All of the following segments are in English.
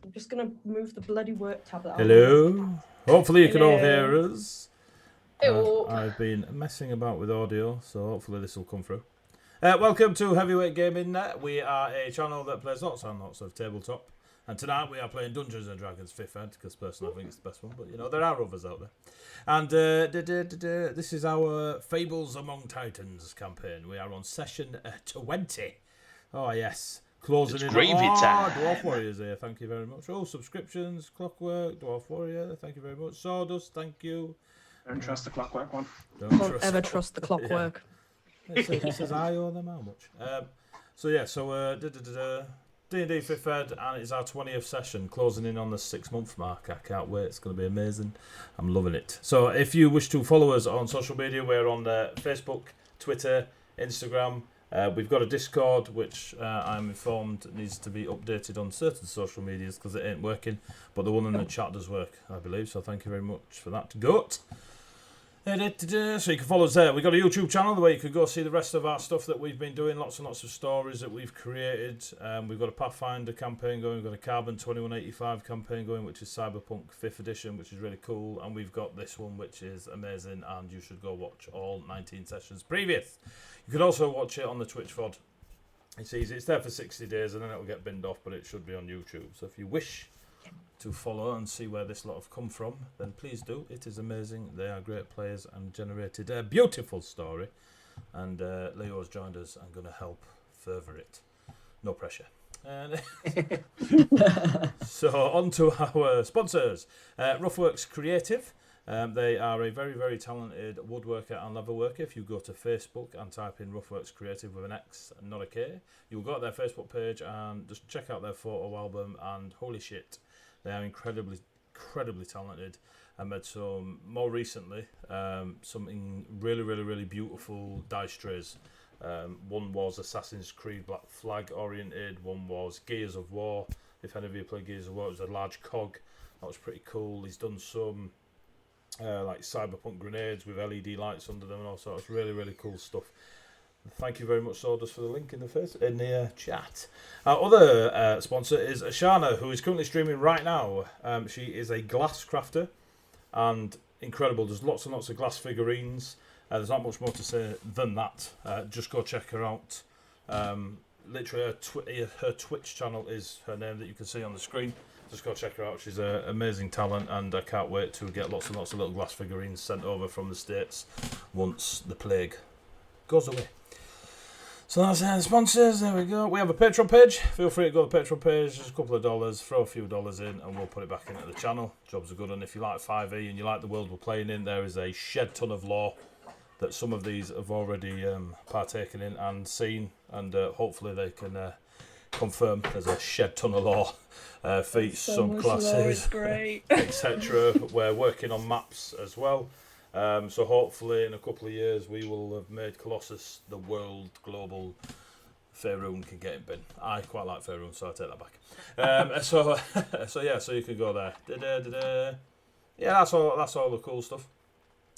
I'm just going to move the bloody work tablet out. Hello. Hopefully you can all Hello. hear us. Hello. I've been messing about with audio, so hopefully this will come through. Welcome to Heavyweight Gaming. We are a channel that plays lots and lots of tabletop. And tonight we are playing Dungeons & Dragons 5th Ed, because personally I think it's the best one, but you know, there are others out there. And this is our Fables Among Titans campaign. We are on session 20. Oh yes. Closing It's in. gravy time. Dwarf Warriors here, thank you very much. Oh, subscriptions, Clockwork, Dwarf Warrior, thank you very much. Sawdust, thank you. Don't trust the Clockwork one. Don't ever trust the clockwork. Yeah. It says I owe them how much. DnD5e Ed, and it's our 20th session, closing in on the 6-month mark. I can't wait, it's going to be amazing. I'm loving it. So if you wish to follow us on social media, we're on Facebook, Twitter, Instagram. We've got a Discord, which I'm informed needs to be updated on certain social medias because it ain't working, but the one in the chat does work, I believe, so thank you very much for that, Goat. So you can follow us there. We've got a YouTube channel where you could go see the rest of our stuff that we've been doing, lots and lots of stories that we've created. We've got a Pathfinder campaign going, we've got a Carbon 2185 campaign going, which is Cyberpunk 5th edition, which is really cool, and we've got this one, which is amazing, and you should go watch all 19 sessions previous. You could also watch it on the Twitch VOD. It's easy. It's there for 60 days, and then it'll get binned off, but it should be on YouTube. So if you wish to follow and see where this lot have come from, then please do. It is amazing. They are great players and generated a beautiful story. And Leo's joined us and going to help further it. No pressure. So on to our sponsors. Ruffworx Creative. They are a very, very talented woodworker and leatherworker. If you go to Facebook and type in Ruffworx Creative with an X and not a K, you'll go to their Facebook page and just check out their photo album, and holy shit, they are incredibly talented, and made some more recently something really, really, really beautiful dice trays. One was Assassin's Creed Black Flag oriented, one was Gears of War. If any of you play Gears of War, it was a large cog. That was pretty cool. He's done some like cyberpunk grenades with LED lights under them and all sorts of really, really cool stuff. Thank you very much, Sawdust, for the link in the chat. Our other sponsor is Ashana, who is currently streaming right now. She is a glass crafter and incredible. There's lots and lots of glass figurines. There's not much more to say than that. Just go check her out. Literally, her Twitch channel is her name that you can see on the screen. Just go check her out. She's an amazing talent, and I can't wait to get lots and lots of little glass figurines sent over from the States once the plague goes away. So that's the sponsors. There we go. We have a Patreon page. Feel free to go to the Patreon page. Just a couple of dollars. Throw a few dollars in and we'll put it back into the channel. Jobs are good. And if you like 5e and you like the world we're playing in, there is a shed ton of lore that some of these have already partaken in and seen. And hopefully they can confirm there's a shed ton of lore. Feats, subclasses, etc. We're working on maps as well. So hopefully in a couple of years we will have made Colossus the world global. Faerun can get in bin. I quite like Faerun, so I'll take that back. So you can go there. Yeah, that's all the cool stuff.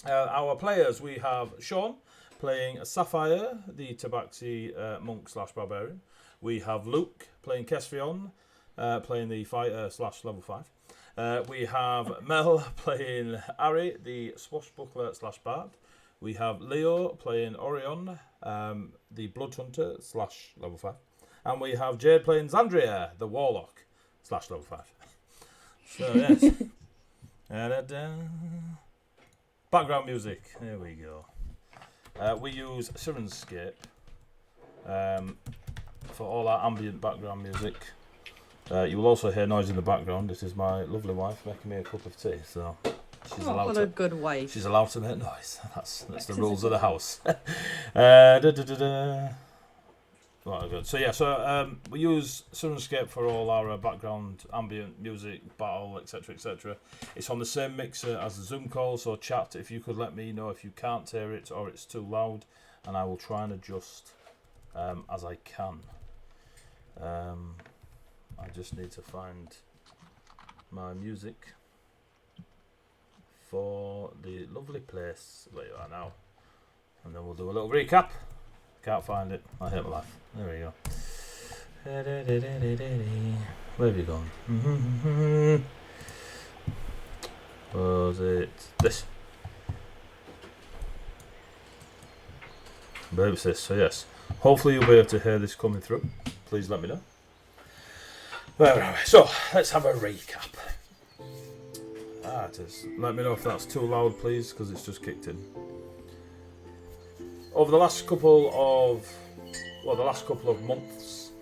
Our players, we have Sean playing Sapphire, the Tabaxi monk / barbarian. We have Luke playing Kesvion, playing the fighter / level 5. We have Mel playing Ari, the swashbuckler / bard. We have Leo playing Orion, the blood hunter / level 5. And we have Jade playing Xandria, the warlock / level 5. So yes. Background music. There we go. We use Syrinscape for all our ambient background music. You will also hear noise in the background. This is my lovely wife making me a cup of tea. So she's allowed what to. a good wife. She's allowed to make noise. That's the rules of the house. Right, good. So we use Syrinscape for all our background ambient music, battle, etc., etc. It's on the same mixer as the Zoom call. So chat, if you could let me know if you can't hear it or it's too loud, and I will try and adjust as I can. I just need to find my music for the lovely place where you are now, and then we'll do a little recap. Can't find it. I hate my life. There we go. Where have you gone? Was it this? I believe it's this, so yes. Hopefully you'll be able to hear this coming through. Please let me know. Where are we? So, let's have a recap. It is. Let me know if that's too loud, please, because it's just kicked in. Over the last couple of months,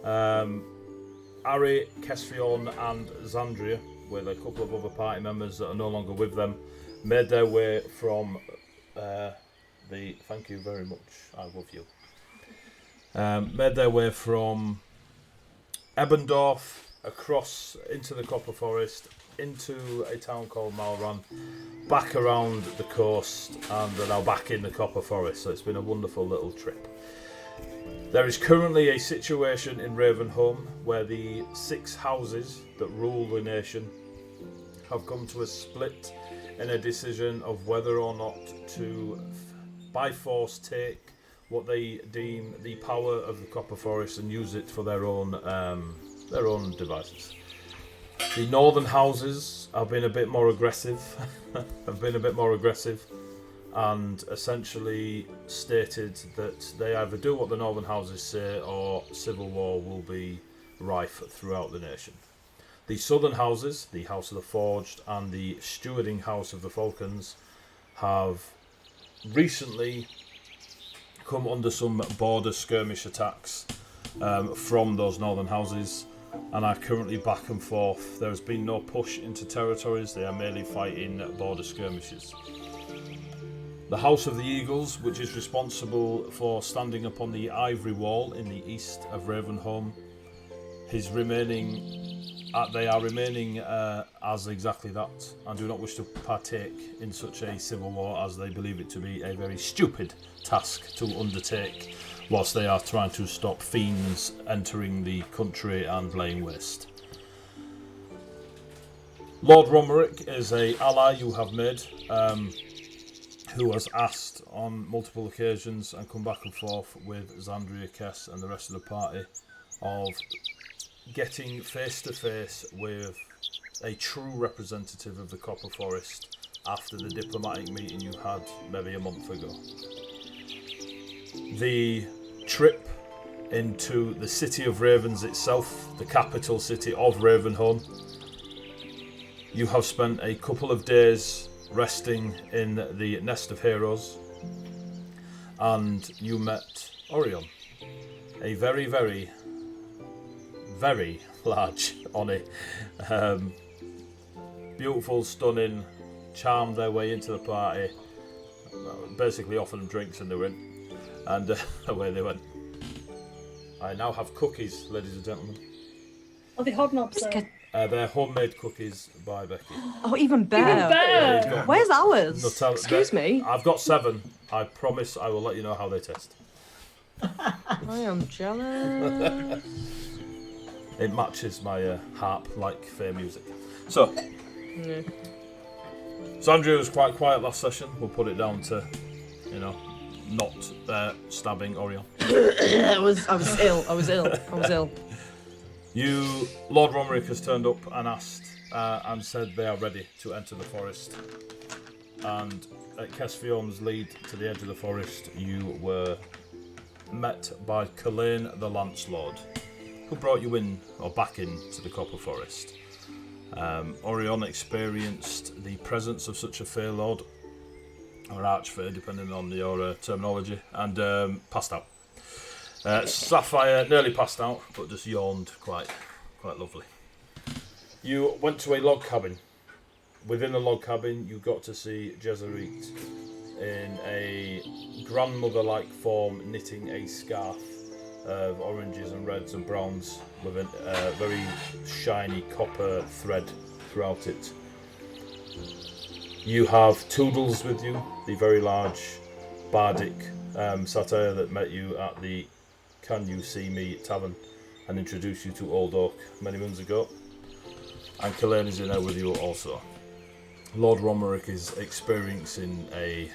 Ari, Kesfion and Xandria, with a couple of other party members that are no longer with them, made their way from thank you very much, I love you. Made their way from Ebbendorf across into the Copper Forest, into a town called Malran, back around the coast, and they're now back in the Copper Forest. So it's been a wonderful little trip. There is currently a situation in Ravenholm where the 6 houses that rule the nation have come to a split in a decision of whether or not to, by force, take what they deem the power of the Copper Forest and use it for their own devices. The northern houses have been a bit more aggressive, and essentially stated that they either do what the northern houses say or civil war will be rife throughout the nation. The southern houses, the House of the Forged and the Stewarding House of the Falcons, have recently come under some border skirmish attacks from those northern houses, and are currently back and forth. There has been no push into territories, they are merely fighting border skirmishes. The House of the Eagles, which is responsible for standing upon the Ivory Wall in the east of Ravenholm, they are remaining as exactly that, and do not wish to partake in such a civil war, as they believe it to be a very stupid task to undertake whilst they are trying to stop fiends entering the country and laying waste. Lord Romerick is an ally you have made, who has asked on multiple occasions and come back and forth with Xandria, Kess and the rest of the party of getting face to face with a true representative of the Copper Forest after the diplomatic meeting you had maybe a month ago. The trip into the city of Ravens itself, the capital city of Ravenholm, you have spent a couple of days resting in the Nest of Heroes, and you met Orion, a very, very, very large Oni. Beautiful, stunning, charmed their way into the party, basically offered them drinks and they went, and away they went. I now have cookies, ladies and gentlemen. Oh, the hobnobs. They're homemade cookies by Becky. Oh, even better. Where's ours? Excuse me. I've got 7. I promise I will let you know how they taste. I am jealous. It matches my harp-like fair music. So, Sandra was quite quiet last session. We'll put it down to, not stabbing Orion. I was ill. Lord Romerick has turned up and asked and said they are ready to enter the forest. And at Kesfion's lead to the edge of the forest, you were met by Culane the Lance Lord, who brought you in, or back into the Copper Forest. Orion experienced the presence of such a fair lord, or archfair, depending on your terminology, and passed out. Sapphire nearly passed out, but just yawned quite lovely. You went to a log cabin. Within the log cabin, you got to see Jezerit in a grandmother-like form, knitting a scarf of oranges and reds and browns with a very shiny copper thread throughout it. You have Toodles with you, the very large bardic satyr that met you at the Can You See Me tavern and introduced you to Old Oak many moons ago. And Culane is in there with you also. Lord Romerick is experiencing a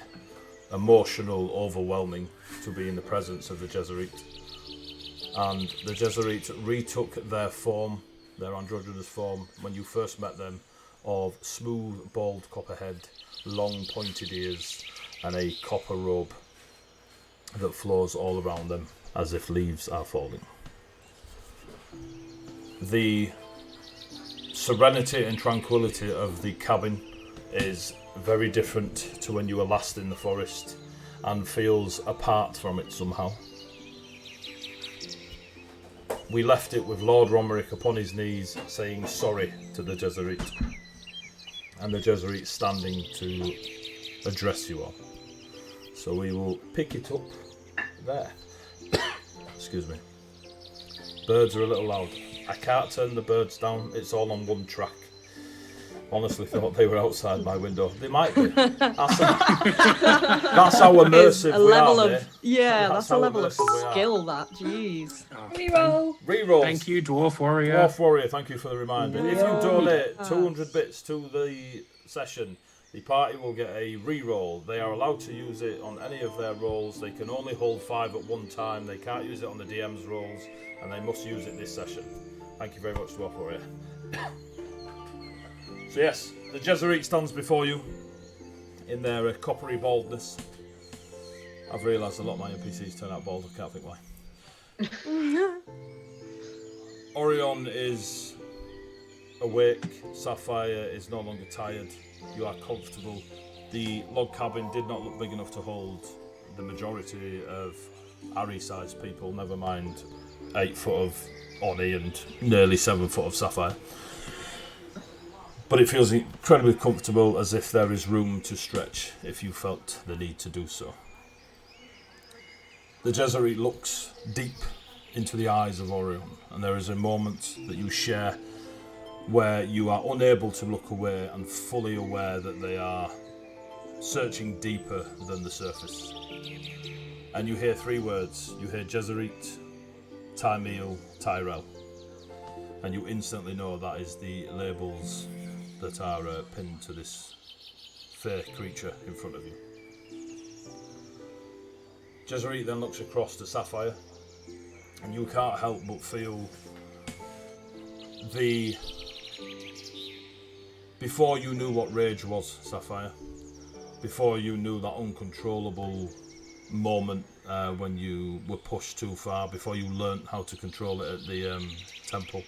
emotional overwhelming to be in the presence of the Jezerit. and the Jesuit retook their form, their androgynous form, when you first met them, of smooth, bald copper head, long pointed ears, and a copper robe that flows all around them as if leaves are falling. The serenity and tranquility of the cabin is very different to when you were last in the forest, and feels apart from it somehow. We left it with Lord Romerick upon his knees saying sorry to the Jesuit, and the Jesuit standing to address you all. So we will pick it up there. Excuse me. Birds are a little loud. I can't turn the birds down, it's all on one track. Honestly thought they were outside my window. They might be. That's how immersive we are. That's a level of skill, that. Jeez. Reroll. Thank you, Dwarf Warrior. Dwarf Warrior, thank you for the reminder. If you donate 200 bits to the session, the party will get a reroll. They are allowed to use it on any of their rolls. They can only hold 5 at one time. They can't use it on the DM's rolls, and they must use it this session. Thank you very much, Dwarf Warrior. So yes, the Jesuit stands before you in their coppery baldness. I've realised a lot of my NPCs turn out bald, I can't think why. Orion is awake, Sapphire is no longer tired, you are comfortable. The log cabin did not look big enough to hold the majority of Ari-sized people, never mind 8 foot of Oni and nearly 7 foot of Sapphire. But it feels incredibly comfortable, as if there is room to stretch if you felt the need to do so. The Jesuit looks deep into the eyes of Orion, and there is a moment that you share where you are unable to look away and fully aware that they are searching deeper than the surface. And you hear 3 words. You hear Jesuit, Tymeal, Tyrell. And you instantly know that is the labels that are pinned to this fair creature in front of you. Jesuit then looks across to Sapphire, and you can't help but feel the... Before you knew what rage was, Sapphire, before you knew that uncontrollable moment when you were pushed too far, before you learnt how to control it at the temple,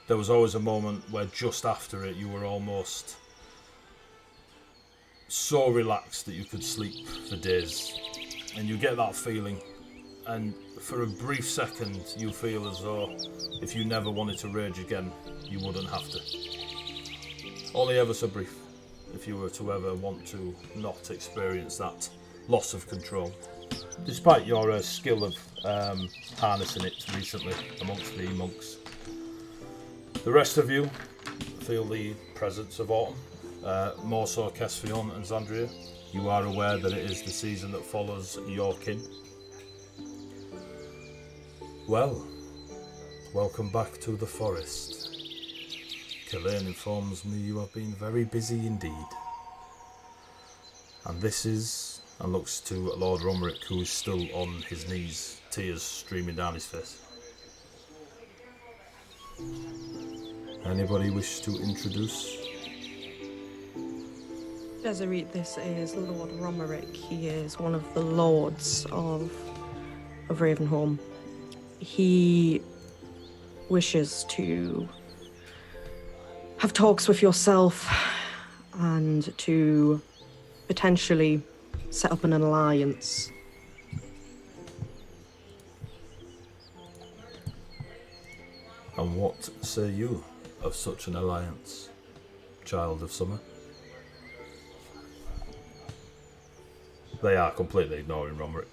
there was always a moment where just after it you were almost so relaxed that you could sleep for days. And you get that feeling, and for a brief second you feel as though if you never wanted to rage again, you wouldn't have to. Only ever so brief, if you were to ever want to not experience that loss of control. Despite your skill of harnessing it recently amongst the monks. The rest of you feel the presence of autumn, more so Kesfion and Xandria. You are aware that it is the season that follows your kin. Well, welcome back to the forest. Killane informs me you have been very busy indeed. And this is, and looks to Lord Romerick, who is still on his knees, tears streaming down his face. Anybody wish to introduce? Jesuit, this is Lord Romerick. He is one of the lords of Ravenholm. He wishes to have talks with yourself and to potentially set up an alliance. And what say you of such an alliance, Child of Summer? They are completely ignoring Romerick.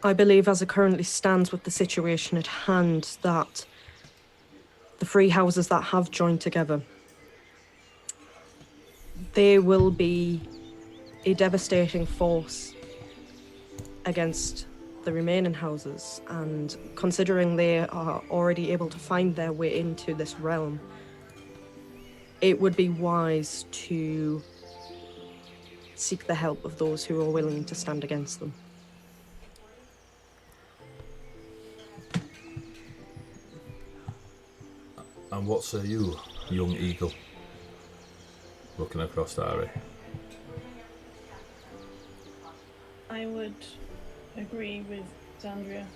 I believe, as it currently stands with the situation at hand, that the 3 houses that have joined together, they will be a devastating force against the remaining houses, and considering they are already able to find their way into this realm, it would be wise to seek the help of those who are willing to stand against them. And what say you, young eagle? Looking across the area. I would agree with Zandria.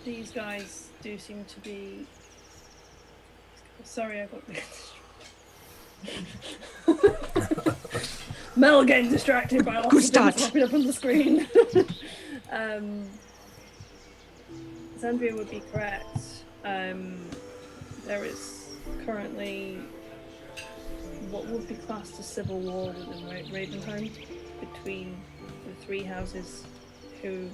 These guys do seem to be... Sorry, I got... Mel getting distracted by lots of things popping up on the screen. Zandria would be correct. There is currently what would be classed as civil war within Ravenholm between the three houses who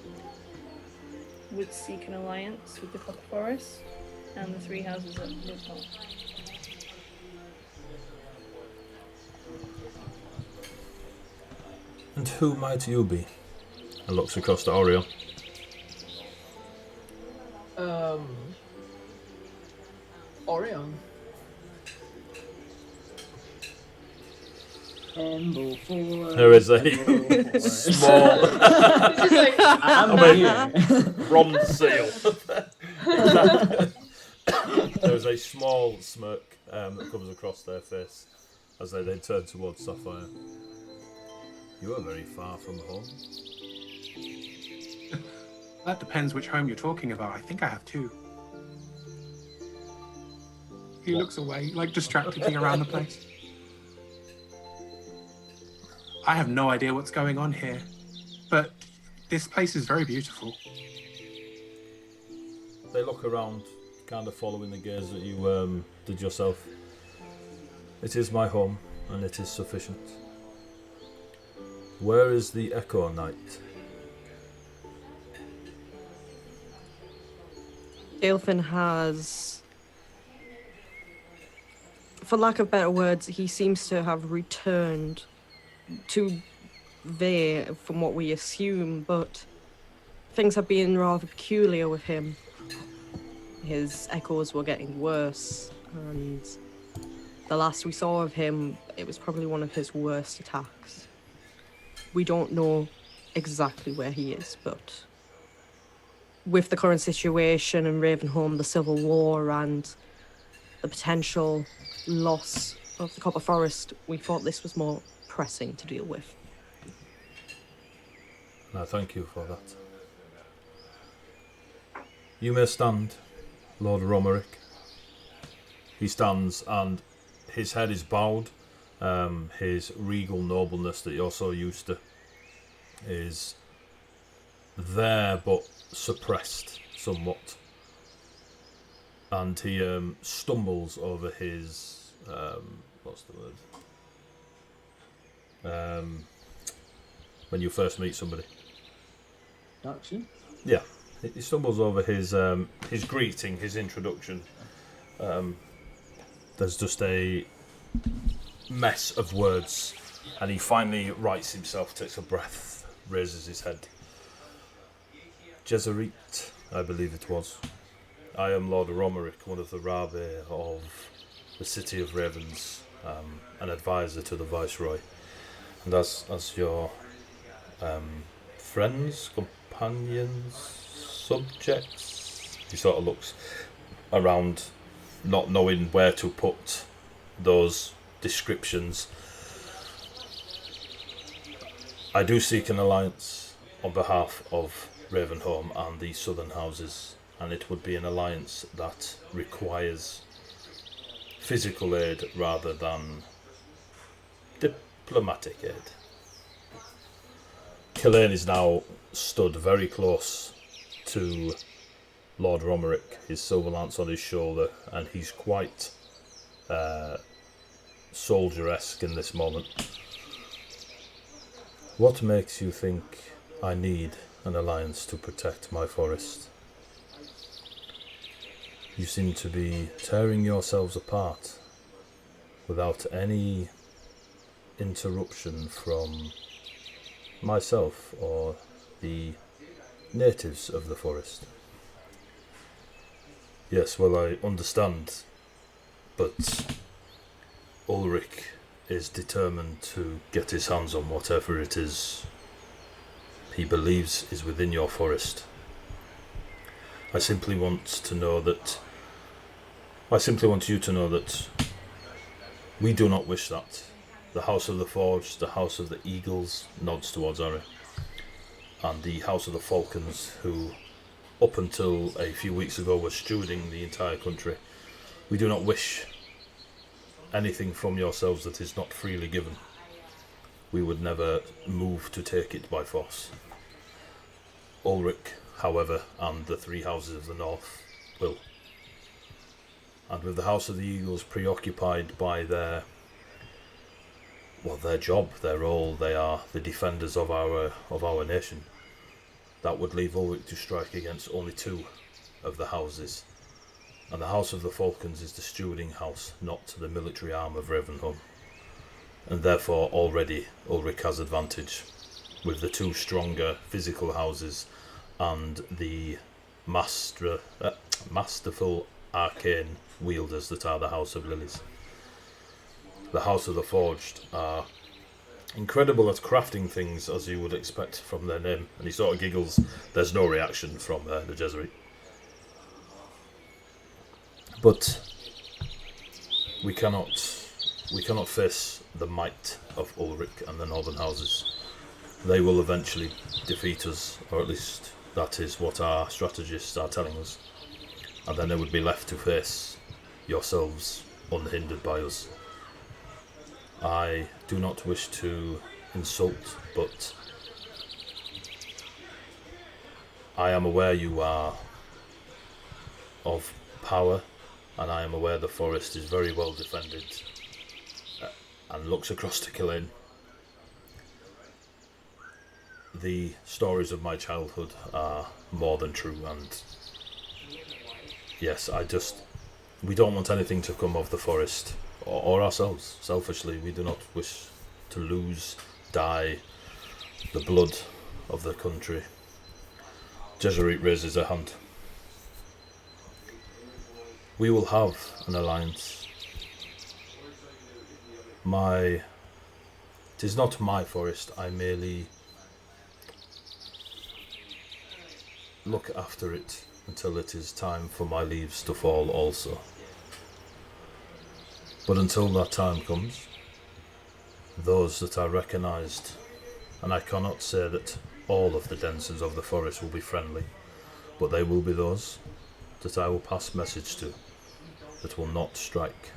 would seek an alliance with the Copper Forest and the three houses at Woodhall. And who might you be? And looks across to Orion. Orion. There is a small bronze seal. There is a small smirk that comes across their face as they then turn towards Sapphire. You are very far from home. That depends which home you're talking about. I think I have two. He looks away, like distractedly around the place. I have no idea what's going on here, but this place is very beautiful. They look around, kind of following the gaze that you did yourself. It is my home, and it is sufficient. Where is the Echo Knight? Aelfin has, for lack of better words, he seems to have returned to there from what we assume, but things have been rather peculiar with him. His echoes were getting worse, and the last we saw of him, it was probably one of his worst attacks. We don't know exactly where he is, but with the current situation in Ravenholm, the civil war, and the potential loss of the Copper Forest, we thought this was more pressing to deal with. I thank you for that. You may stand, Lord Romerick. He stands and his head is bowed. His regal nobleness that you're so used to is there but suppressed somewhat. And he stumbles over his... what's the word? When you first meet somebody. Introduction? Yeah. He stumbles over his greeting, his introduction. There's just a mess of words, and he finally rights himself, takes a breath, raises his head. Jezerit, I believe it was. I am Lord Romerick, one of the Rabe of the City of Ravens, an advisor to the Viceroy. And as your friends, companions, subjects, he sort of looks around, not knowing where to put those descriptions. I do seek an alliance on behalf of Ravenholm and the southern houses, and it would be an alliance that requires physical aid rather than diplomatic aid. Killeen is now stood very close to Lord Romerick, his silver lance on his shoulder, and he's quite soldier-esque in this moment. What makes you think I need an alliance to protect my forest? You seem to be tearing yourselves apart without any interruption from myself or the natives of the forest. Yes, well, I understand, but Ulrich is determined to get his hands on whatever it is he believes is within your forest. I simply want to know that I simply want you to know that we do not wish that. The House of the Forge, the House of the Eagles, nods towards Ari, and the House of the Falcons, who up until a few weeks ago were stewarding the entire country. We do not wish anything from yourselves that is not freely given. We would never move to take it by force. Ulrich, however, and the three houses of the north will. And with the House of the Eagles preoccupied by their job, their role, they are the defenders of our nation. That would leave Ulrich to strike against only two of the houses. And the House of the Falcons is the stewarding house, not the military arm of Ravenholm. And therefore already Ulrich has advantage, with the two stronger physical houses and the masterful arcane wielders that are the House of Lilies. The House of the Forged are incredible at crafting things, as you would expect from their name. And he sort of giggles. There's no reaction from the Jesuit. But we cannot face the might of Ulrich and the Northern Houses. They will eventually defeat us, or at least that is what our strategists are telling us. And then they would be left to face yourselves unhindered by us. I do not wish to insult, but I am aware you are of power, and I am aware the forest is very well defended, and looks across to Killeen. The stories of my childhood are more than true, and yes, we don't want anything to come of the forest, or ourselves. Selfishly, we do not wish to lose, die, the blood of the country. Jesuit raises a hand. We will have an alliance. It is not my forest, I merely look after it until it is time for my leaves to fall also. But until that time comes, those that are recognised, and I cannot say that all of the denizens of the forest will be friendly, but they will be those that I will pass message to, that will not strike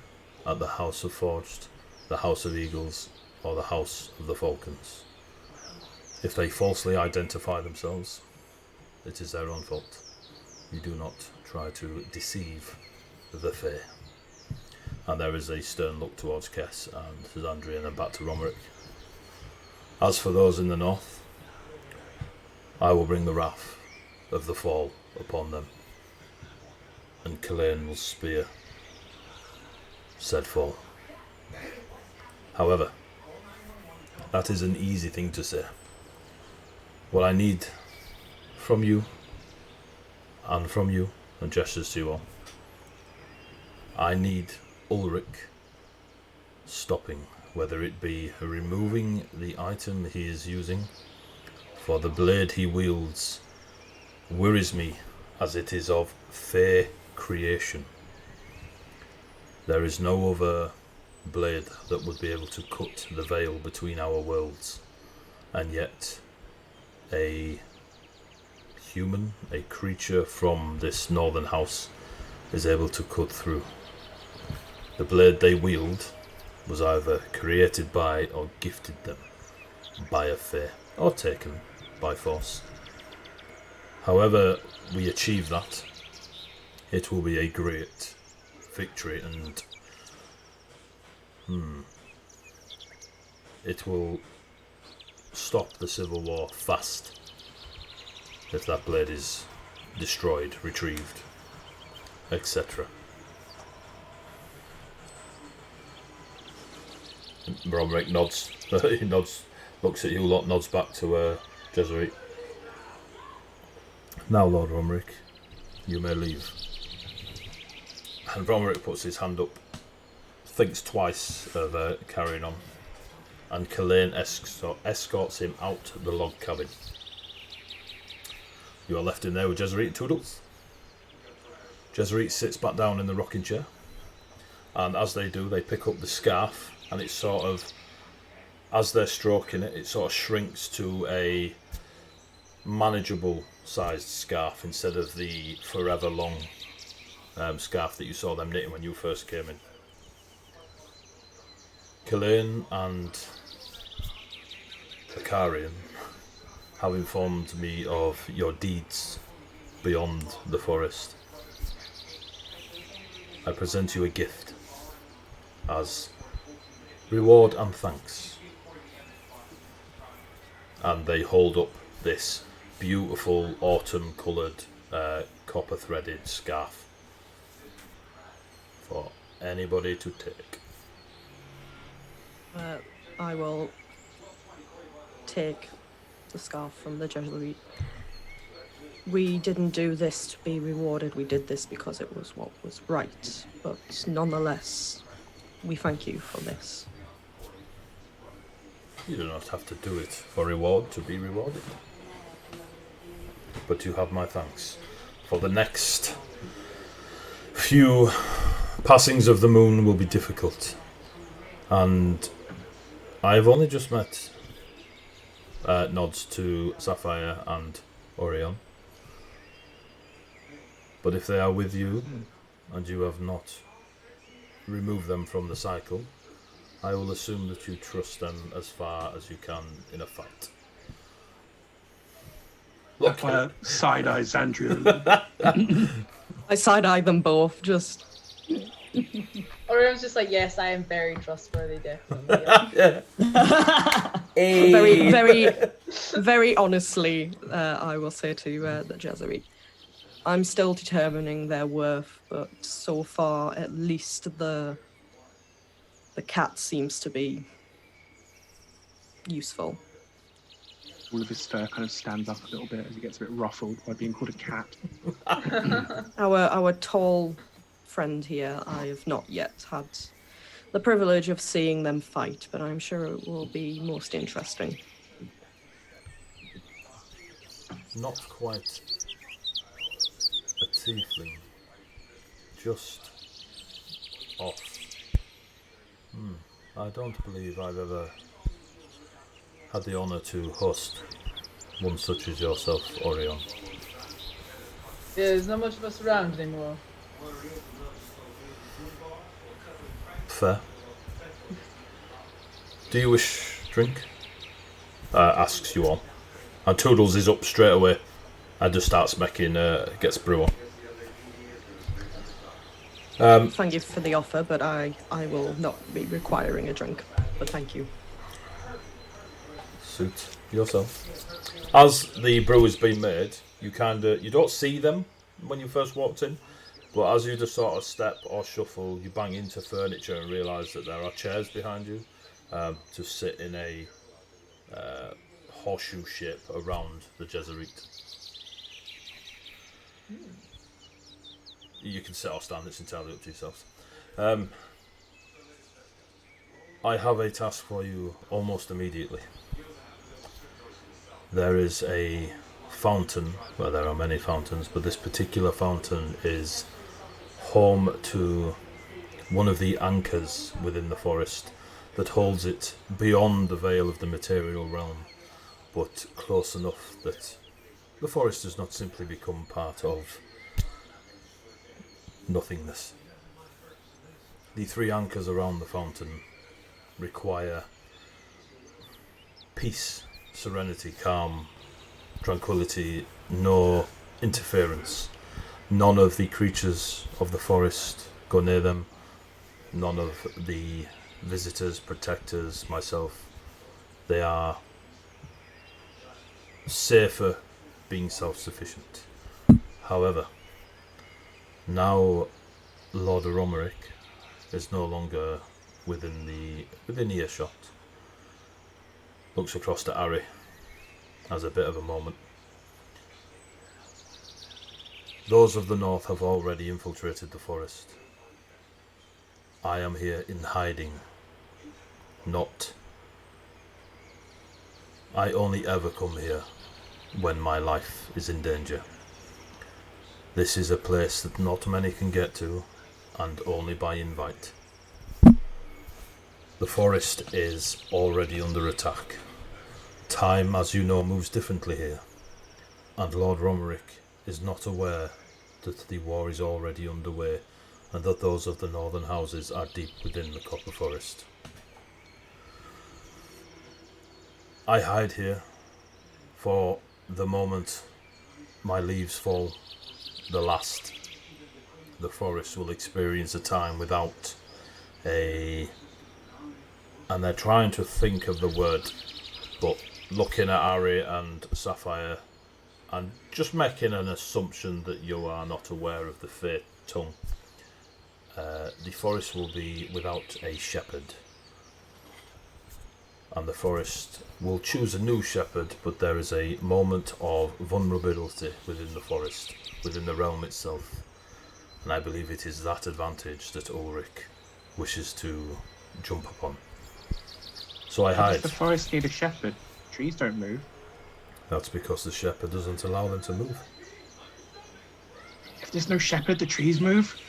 at the House of Forged, the House of Eagles, or the House of the Falcons. If they falsely identify themselves, it is their own fault. You do not try to deceive the fair. And there is a stern look towards Kess and Zandri, and then back to Romerick. As for those in the north, I will bring the wrath of the fall upon them, and Killeen will spear said fall. However, that is an easy thing to say. What I need from you, and gestures to you all, I need Ulrich stopping, whether it be removing the item he is using, for the blade he wields worries me, as it is of fair creation. There is no other blade that would be able to cut the veil between our worlds, and yet a human, a creature from this northern house, is able to cut through. The blade they wield was either created by or gifted them by a fae, or taken by force. However we achieve that, it will be a great victory, and it will stop the civil war fast if that blade is destroyed, retrieved, etc. Bromerick nods. He nods, looks at you lot, nods back to Jesuit. Now, Lord Bromerick, you may leave. And Bromerick puts his hand up, thinks twice of carrying on, and Killeen escorts him out the log cabin. You are left in there with Jesuit and Toodles. Jesuit sits back down in the rocking chair, And as they do, they pick up the scarf, and it's sort of, as they're stroking it, it sort of shrinks to a manageable sized scarf instead of the forever long scarf that you saw them knitting when you first came in. Killeen and Akarian have informed me of your deeds beyond the forest. I present you a gift as reward and thanks. And they hold up this beautiful autumn coloured copper threaded scarf for anybody to take. I will take the scarf from the Jesuit. We didn't do this to be rewarded, we did this because it was what was right. But nonetheless, we thank you for this. You do not have to do it for reward to be rewarded. But you have my thanks. For the next few passings of the moon will be difficult. And I've only just met, nods to Sapphire and Orion. But if they are with you, and you have not removed them from the cycle, I will assume that you trust them as far as you can in a fight. Sapphire side-eyes Andrew. I side-eye them both, just... Orion's just like, yes, I am very trustworthy, definitely. Yeah. Very, very, very honestly, I will say to the Jesuit, I'm still determining their worth, but so far, at least the cat seems to be useful. All of his fur kind of stands up a little bit as he gets a bit ruffled by being called a cat. Our tall friend here, I have not yet had the privilege of seeing them fight, but I'm sure it will be most interesting. Not quite a tiefling. Just off. I don't believe I've ever had the honour to host one such as yourself, Orion. Yeah, there's not much of us around anymore. Fair. Do you wish drink? Asks you on. And Toodles is up straight away and just starts making, gets brew on. Thank you for the offer, but I will not be requiring a drink, but thank you. Suit yourself. As the brew is being made, you don't see them when you first walked in, but as you just sort of step or shuffle, you bang into furniture and realise that there are chairs behind you to sit in a horseshoe shape around the Jesuit. You can sit or stand, it's entirely up to yourselves. I have a task for you almost immediately. There is a fountain, well, there are many fountains, but this particular fountain is home to one of the anchors within the forest that holds it beyond the veil of the material realm, but close enough that the forest does not simply become part of nothingness. The three anchors around the fountain require peace, serenity, calm, tranquility, no interference. None of the creatures of the forest go near them. None of the visitors, protectors, myself. They are safer being self-sufficient. However, now Lord Romerick is no longer within earshot. Looks across to Ari, has a bit of a moment. Those of the north have already infiltrated the forest. I am here in hiding. I only ever come here when my life is in danger. This is a place that not many can get to, and only by invite. The forest is already under attack. Time, as you know, moves differently here, and Lord Romerick is not aware that the war is already underway and that those of the northern houses are deep within the Copper Forest. I hide here for the moment my leaves fall, the last. The forest will experience a time without a... And they're trying to think of the word, but looking at Ari and Sapphire and just making an assumption that you are not aware of the fate tongue. The forest will be without a shepherd. And the forest will choose a new shepherd, but there is a moment of vulnerability within the forest, within the realm itself. And I believe it is that advantage that Ulrich wishes to jump upon. So I hide. Does the forest need a shepherd? Trees don't move. That's because the shepherd doesn't allow them to move. If there's no shepherd, the trees move.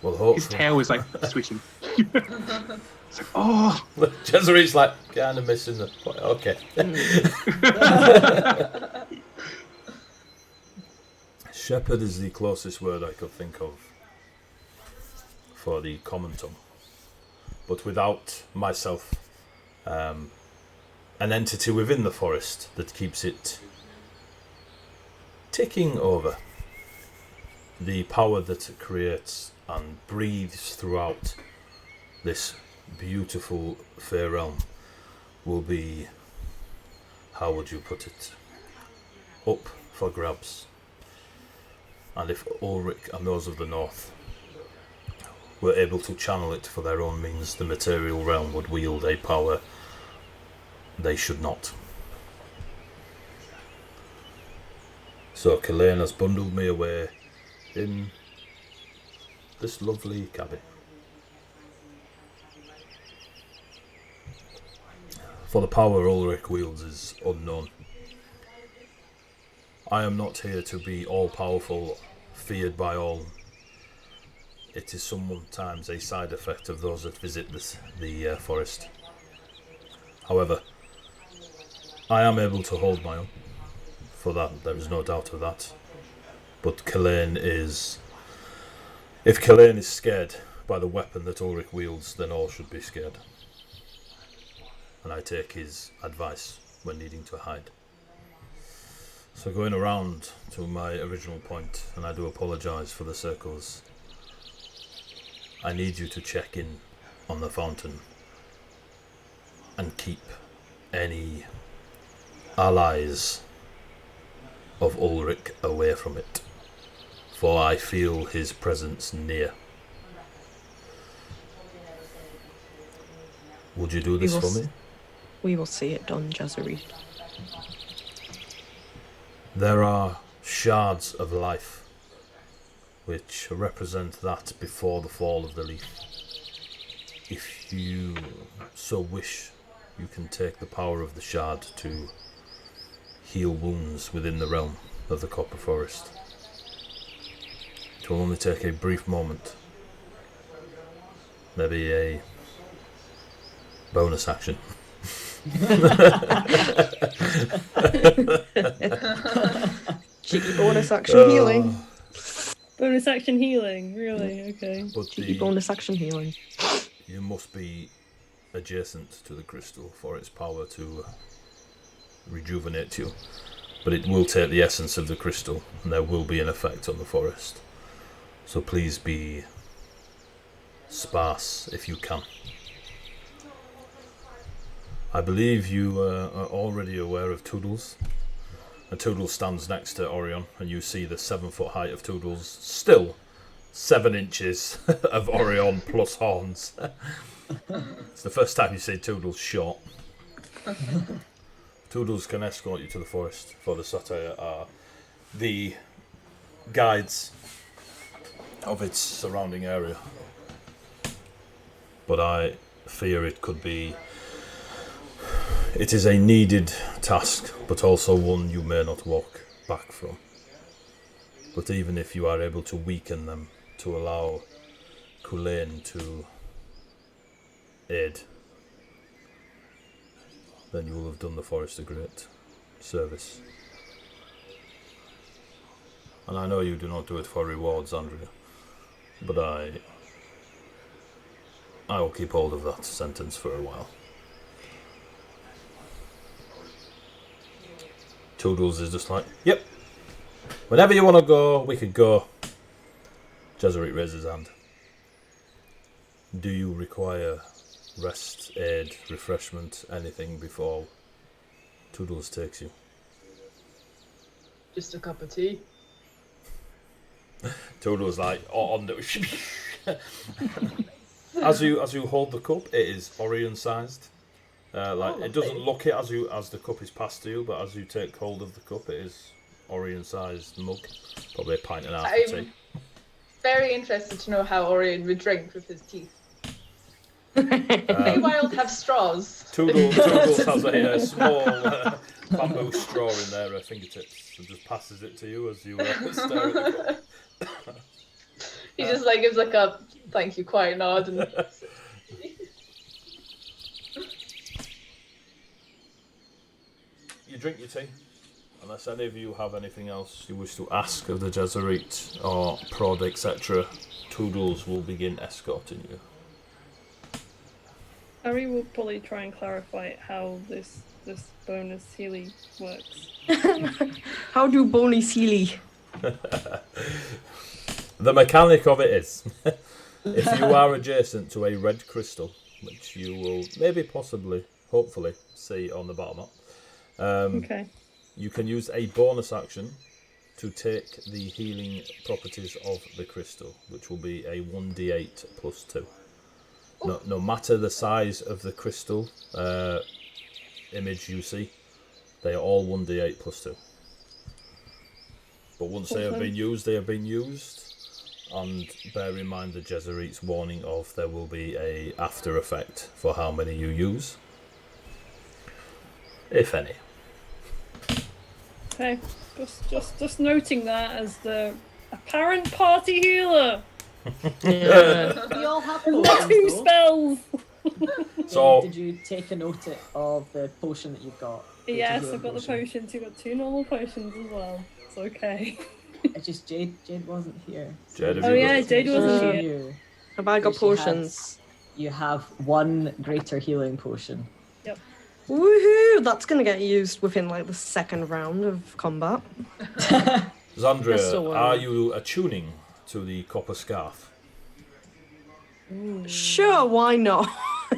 Well, hopefully. His tail is like switching. It's like, oh. Jezreel's like kind of missing the point. Okay. Shepherd is the closest word I could think of for the common tongue. But without myself, an entity within the forest that keeps it ticking over. The power that it creates and breathes throughout this beautiful fair realm will be, how would you put it, up for grabs. And if Ulrich and those of the north were able to channel it for their own means, the material realm would wield a power they should not. So Kalain has bundled me away in this lovely cabin. For the power Ulrich wields is unknown. I am not here to be all-powerful, feared by all. It is sometimes a side effect of those that visit the forest. However, I am able to hold my own. For that, there is no doubt of that. But Kalain is... If Kalain is scared by the weapon that Ulrich wields, then all should be scared. And I take his advice when needing to hide. So going around to my original point, and I do apologise for the circles, I need you to check in on the fountain and keep any allies of Ulrich away from it, for I feel his presence near. Would you do this for me? We will see it done, Jezreel. There are shards of life which represent that before the fall of the leaf. If you so wish, you can take the power of the shard to heal wounds within the realm of the Copper Forest. It will only take a brief moment, maybe a bonus action. Cheeky bonus action healing. Bonus action healing, really? Okay. But Cheeky bonus action healing. you must be adjacent to the crystal for its power to rejuvenate you. But it will take the essence of the crystal, and there will be an effect on the forest. So please be sparse if you can. I believe you are already aware of Toodles. And Toodles stands next to Orion, and you see the 7-foot height of Toodles, still 7 inches of Orion plus horns. It's the first time you see Toodles short. Toodles can escort you to the forest, for the Satire are the guides of its surrounding area. But I fear it could be... It is a needed task, but also one you may not walk back from. But even if you are able to weaken them, to allow Kulain to aid, then you will have done the forest a great service. And I know you do not do it for rewards, Andrea, but I will keep hold of that sentence for a while. Toodles is just like, yep. Whenever you want to go, we can go. Jesuit raises his hand. Do you require rest, aid, refreshment, anything before Toodles takes you? Just a cup of tea. Toodles like on the as you hold the cup, it is Orion sized. It doesn't look it as the cup is passed to you, but as you take hold of the cup, it is Orion sized mug, probably a pint and a half of tea. Very interested to know how Orion would drink with his teeth. Feywild have straws. Toodles has a small bamboo straw in their fingertips and just passes it to you as you stare at the cup. He just like gives like a thank you quiet nod and you drink your tea. Unless any of you have anything else you wish to ask of the Jesuit or Prod, etc., Toodles will begin escorting you. Harry will probably try and clarify how this bonus Healy works. How do bonus Healy? The mechanic of it is, if you are adjacent to a red crystal, which you will maybe, possibly, hopefully, see on the bottom up, Okay. you can use a bonus action to take the healing properties of the crystal, which will be a 1d8 plus 2. No matter the size of the crystal image you see, they are all 1d8 plus 2. But once they have been used, they have been used. And bear in mind the Jesuit's warning of there will be a after effect for how many you use, if any. Okay. Just noting that as the apparent party healer. Yeah. We all have Two potions, though. spells. So Did you take a note of the potion that you've got? Yes, Healing I've got the potions. You've got 2 normal potions as well. It's okay. It's just Jade wasn't here. Jade, have Oh you yeah, got- Jade wasn't Uh, here. You, Have I got She has- potions? you have 1 greater healing potion. Woohoo! That's gonna get used within like the second round of combat. Zandria, Yes, so, are you attuning to the copper scarf? Sure, why not?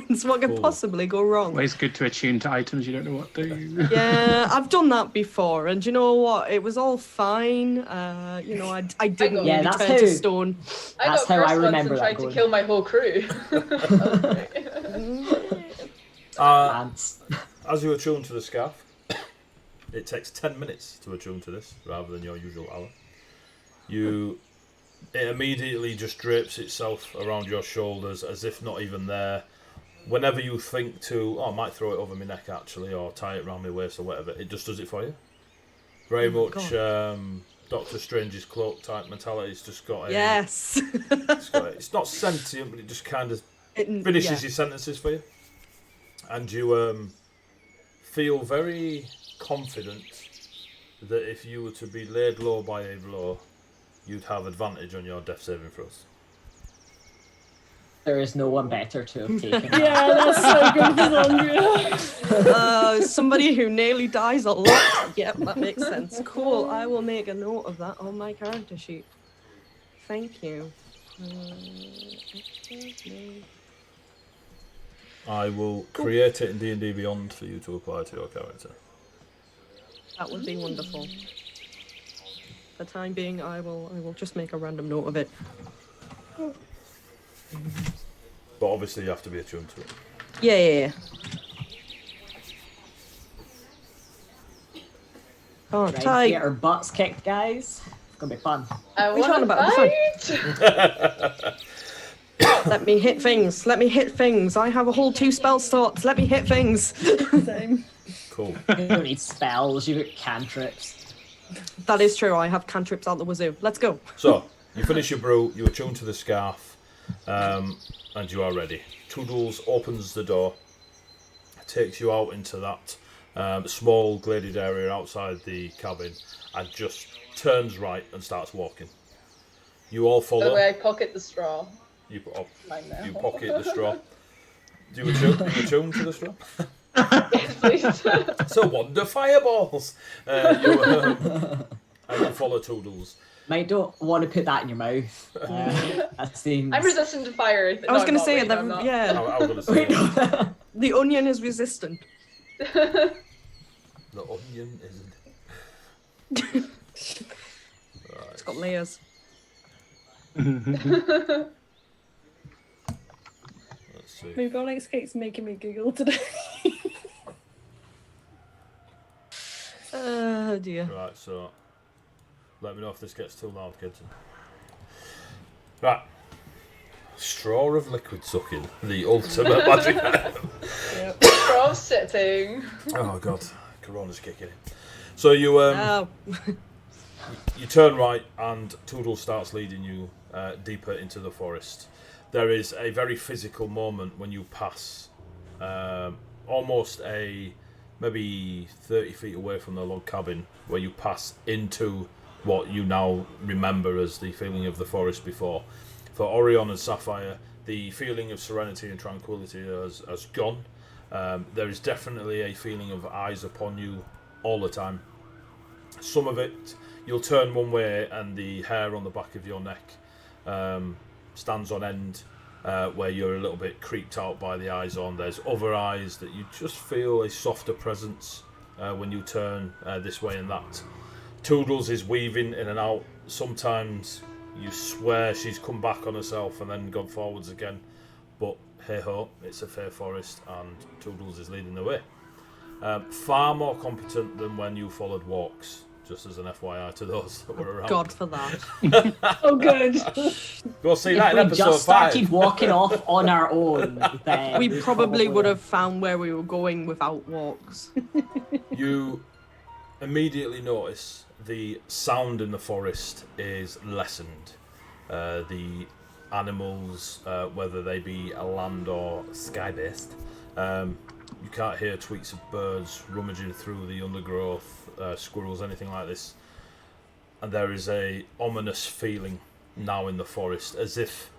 It's what could Cool. possibly go wrong. Always good to attune to items you don't know what do. Yeah, I've done that before, and you know what? It was all fine. I didn't Yeah, really that's turn how- to stone. I That's got how I cursed once remember and that tried going. to kill my whole crew. Ants. As you attune to the scarf, it takes 10 minutes to attune to this rather than your usual hour. It immediately just drapes itself around your shoulders as if not even there. Whenever you think I might throw it over my neck actually, or tie it around my waist or whatever, it just does it for you. Very Oh my much Doctor Strange's cloak type mentality. It's just got a... Yes. It's not sentient, but it just kind of finishes your sentences for you. And you feel very confident that if you were to be laid low by a blow, you'd have advantage on your death saving throws. There is no one better to have taken that. Yeah, that's so good, Andrea. Somebody who nearly dies a lot. Yep, that makes sense. Cool. I will make a note of that on my character sheet. Thank you. I will create it in D&D Beyond for you to apply to your character. That would be wonderful. For the time being, I will just make a random note of it. But obviously you have to be attuned to it. Yeah. Oh, Right, tight. get our butts kicked, guys. It's gonna be fun. I What are you want talking to about? fight. Let me hit things. Let me hit things. I have a whole 2 spell slots. Let me hit things. Same. Cool. You don't need spells, you've got cantrips. That is true. I have cantrips out the wazoo. Let's go. So, you finish your brew, you attune to the scarf. and you are ready. Toodles opens the door, takes you out into that small graded area outside the cabin, and just turns right and starts walking. You all follow. By the way, I pocket the straw. You Mine now. you pocket the straw. Do you attune to the straw? Yes, please. So wonder fireballs. And you follow Toodles. Might don't want to put that in your mouth. That seems. I'm resistant to fire. I was going to say it. yeah. I was going to say Wait, it. no. The onion is resistant. The onion isn't. It's got layers. Let's see. Bubonic cake's making me giggle today. Oh dear. Right, so let me know if this gets too loud, kids. Right. Straw of liquid sucking, the ultimate magic item. Yep. Straw sitting. Oh god, Corona's kicking in. So you Oh. you turn right, and Toodle starts leading you deeper into the forest. There is a very physical moment when you pass almost maybe 30 feet away from the log cabin, where you pass into what you now remember as the feeling of the forest before. For Orion and Sapphire, the feeling of serenity and tranquility has gone. There is definitely a feeling of eyes upon you all the time. Some of it, you'll turn one way and the hair on the back of your neck stands on end, where you're a little bit creeped out by the eyes on. There's other eyes that you just feel a softer presence when you turn this way and that. Toodles is weaving in and out. Sometimes you swear she's come back on herself and then gone forwards again. But hey ho, it's a fair forest and Toodles is leading the way. Far more competent than when you followed Walks, just as an FYI to those that were around. God for that. Oh, good. Go see If that in we episode just 5. started walking off on our own, then We probably would have found where we were going without walks. You immediately notice the sound in the forest is lessened. The animals, whether they be land or sky-based, you can't hear tweets of birds rummaging through the undergrowth, squirrels, anything like this. And there is a ominous feeling now in the forest, as if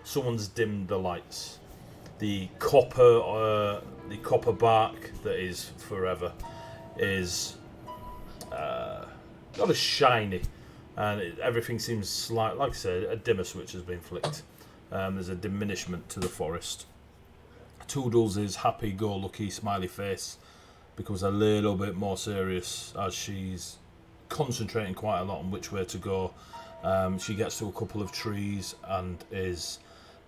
someone's dimmed the lights. The copper bark that is forever is not as shiny, and everything seems slight. Like I said, a dimmer switch has been flicked. There's a diminishment to the forest. Toodles' is happy-go-lucky smiley face becomes a little bit more serious as she's concentrating quite a lot on which way to go. She gets to a couple of trees and is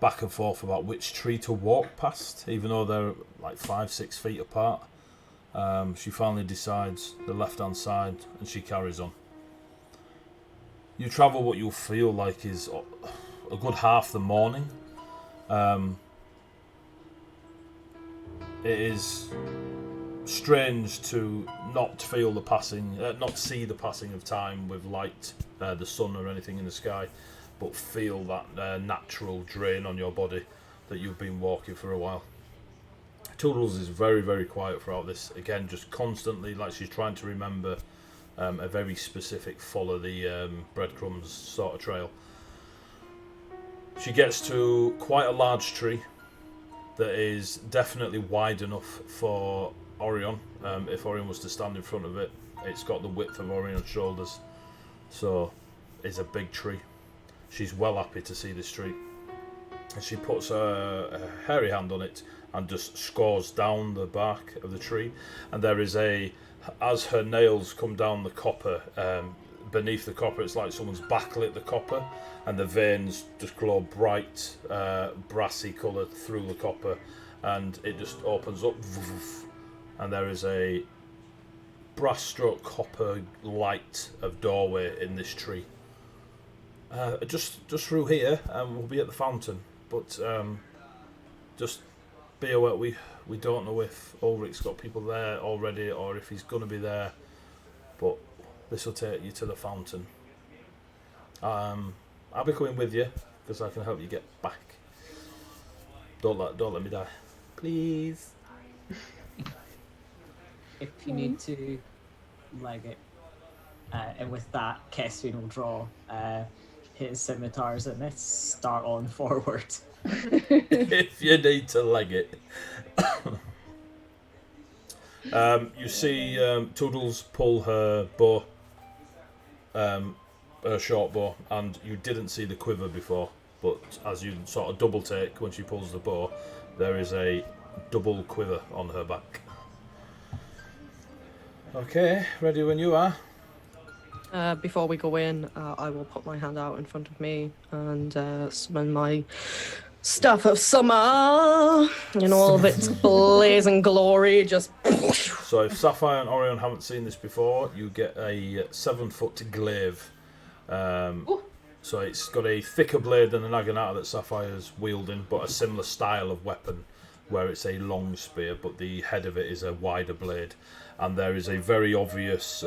back and forth about which tree to walk past, even though they're like 5-6 feet apart. She finally decides the left-hand side and she carries on. You travel what you'll feel like is a good half the morning. It is strange to not feel the passing, not see the passing of time with light, the sun or anything in the sky, but feel that natural drain on your body that you've been walking for a while. Toodles is very, very quiet throughout this. Again, just constantly, like she's trying to remember a very specific follow the breadcrumbs sort of trail. She gets to quite a large tree that is definitely wide enough for Orion. If Orion was to stand in front of it, it's got the width of Orion's shoulders. So it's a big tree. She's well happy to see this tree. And she puts a hairy hand on it and just scores down the bark of the tree. And there is as her nails come down the copper, beneath the copper, it's like someone's backlit the copper, and the veins just glow bright, brassy coloured through the copper, and it just opens up, and there is a brass stroke copper light of doorway in this tree. Just through here, and we'll be at the fountain. But just be aware, we don't know if Ulrich's got people there already or if he's going to be there. But this will take you to the fountain. I'll be coming with you because I can help you get back. Don't let me die, please. If you need to leg it, and with that, Kesvin will draw his scimitars and let's start on forward. If you need to leg it. You see Toodles pull her bow, her short bow, and you didn't see the quiver before, but as you sort of double take when she pulls the bow, there is a double quiver on her back. Okay, ready when you are. Before we go in, I will put my hand out in front of me and summon my Staff of Summer in all of its blazing glory. Just. So if Sapphire and Orion haven't seen this before, you get a 7-foot glaive. So it's got a thicker blade than the Naginata that Sapphire's wielding, but a similar style of weapon, where it's a long spear, but the head of it is a wider blade. And there is a very obvious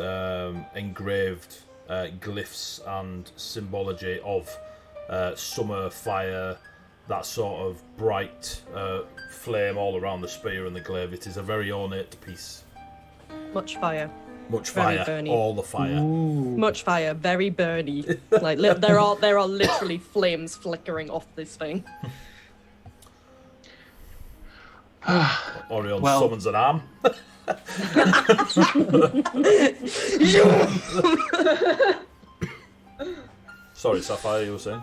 engraved glyphs and symbology of summer, fire, that sort of bright flame all around the spear and the glaive. It is a very ornate piece. Much fire. Much Very fire, burny. all the fire. Ooh. Much fire, very burny. Like there are literally flames flickering off this thing. Orion Well- summons an arm. Sorry, Sapphire, you were saying?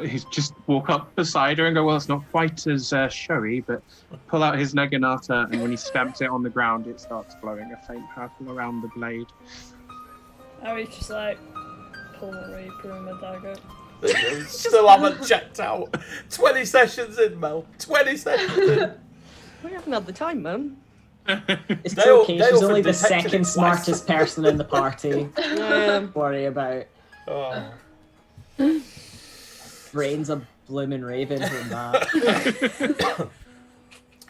He's just walk up beside her and go, well, it's not quite as showy, but pull out his Naginata, and when he stamps it on the ground, it starts glowing a faint purple around the blade. Harry's just like, pull my rapier and my dagger. Still haven't checked out. 20 sessions in, Mel. 20 sessions in. We haven't had the time, man. It's Dale- okay, Dale she's for only the detecting second it twice. smartest person in the party. Don't worry about Oh. brains a bloomin' raven from that.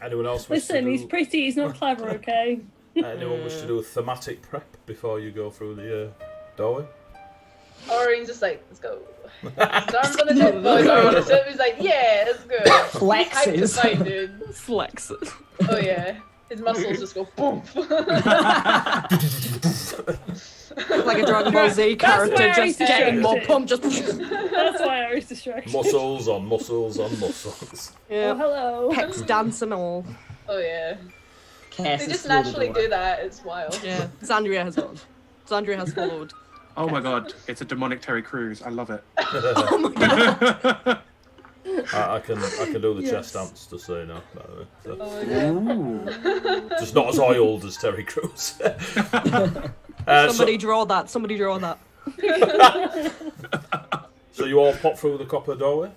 Anyone else wish Listen, to he's do, pretty, he's not clever, okay? anyone wish to do a thematic prep before you go through the doorway? Orion's just like, let's go. His arms on the tip, his arms on the tip. He's like, yeah, let's go. Hyped to Flexes. fight, dude. Flex. Oh yeah. His muscles just go boom. Like a Dragon Ball Z character where just he's getting more distracted. pumped. Just That's why Harry's distracted. Muscles on muscles on muscles. Oh, yeah. hello. Pecs dance and all. Oh yeah. Kess They is just through the naturally door. do that. It's wild. Yeah. Zandria has gone. Zandria has followed. Oh my god, it's a demonic Terry Crews. I love it. Oh my god. I can do the Yes. chest dance, just so you know. By the way. So, Oh my god. Ooh. just not as oiled as Terry Crews. Somebody draw that. Somebody draw that. So you all pop through the copper doorway.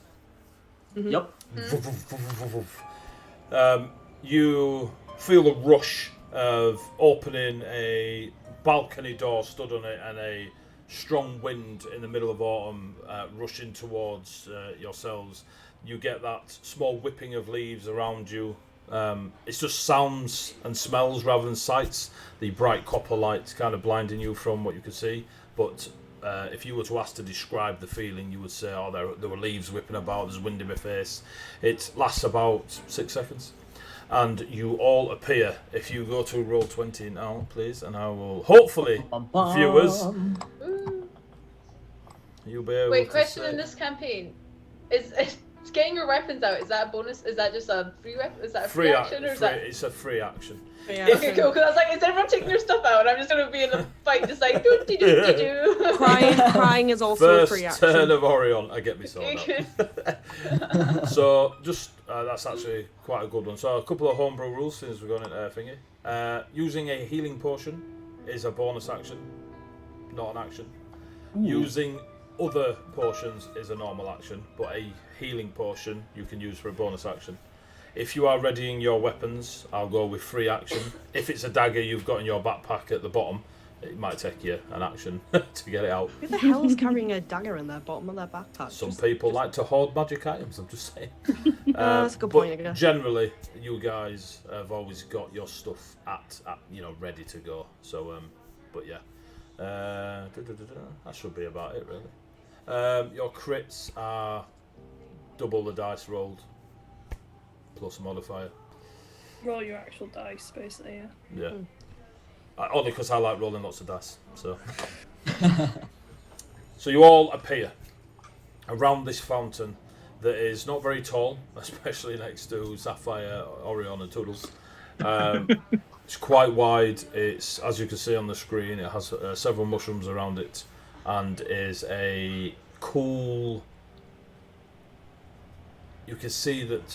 Yup. You feel a rush of opening a balcony door stood on it, and a strong wind in the middle of autumn rushing towards yourselves. You get that small whipping of leaves around you. It's just sounds and smells rather than sights. The bright copper light kind of blinding you from what you could see. But if you were to ask to describe the feeling, you would say, oh, there were leaves whipping about, there's wind in my face. It lasts about 6 seconds. And you all appear. If you go to roll 20 now, please, and I will hopefully, viewers, you'll be able Wait, to question say. in this campaign. Is getting your weapons out, is that a bonus? Is that just a free weapon? Is that a free action? Or is that... It's a free action. Yeah. Okay, cool. Because I was like, is everyone taking their stuff out? And I'm just going to be in a fight just like, do. Crying is also a First free action. turn of Orion, I get me sword out. So just that's actually quite a good one. So a couple of homebrew rules since we're going into thingy. Using a healing potion is a bonus action, not an action. Using other potions is a normal action, but a healing potion you can use for a bonus action. If you are readying your weapons, I'll go with free action. If it's a dagger you've got in your backpack at the bottom, it might take you an action to get it out. Who the hell's carrying a dagger in their bottom of their backpack? Some Just- people like to hoard magic items, I'm just saying. that's a good but point, I guess. generally, you guys have always got your stuff at ready to go. So, but yeah. That should be about it, really. Your crits are double the dice rolled. plus a modifier. Roll your actual dice, basically. Yeah. Yeah. Only because I like rolling lots of dice. So. So you all appear around this fountain that is not very tall, especially next to Sapphire, Orion, and Toodles. It's quite wide. It's, as you can see on the screen, it has several mushrooms around it, and is a cool. You can see that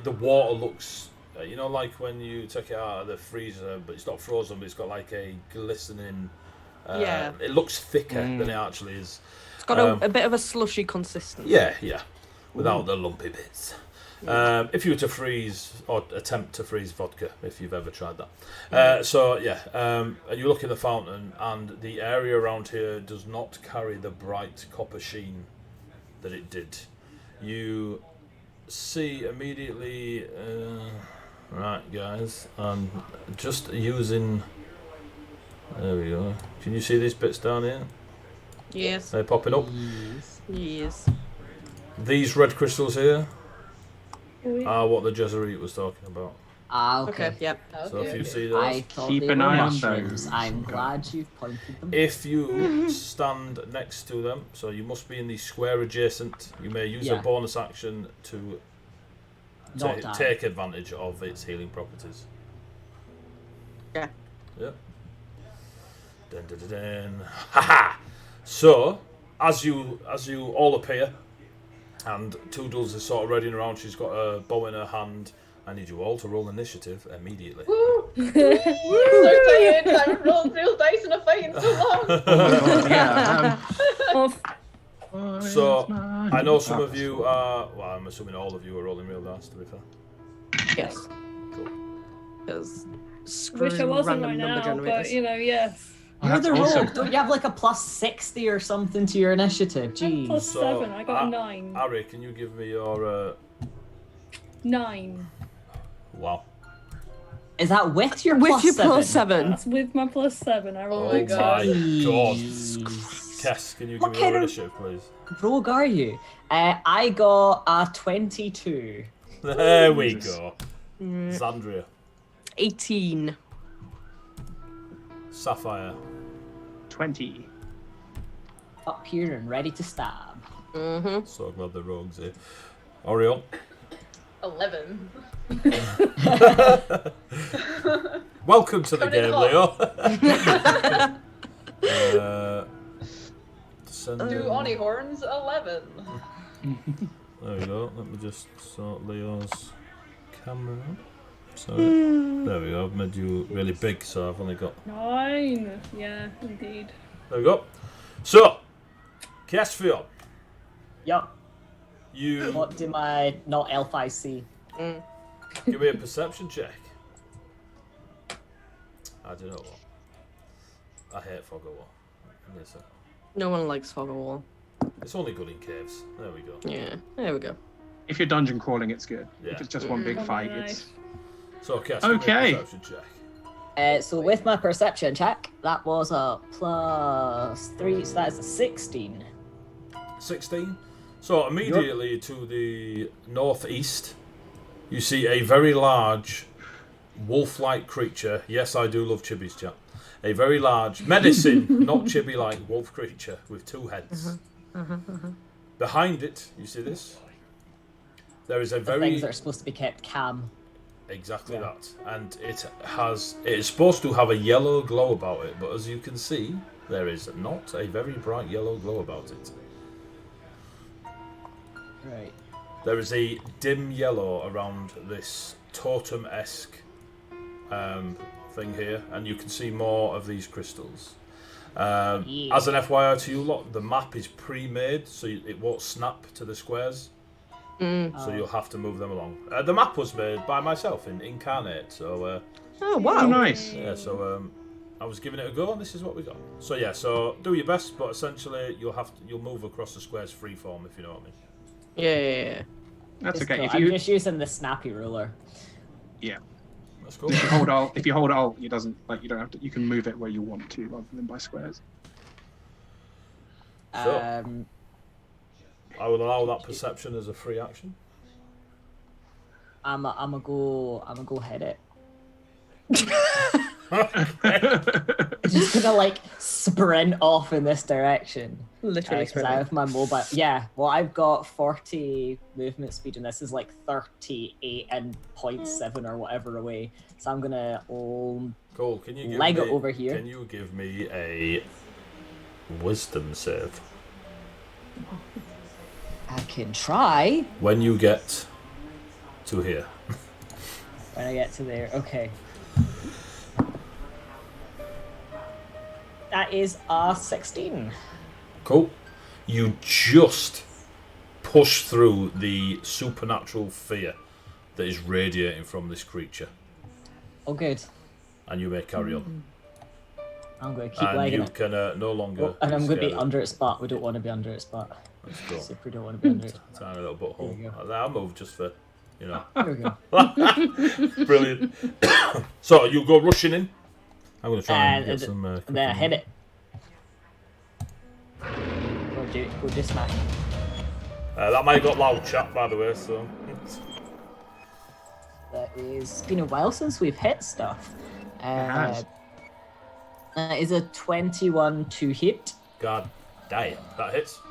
the water looks, you know, like when you take it out of the freezer, but it's not frozen, but it's got like a glistening. It looks thicker than it actually is. It's got a bit of a slushy consistency. Yeah, without the lumpy bits. If you were to freeze or attempt to freeze vodka, if you've ever tried that. And you look in the fountain, and the area around here does not carry the bright copper sheen that it did. You see immediately, right, guys, I'm just using. There we go. Can you see these bits down here? Yes. They're popping up. Yes. These red crystals here Oh, yeah. are what the Jesuit was talking about. Okay. Okay. Yep. So if you see I those, thought Keep they an were eye on mushrooms. those. I'm glad you've pointed them. if you stand next to them, so you must be in the square adjacent, you may use a Yeah. bonus action to Not die. take advantage of its healing properties. Yeah. Yep. Dun, dun, dun, dun. Haha! So, as you all appear, and Toodles is sort of readying around, she's got a bow in her hand. I need you all to roll initiative immediately. Woo! So tired. I haven't rolled real dice in a fight in so long. Yeah. So, I know some of you are, well, I'm assuming all of you are rolling real dice, to be fair. Yes. Cool. Because Wish I wasn't random right number now, generators. but yes. You're That's the awesome. rogue. Don't you have like a plus 60 or something to your initiative? I'm plus Jeez. So, 7. I got a 9. Ari, can you give me your, 9. wow. Is that with your With plus your 7? plus 7. That's with my plus 7. I rolled my a God. two. God. Jeez. Kess, can you What give me your kind of- initiative, please? Rogue are you? I got a 22. There we Jesus. go. Zandria. 18. Sapphire. 20. Up here and ready to stab. Mm-hmm. So glad the rogue's here. Orion. 11. Welcome to the Coming in game, hot. Leo. Descending. Do Oni horns 11. There we go. Let me just sort Leo's camera out. So there we go. I've made you really big, so I've only got. 9. Yeah, indeed. There we go. So, Casfield, Yup. you What do my not elf I see? give me a perception check. I don't know what. I hate fog of war. Yes, sir. No one likes fog of war. It's only good in caves. There we go. Yeah. There we go. If you're dungeon crawling, it's good. Yeah. If it's just one big Oh, fight, nice. it's. So, Cass, Okay. give me a perception check. So with my perception check, that was a plus 3, so that is a 16. 16. So immediately to the northeast, you see a very large wolf-like creature. Yes, I do love chibis, chat. A very large medicine, not chibi-like wolf creature with 2 heads. Behind it, you see this? There is a The very things that are supposed to be kept calm. exactly Yeah. that, and it is supposed to have a yellow glow about it, but as you can see, there is not a very bright yellow glow about it. Right. There is a dim yellow around this totem-esque thing here, and you can see more of these crystals. Yeah. As an FYI to you lot, the map is pre-made, so it won't snap to the squares, so you'll have to move them along. The map was made by myself in Incarnate, so Oh, wow. Oh, nice. yeah, so I was giving it a go, and this is what we got. So yeah, so do your best, but essentially you'll move across the squares freeform, if you know what I mean. Yeah. That's It's okay. cool. If I'm you just using the snappy ruler. That's cool. if you hold alt, if you hold alt, it doesn't you don't have to. You can move it where you want to, rather than by squares. So- Um, I will allow that perception as a free action. I'm a go hit it. I'm just gonna like sprint off in this direction. Literally Because I have my mobile. Yeah, well, I've got 40 movement speed, and this is like 38 and 0.7 or whatever away. So I'm gonna Cool. Can you give leg me, it over here. Can you give me a wisdom save I can try when you get to here? when I get to there. Okay. That is a 16. Cool. You just push through the supernatural fear that is radiating from this creature, Oh, good. and you may carry on. I'm going to keep And legging you it. can no longer. Oh, and I'm going to be scared. under its butt. We don't want to be under its butt. Let's go. Super don't want to be under its butt. Tiny little butthole. There you I'll move just for, you know. There we go. Brilliant. So you go rushing in. I'm going to try and get And some. And then I hit it. Go do smack. That might have got loud chat, by the way. So. That is. It's been a while since we've hit stuff. has. That is a 21 to hit. God damn, that hits.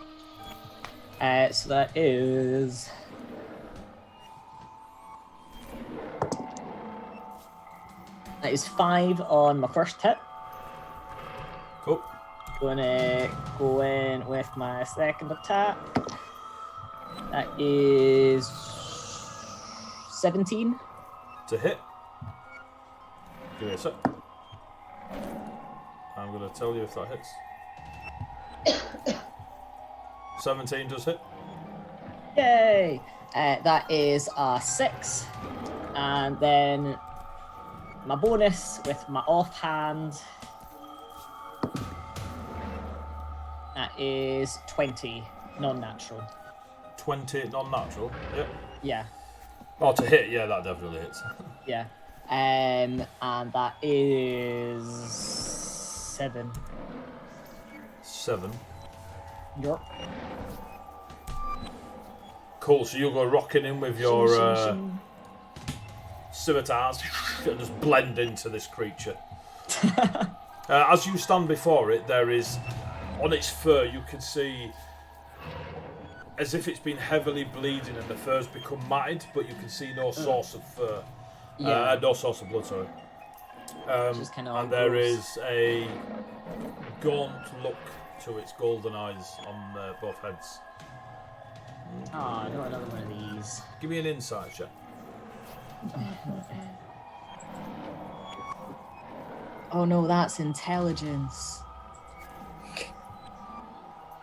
So that is. That is 5 on my first hit. Cool. Gonna go in with my second attack. That is 17. To hit. Give me a sec. I'm going to tell you if that hits. 17 does hit. Yay! That is a 6. And then my bonus with my offhand. That is 20, non-natural. 20 non-natural. Yep. Yeah, Oh, to hit, yeah, that definitely hits. yeah. And that is 7. 7. Yup. Cool, so you'll go rocking in with your scimitars and just blend into this creature. As you stand before it, there is, on its fur, you can see as if it's been heavily bleeding and the fur's become matted, but you can see no source of fur. Yeah. No source of blood, sorry. Just kinda all And there gross. is a gaunt look to its golden eyes on both heads. Oh, I don't want another one of these. Give me an insight check. Oh no, that's intelligence.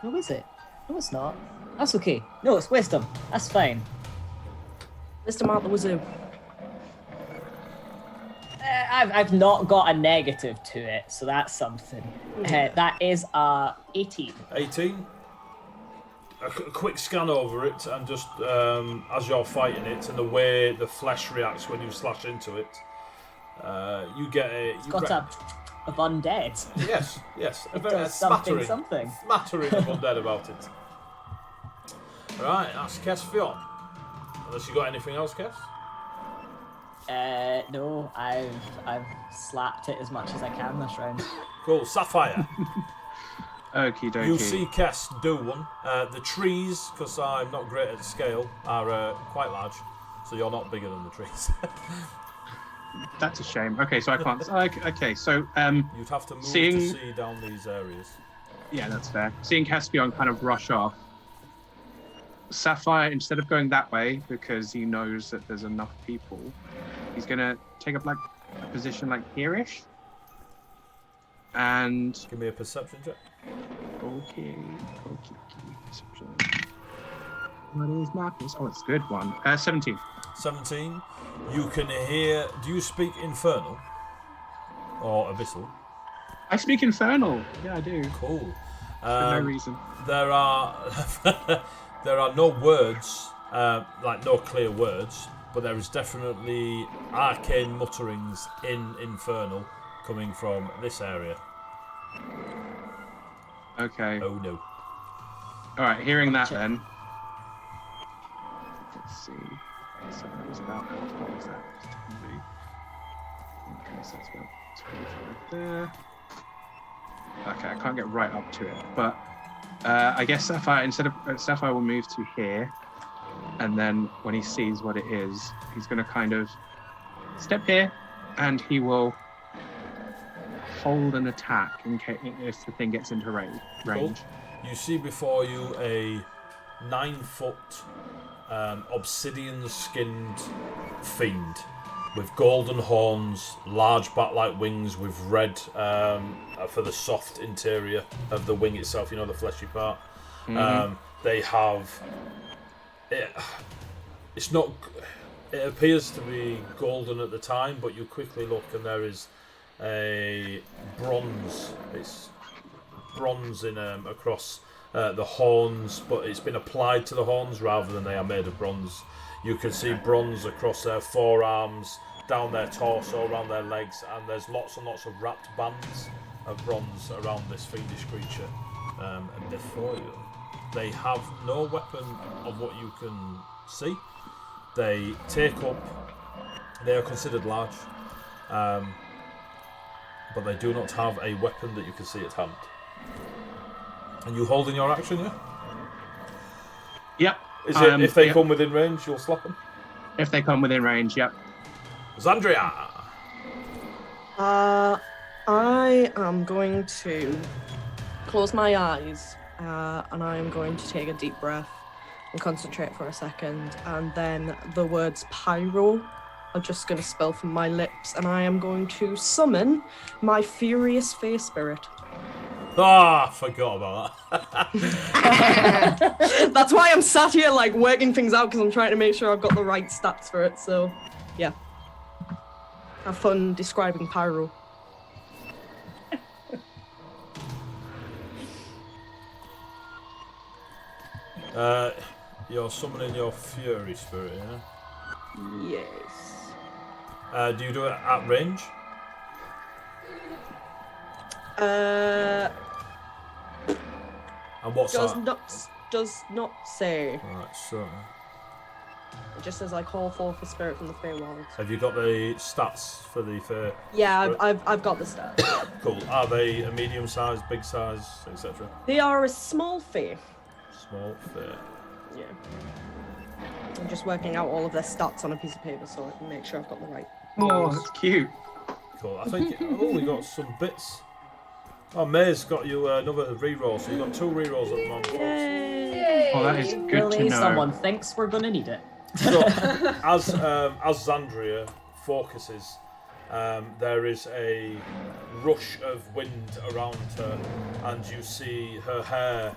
No, is it? No, it's not. That's okay. No, it's wisdom. That's fine. Mr. Mark the Wizard. I've not got a negative to it, so that's something. That is 18. 18. A quick scan over it, and just as you're fighting it, and the way the flesh reacts when you slash into it, you get a. It's got a undead. Yes, yes. It A does smattering, something. smattering of undead about it. Right, that's Kes Fionn. Unless you got anything else, Kes? No, I've slapped it as much as I can this round. Cool, Sapphire. Okie dokie. You see Kes do one. The trees, because I'm not great at scale, are quite large, so you're not bigger than the trees. That's a shame. Okay, so I can't. Okay, so You'd have to move to Seeing- see down these areas. yeah, that's fair. Seeing Caspian kind of rush off, Sapphire, instead of going that way because he knows that there's enough people, he's gonna take up like a position like here-ish. And Give me a perception check. okay. Perception. What is Marcus? Oh, it's a good one. 17. 17. You can hear. Do you speak Infernal or Abyssal? I speak Infernal. Yeah, I do. Cool. For no reason. There are there are no words, like no clear words, but there is definitely arcane mutterings in Infernal coming from this area. Okay. Oh no. All right. Hearing that, then. Let's see. So that was about how far was that? Okay, so that's about 25 there. Okay, I can't get right up to it, but I guess Sapphire will move to here, and then when he sees what it is, he's going to kind of step here, and he will hold an attack in case if the thing gets into range. Cool. You see before you a 9-foot obsidian-skinned fiend with golden horns, large bat-like wings with red for the soft interior of the wing itself, you know, the fleshy part. Mm-hmm. They have... It's not... It appears to be golden at the time, but you quickly look and there is a bronze. It's bronze in across the horns, but it's been applied to the horns rather than they are made of bronze. You can see bronze across their forearms, down their torso, around their legs, and there's lots and lots of wrapped bands of bronze around this fiendish creature. And before you, they have no weapon of what you can see. They take up, they are considered large, but they do not have a weapon that you can see at hand. And you holding your action, yeah? Yep. Is it if they come within range, you'll slap them? If they come within range, yep. Zandria! I am going to close my eyes and I am going to take a deep breath and concentrate for a second, and then the words pyro are just going to spill from my lips, and I am going to summon my furious face spirit. Ah, I forgot about that. That's why I'm sat here like working things out, because I'm trying to make sure I've got the right stats for it. So yeah, have fun describing pyro. You're summoning your fury spirit, yeah? Yes. Do you do it at range? And what's that? Does not say. Right, so It just says I call forth a spirit from the Feywild. have you got the stats for the fair? Yeah, I've got the stats. Cool. Are they a medium size, big size, etc.? They are a small fey. Small, fair. Yeah. I'm just working out all of their stats on a piece of paper so I can make sure I've got the right. Oh, that's cute. Cool. I think I've only got some bits. Oh, May's got you another reroll, so you've got 2 rerolls at the moment, folks. Yay! Oh, that is good Really? to know. Someone thinks we're gonna need it. So, as Zandria focuses, there is a rush of wind around her, and you see her hair.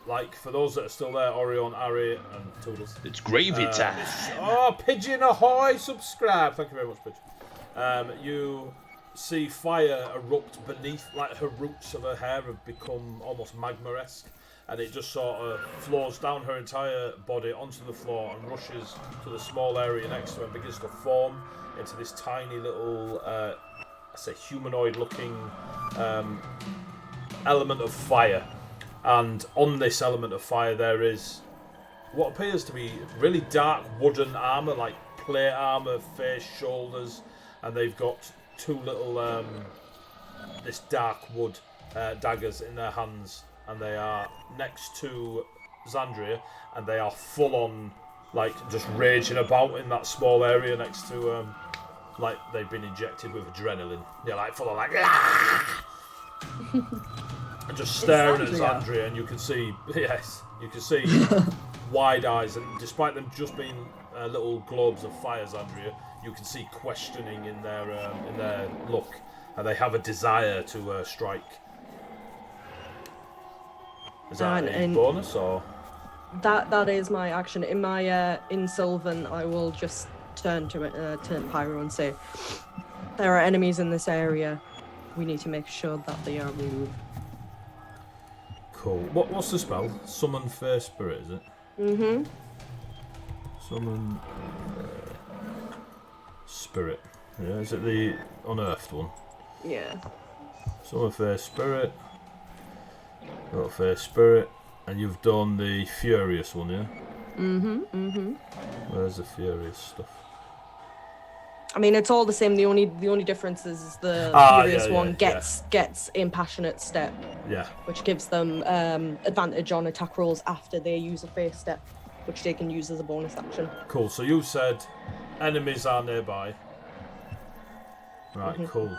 Like, for those that are still there, Orion, Ari, and Toodles. It's gravy time. Oh, Pigeon Ahoy! Subscribe! Thank you very much, Pigeon. You see fire erupt beneath, like her roots of her hair have become almost magma-esque, and it just sort of flows down her entire body onto the floor and rushes to the small area next to her and begins to form into this tiny little, I say humanoid-looking element of fire. And on this element of fire there is what appears to be really dark wooden armour, like plate armour, face, shoulders, and they've got 2 little this dark wood daggers in their hands, and they are next to Zandria, and they are full on like just raging about in that small area next to like they've been injected with adrenaline. They're like full of like and just staring at Zandria, and you can see wide eyes, and despite them just being little globes of fire, Zandria, you can see questioning in their look, and they have a desire to strike. Is that a bonus or? That is my action. In my in Sylvan, I will just turn to Pyro and say, there are enemies in this area. We need to make sure that they are removed. Cool. What's the spell? Summon Fair Spirit, is it? Mm-hmm. Summon Spirit. Yeah, is it the unearthed one? Yeah. Summon Fair Spirit. Got Fair Spirit. And you've done the Furious one, yeah? Where's the furious stuff? I mean, it's all the same. The only difference is the furious one gets impassionate step, which gives them advantage on attack rolls after they use a face step, which they can use as a bonus action. Cool. So you said enemies are nearby. Right. Cool.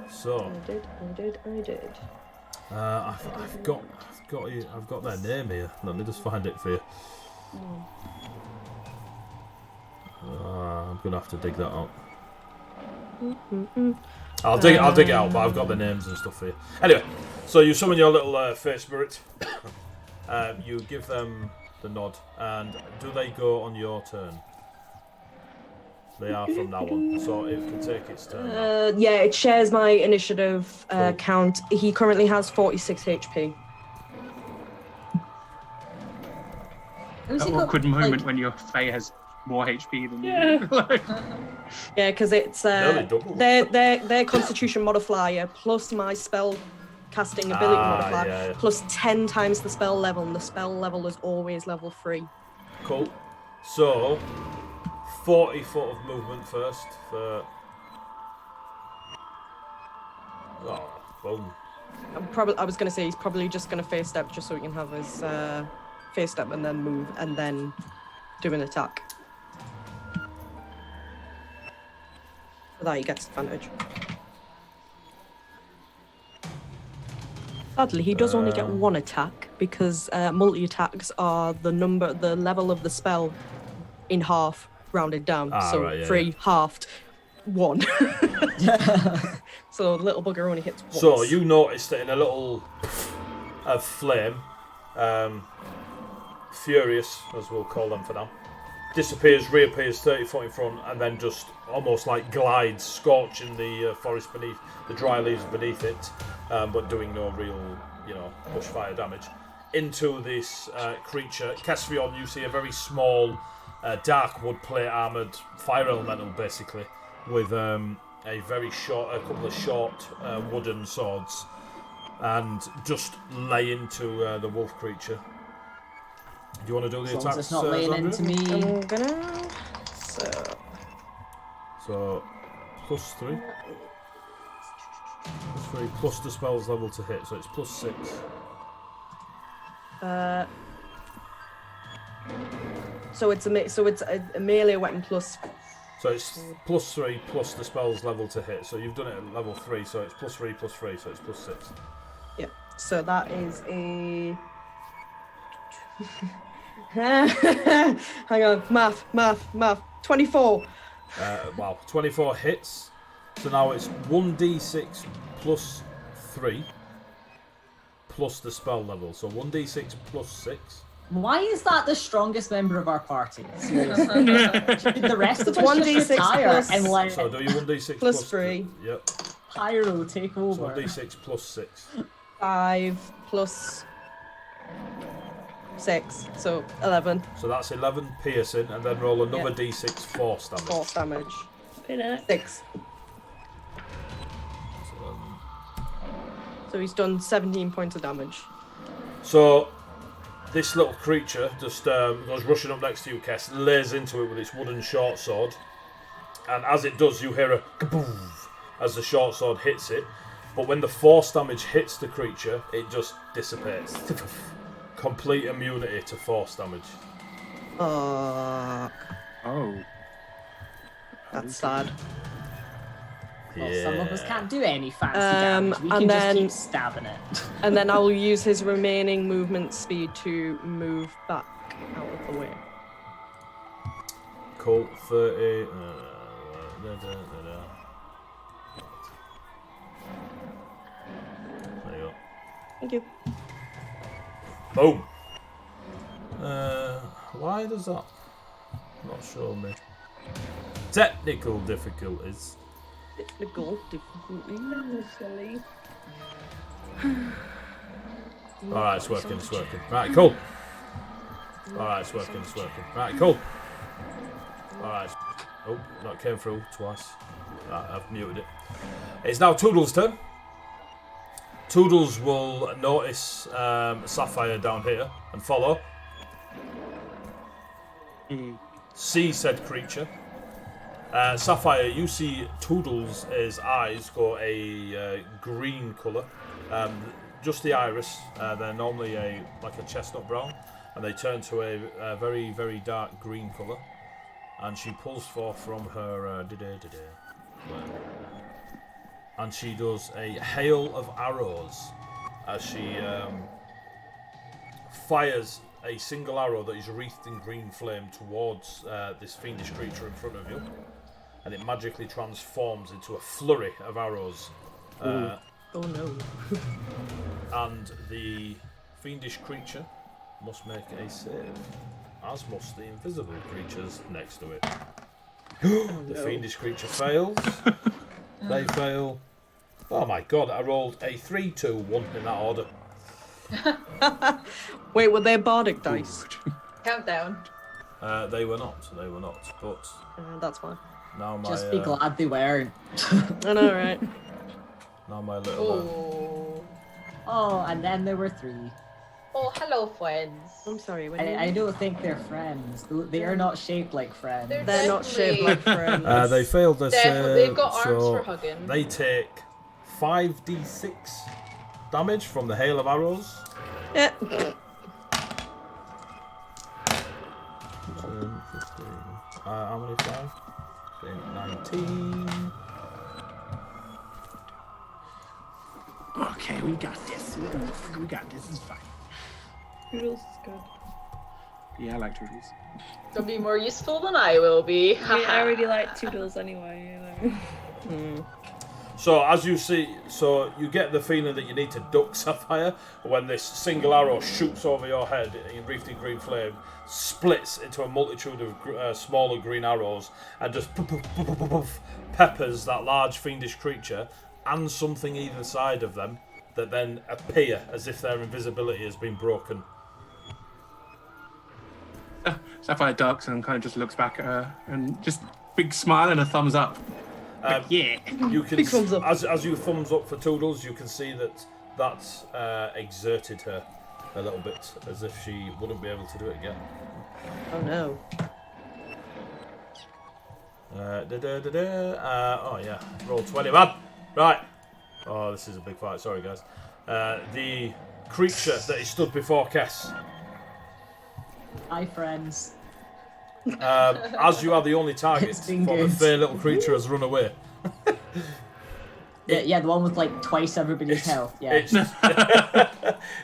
So. I did. I've got their name here. Let me just find it for you. I'm gonna have to dig that out. I'll dig it out, but I've got the names and stuff for you. Anyway, so you summon your little face spirit. You give them the nod, and do they go on your turn? They are from now on, so it can take its turn. Yeah, it shares my initiative count. He currently has 46 HP. That awkward moment when your Fae has more HP than you. Yeah, because it's their Constitution modifier plus my spell casting ability modifier plus 10 times the spell level, and the spell level is always level 3. Cool. So 40 foot of movement first for. Oh, boom. I was going to say he's probably just going to face step just so he can have his face step and then move and then do an attack. For that he gets advantage. Sadly, he does only get one attack because multi-attacks are the level of the spell in half, rounded down. So 3 halved, 1. So the little bugger only hits once. So you notice that in a little flame, Furious, as we'll call them for now, disappears, reappears 30 foot in front, and then just almost like glides, scorching the forest beneath, the dry leaves beneath it, but doing no real, bushfire damage, into this creature. Kesvion, you see a very small, dark wood plate armoured fire elemental, basically, with a couple of short wooden swords, and just lay into the wolf creature. Do you want to do the attacks? It's not laying into me. I'm gonna. So, plus 3. Plus the spell's level to hit, so it's plus 6. So it's a melee weapon plus. So it's plus 3 plus the spell's level to hit. So you've done it at level 3, so it's plus 3 plus 3, so it's plus 6. Yeah. So that is a. Hang on, math. 24. Wow, 24 hits. So now it's 1d6 plus 3 plus the spell level. So 1d6 plus 6. Why is that the strongest member of our party? Seriously. The rest of us 1d6 just retire plus- and let So do you 1d6 Plus 3. Yep. Pyro take So over. 1d6 plus 6. 5 plus 6, so 11. So that's 11 piercing, and then roll another d6 force damage. Force damage. 6. So he's done 17 points of damage. So this little creature just goes rushing up next to you, Kess, lays into it with its wooden short sword, and as it does, you hear a kaboom as the short sword hits it. But when the force damage hits the creature, it just dissipates. Complete immunity to force damage. Oh. That's sad. Well, some of us can't do any fancy damage. We can just keep stabbing it. And then I'll use his remaining movement speed to move back out of the way. Cool. 30. There you go. Thank you. Boom. Why does that not show me? Technical difficulties. Technical difficulties. Silly. Alright, it's working. Right, cool. Alright, it's working. Right, cool. Alright. Oh, that came through twice. Right, I've muted it. It's now Toodle's turn. Toodles will notice Sapphire down here and follow. see said creature. Sapphire, you see Toodles' eyes go a green colour. Just the iris. They're normally like a chestnut brown, and they turn to a very, very dark green colour. And she pulls forth from her and she does a hail of arrows as she fires a single arrow that is wreathed in green flame towards this fiendish creature in front of you, and it magically transforms into a flurry of arrows. Oh no. And the fiendish creature must make a save, as must the invisible creatures next to it. The fiendish creature fails. They fail. Oh my god, I rolled a 3, 2, 1 in that order. Wait, were they bardic dice? Countdown. They were not, but That's fine. now my... Just be glad they weren't. I know, right? Now my little... Oh. Oh, and then there were 3. Oh, hello, friends. I'm sorry. When I don't think they're friends. They are not shaped like friends. They're not shaped like friends. they failed their save, They've got arms so for hugging. they take 5d6 damage from the hail of arrows. Yeah. 15. How many 5? 19. Okay, we got this. We got this. It's fine. Toodles is good. Yeah, I like Toodles. They'll be more useful than I will be. I mean, I already like Toodles anyway. So as you see, you get the feeling that you need to duck, Sapphire, when this single arrow shoots over your head in wreathed in green flame, splits into a multitude of smaller green arrows, and just peppers that large fiendish creature and something either side of them that then appear as if their invisibility has been broken. Sapphire ducks and kind of just looks back at her and just big smile and a thumbs up. Yeah. You can, Big thumbs up. as you thumbs up for Toodles, you can see that that's exerted her a little bit, as if she wouldn't be able to do it again. Oh no. Oh yeah, roll 20, man. Right. Oh, this is a big fight. Sorry, guys. The creature that is stood before Kess. Hi, friends. As you are the only target, It's been for the good. fair little creature has run away. Yeah, the one with like twice everybody's health. Yeah.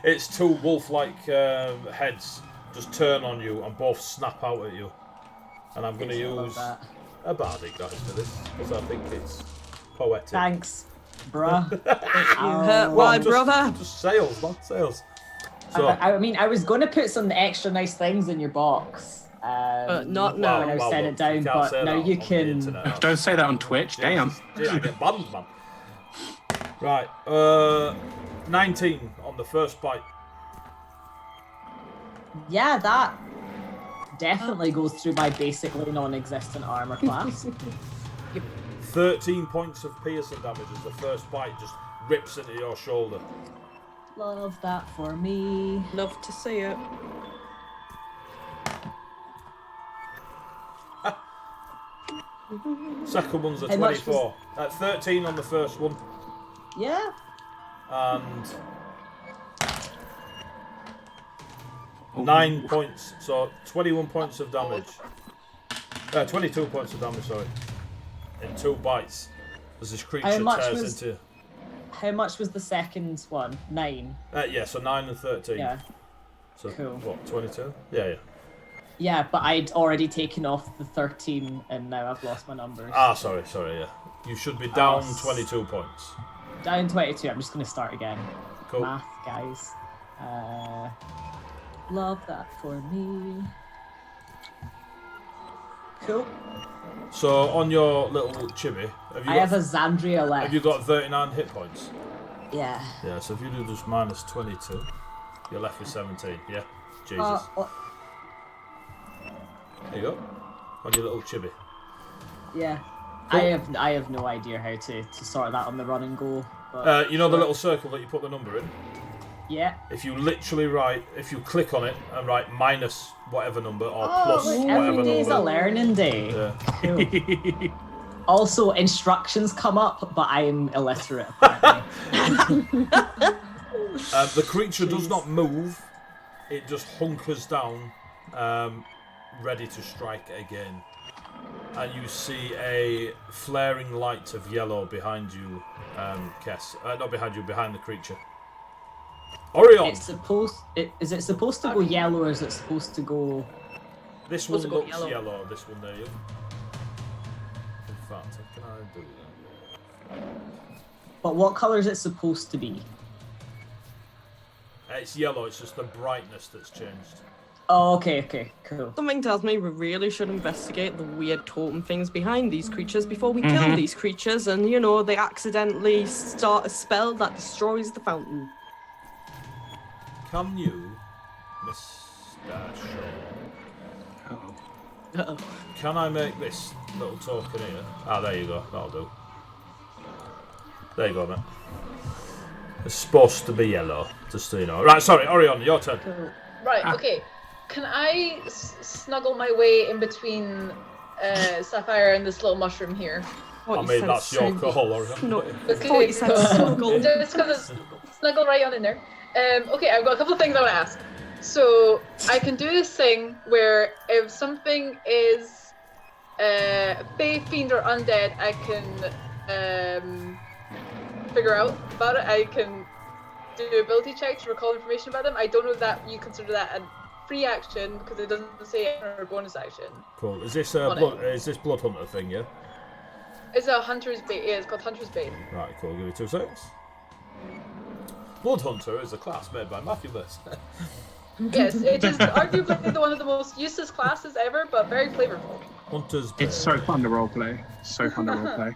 Its two wolf-like heads just turn on you and both snap out at you. And I'm going to I love use that. a bardic dice for this, because I think it's poetic. Thanks, bruh. You Ow. hurt my brother. Just sales, man, sales. So, I mean, I was going to put some extra nice things in your box. Not now. When I well, set look, it down, you can't but say now that you on the can. internet. Don't say that on Twitch. Damn. Yeah, I get banned, man. Right, 19 on the first bite. Yeah, that definitely goes through my basically non-existent armor class. 13 points of piercing damage as the first bite just rips into your shoulder. Love that for me. Love to see it. Second one's a How much 24. 13 on the first one, Yeah. and 9 points, so 21 points of damage. 22 points of damage, sorry. In 2 bites, as this creature much tears was- into... How much was the second one? 9. yeah, so 9 and 13. Yeah. So, Cool. what, 22? Yeah. Yeah, but I'd already taken off the 13 and now I've lost my numbers. Sorry, yeah. You should be down 22 points. Down 22. I'm just going to start again. Cool. Math, guys. Love that for me. Cool. So, on your little chibi, I have a Xandria left. have you got 39 hit points? Yeah. Yeah, so if you do just minus 22, you're left with 17. Yeah, Jesus. There you go. On your little chibi. Yeah. Cool. I have no idea how to sort that on the run and go. But You know the little circle that you put the number in? Yeah. If you click on it and write minus whatever number or Oh, plus look, whatever every day's a number. learning day. Yeah. Cool. Also, instructions come up, but I am illiterate, apparently. The creature does not move. It just hunkers down, ready to strike again. And you see a flaring light of yellow behind you, Kess. Not behind you, behind the creature. Orion! Is it supposed to go yellow, or is it supposed to go... This one looks yellow, this one there, you. In fact, what can I do? But what colour is it supposed to be? It's yellow, it's just the brightness that's changed. Oh, okay, cool. Something tells me we really should investigate the weird totem things behind these creatures before we kill these creatures and, you know, they accidentally start a spell that destroys the fountain. Can you, Mr. Shaw, Uh-oh. can I make this little token here? Ah, there you go, that'll do. There you go, mate. It's supposed to be yellow, just so you know. Right, sorry, Orion, your turn. Right, okay. Can I snuggle my way in between Sapphire and this little mushroom here? I mean, that's your call, Orion. No, Okay, Just gonna snuggle right on in there. Okay, I've got a couple of things I want to ask. So, I can do this thing where if something is Fae, Fiend, or Undead, I can figure out about it. I can do ability checks to recall information about them. I don't know if that you consider that a free action because it doesn't say it or a bonus action. Cool. Is this Blood Hunter thing, yeah? It's a Hunter's Bane. Yeah, it's called Hunter's Bane. Right, cool. Give me 2 seconds. Blood Hunter is a class made by Matthew Bliss. Yes, it is arguably one of the most useless classes ever, but very flavorful. Hunter's Bane. It's so fun to roleplay. So fun to roleplay.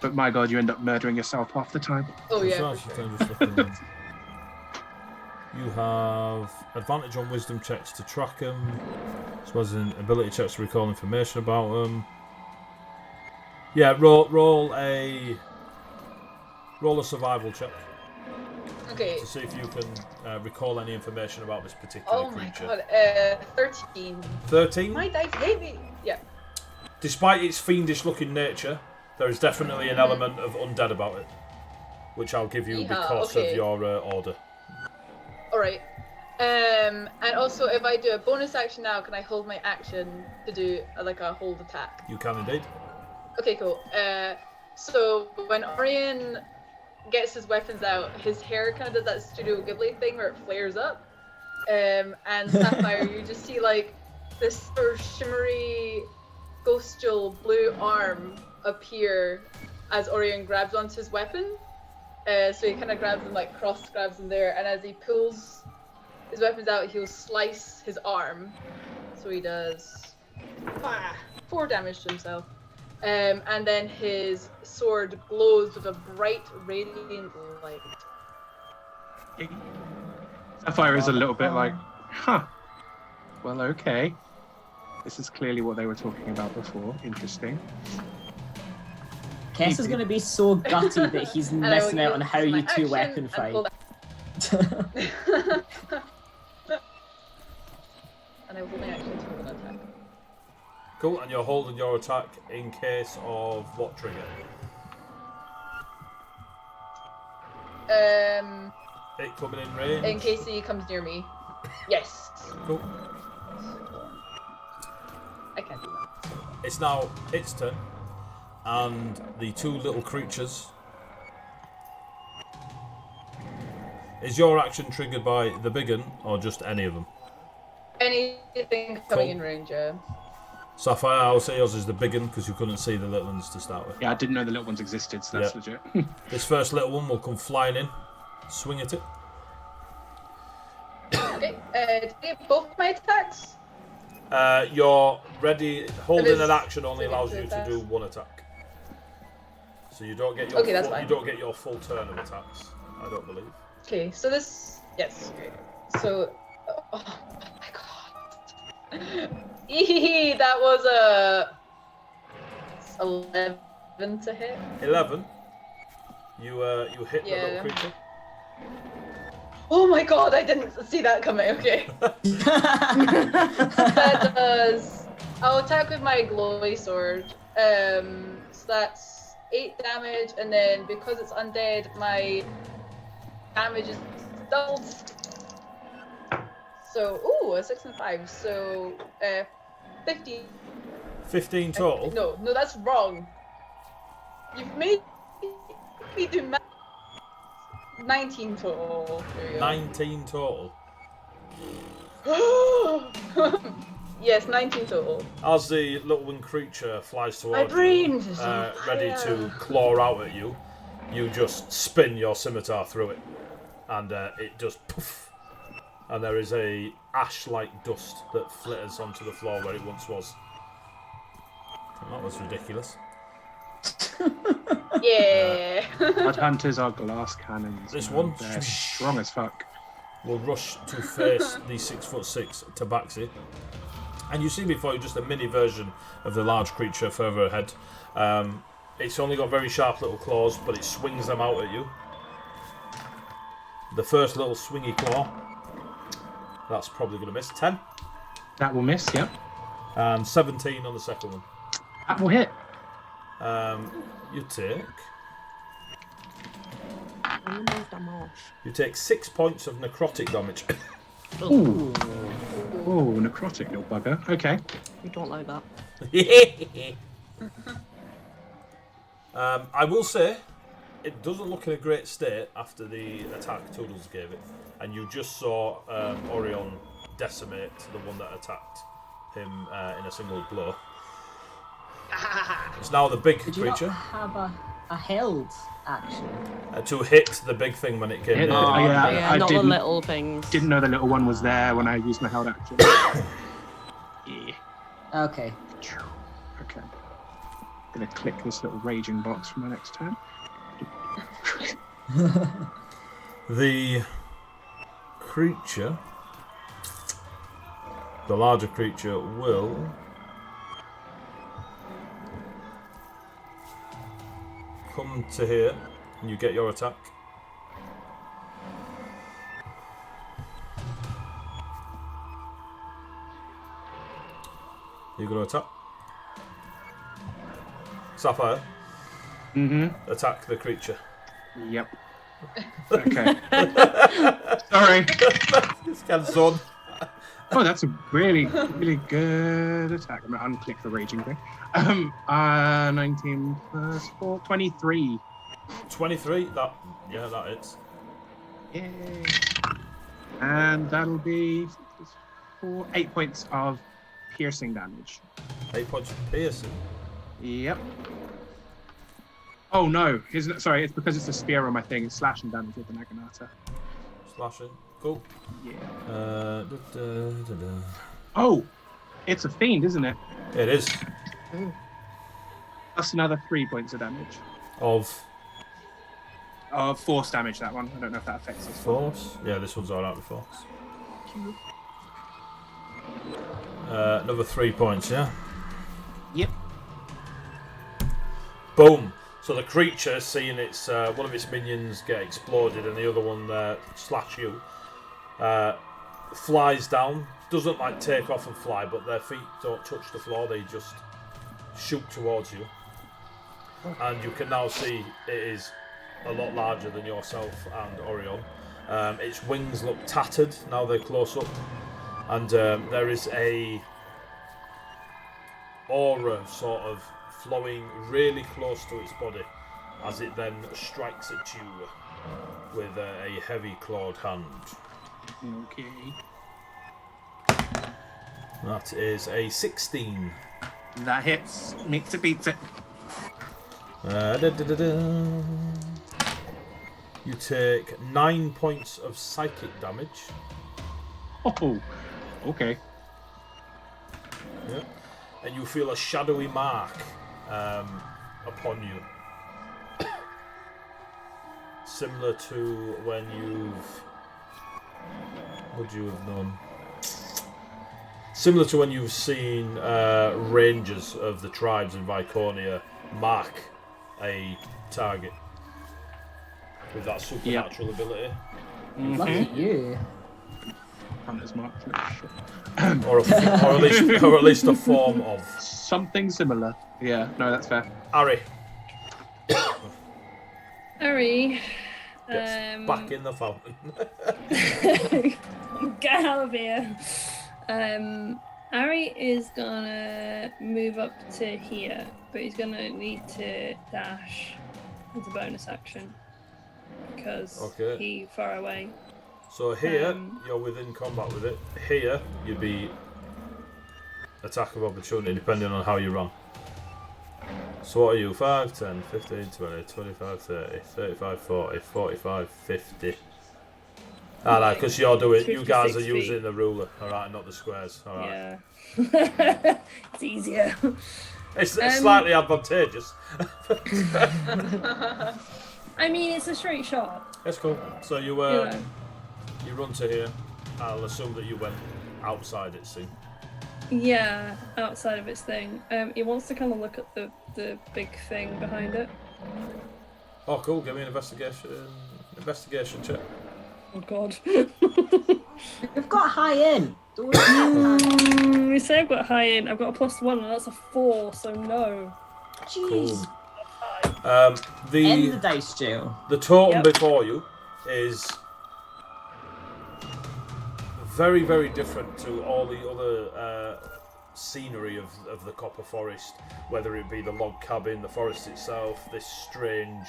But my god, you end up murdering yourself half the time. Oh yeah. You have advantage on wisdom checks to track them, as well as an ability checks to recall information about them. Yeah, roll a survival check. Okay. To see if you can recall any information about this particular creature. Oh my god, 13. 13? My dice hate me. Yeah. Despite its fiendish-looking nature, there is definitely an element of undead about it, which I'll give you because of your order. Alright. And also, if I do a bonus action now, can I hold my action to do a hold attack? You can indeed. Okay, cool. So when Orion gets his weapons out, his hair kind of does that Studio Ghibli thing where it flares up. And Sapphire, you just see this sort of shimmery, ghostial blue arm appear as Orion grabs onto his weapon. So he kind of grabs them, cross grabs them there, and as he pulls his weapons out, he'll slice his arm. So he does 4 damage to himself. And then his sword glows with a bright, radiant light. Sapphire is a little bit like, well, okay. This is clearly what they were talking about before. Interesting. Kess is going to be so gutted that he's missing out on how you 2 weapon fight. And I will hold my action to hold an attack. Cool, and you're holding your attack in case of what trigger? It coming in range? In case he comes near me. Yes. Cool. I can't do that. It's now its turn, and the 2 little creatures. Is your action triggered by the big one, or just any of them? Anything coming in range, yeah. Sapphire, I'll say yours is the big one because you couldn't see the little ones to start with. Yeah, I didn't know the little ones existed, so that's legit. This first little one will come flying in, swing at it. Okay, to get both my attacks? You're ready. Holding an action only allows you to do 1 attack. So you don't get your you don't get your full turn of attacks, I don't believe. Okay, so this okay. So oh my god. That was a 11 to hit. 11. You hit the little creature. Oh my god, I didn't see that coming. Okay. That does. I'll attack with my glowy sword. So that's 8 damage, and then because it's undead, my damage is doubled. So, ooh, a 6 and 5. So, 15. 15 total. No, that's wrong. You've made me do math. 19 total. There you go. 19 total. Yes, 19 total. As the little winged creature flies My towards brain you, is on ready fire. to claw out at you, you just spin your scimitar through it, and it just poof, and there is a ash-like dust that flitters onto the floor where it once was. That was ridiculous. Yeah. Blood hunters are glass cannons. This man. one? They're strong as fuck. Will rush to face the 6'6" Tabaxi. And you see before you just a mini version of the large creature further ahead. It's only got very sharp little claws, but it swings them out at you. The first little swingy claw, that's probably going to miss. 10. That will miss, yep. And 17 on the second one. That will hit. You take 6 points of necrotic damage. Ooh. Oh, necrotic little bugger. Okay. We don't like that. I will say, it doesn't look in a great state after the attack Toodles gave it, and you just saw Orion decimate the one that attacked him in a single blow. It's now the big Did you not creature have a held action? to hit the big thing when it came Hit near. it. Oh, yeah, yeah, I not the didn't- little things. Didn't know the little one was there when I used my held action. Yeah. Okay. Okay. Gonna click this little raging box for my next turn. The creature, the larger creature, will come to here, and you get your attack. You're going to attack. Sapphire, Mm-hmm. attack the creature. Yep. Okay. Sorry. It's kind of son. Oh, that's a really, really good attack. I'm gonna unclick the raging thing. 19 plus 4, 23. 23, that hits. Yay. And that'll be 8 points of piercing damage. 8 points of piercing. Yep. Oh no, sorry, it's because it's a spear on my thing. It's slashing damage with the Naginata. Slashing. Cool. Yeah. Da. Oh, it's a fiend, isn't it? It is. That's another 3 points of damage. Of Force damage, that one. I don't know if that affects this one. force. Yeah, this one's alright with force. Another 3 points, yeah? Yep. Boom. So the creature, seeing its one of its minions get exploded and the other one slash you, flies down. Doesn't like take off and fly, but their feet don't touch the floor. They just shoot towards you. And you can now see it is a lot larger than yourself and Orion. Its wings look tattered now they're close up, and there is a aura sort of flowing really close to its body as it then strikes at you with a heavy clawed hand. Okay. That is a 16. That hits. Makes it beats it. You take 9 points of psychic damage. Oh, okay. Yeah. And you feel a shadowy mark upon you. Similar to when would you have known? Similar to when you've seen rangers of the tribes in Viconia mark a target with that supernatural ability. Lucky you. Hunter's mark. or at least a form of. Something similar. Yeah, no, that's fair. Harry Ari. gets back in the fountain. Get out of here. Ari is gonna move up to here, but he's gonna need to dash as a bonus action because he's far away. So here, you're within combat with it. Here, you'd be attack of opportunity depending on how you run. So what are you? 5, 10, 15, 20, 25, 30, 35, 40, 45, 50. Ah, no, because you're doing. You guys are using the ruler, alright, not the squares. Alright. Yeah. It's easier. It's slightly advantageous. I mean, it's a straight shot. That's cool. So you you run to here. I'll assume that you went outside its thing. Yeah, outside of its thing. He wants to kind of look at the big thing behind it. Oh, cool. Give me an investigation check. Oh God. We've got high in. You say I've got high in. I've got a +1, and that's a 4, so no. Jeez. Cool. End the dice jail. The totem before you is very, very different to all the other scenery of the Copper Forest, whether it be the log cabin, the forest itself, this strange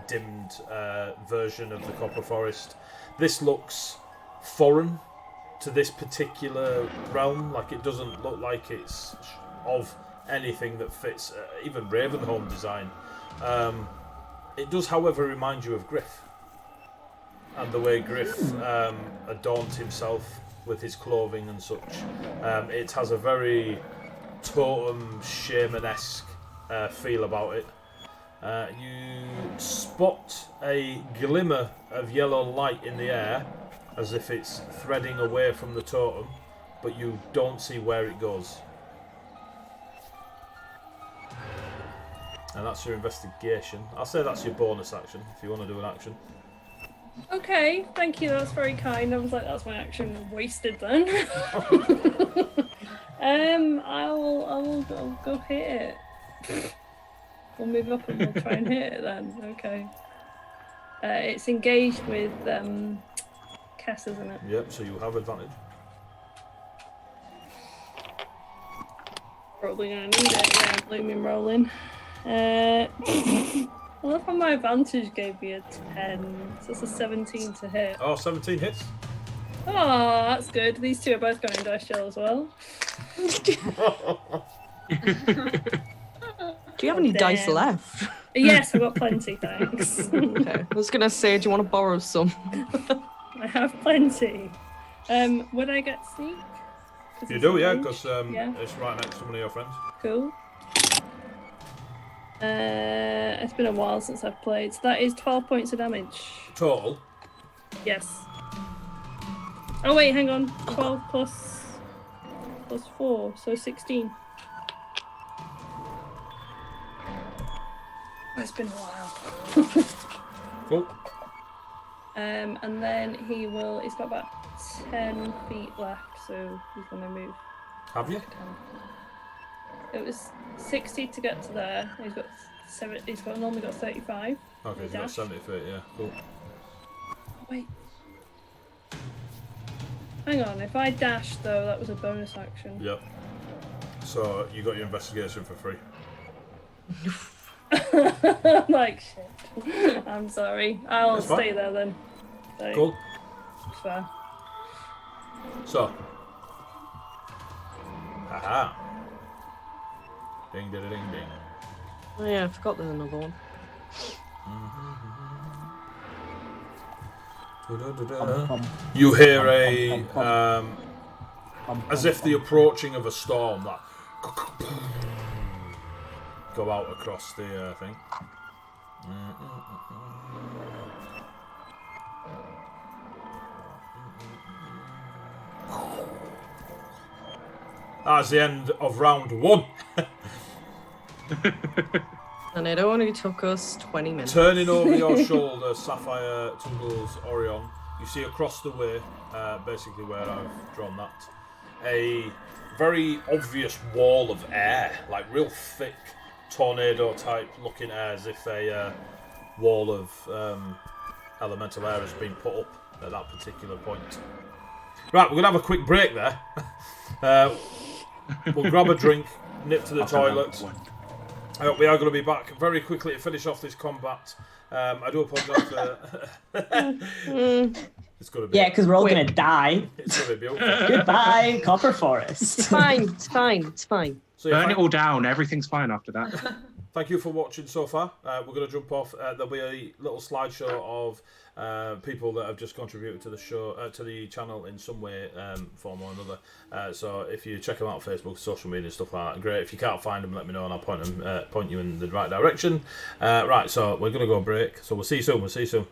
dimmed version of the Copper Forest. This looks foreign to this particular realm. Like, it doesn't look like it's of anything that fits even Ravenholm design. It does, however, remind you of Griff and the way Griff adorned himself with his clothing and such. It has a very totem shaman-esque feel about it. You spot a glimmer of yellow light in the air as if it's threading away from the totem, but you don't see where it goes. And that's your investigation. I'll say that's your bonus action if you want to do an action. Okay, thank you. That's very kind. I was like, that's my action wasted then. I'll go hit it. We'll move up and we'll try and hit it then. Okay. It's engaged with Kess, isn't it? Yep. So you have advantage. Probably gonna need it. Yeah, blooming rolling. I love how my advantage gave me a 10. So it's a 17 to hit. Oh, 17 hits. Oh, that's good. These two are both going dice jail as well. Do you have any dice left? Yes, I've got plenty, thanks. Okay. I was gonna say, do you want to borrow some? I have plenty. Would I get sneak? You do, yeah, because it's right next to one of your friends. Cool. It's been a while since I've played. So that is 12 points of damage. Total? Yes. Oh wait, hang on. 12 plus 4, so 16. It's been a while. Cool. And then he's got about 10 feet left, so he's gonna move. Have you? It was 60 to get to there. He's normally got 35. Okay, he's got 70 feet, yeah, cool. Wait. Hang on, if I dashed though, that was a bonus action. Yep. So you got your investigation for free. Like shit. I'm sorry. I'll stay there then. So, Cool. Fair. So. Haha. Ding ding ding ding. Oh yeah, I forgot there's another one. You hear as if the approaching of a storm, like go out across the thing. That's the end of round 1. And it only took us 20 minutes. Turning over your shoulder, Sapphire, Toodles, Orion, you see across the way, basically where I've drawn that, a very obvious wall of air, like real thick tornado type looking air, as if a wall of elemental air has been put up at that particular point. Right, we're going to have a quick break there. We'll grab a drink, nip to the toilet. We are going to be back very quickly to finish off this combat. I do apologise for... It's going to be... Yeah, because we're all going to die. It's going to be beautiful. Goodbye, Copper Forest. It's fine. It's fine. It's fine. So Burn it all down. Everything's fine after that. Thank you for watching so far. We're going to jump off. There'll be a little slideshow of people that have just contributed to the show, to the channel in some way, form or another. So if you check them out on Facebook, social media, stuff like that, great. If you can't find them, let me know and I'll point you in the right direction. Right, so we're going to go break. So we'll see you soon. We'll see you soon.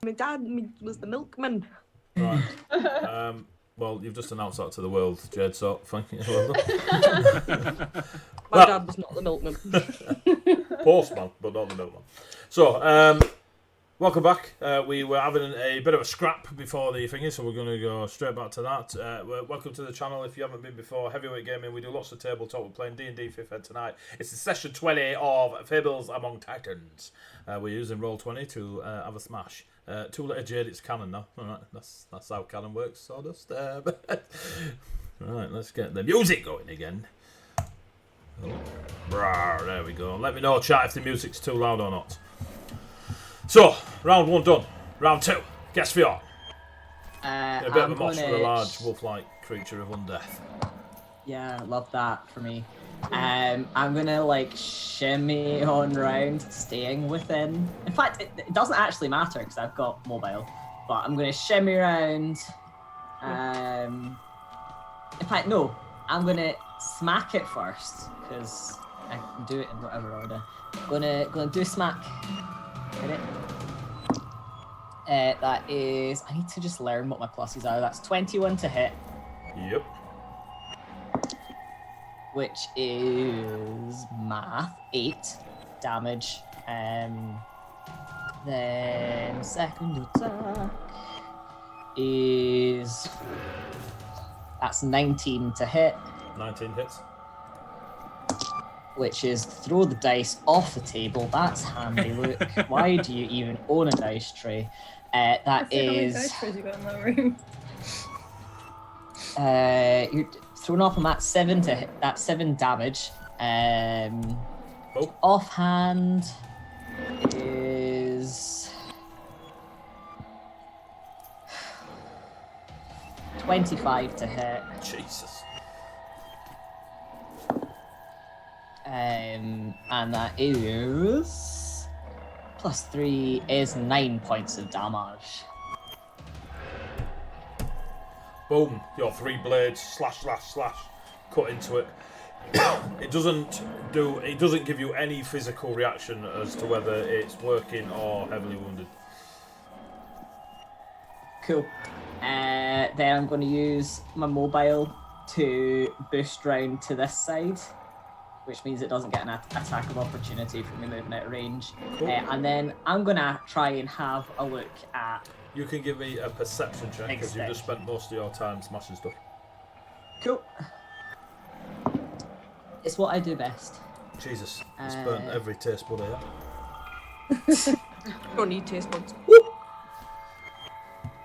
My dad was the milkman. Right. Well, you've just announced that to the world, Jed, so thank you. My dad was not the milkman. Postman, but not the milkman. So, welcome back. We were having a bit of a scrap before the thingy, so we're going to go straight back to that. Welcome to the channel. If you haven't been before, Heavyweight Gaming, we do lots of tabletop. We're playing D&D5e tonight. It's the session 20 of Fables Among Titans. We're using Roll20 to have a smash. Too late, Jade, it's canon now. All right, that's how canon works, Sawdust. Right, let's get the music going again. There we go. Let me know, chat, if the music's too loud or not. So, round 1 done. Round 2. Guess for you. A bit of a mosh for a large wolf-like creature of undeath. Yeah, love that for me. I'm gonna like shimmy on round, staying within. In fact, it doesn't actually matter because I've got mobile. But I'm gonna shimmy around. In fact, no. I'm gonna smack it first because I can do it in whatever order. Gonna do smack. Hit it. That is. I need to just learn what my pluses are. That's 21 to hit. Yep. Which is math 8 damage. Then second attack is that's 19 to hit. 19 hits. Which is throw the dice off the table. That's handy, Luke. Why do you even own a dice tray? That is. How many dice trays you got in that room? You're thrown off on that 7 to hit. That's 7 damage. Offhand is 25 to hit. Jesus. And that is +3 is 9 points of damage. Boom. Your 3 blades slash cut into it. It doesn't give you any physical reaction as to whether it's working or heavily wounded. Cool. Then I'm going to use my mobile to boost round to this side, which means it doesn't get an attack of opportunity from me moving out of range. Cool. And then I'm going to try and have a look at... You can give me a perception check because you just spent most of your time smashing stuff. Cool. It's what I do best. Jesus, it's burnt every taste bud I You don't need taste buds.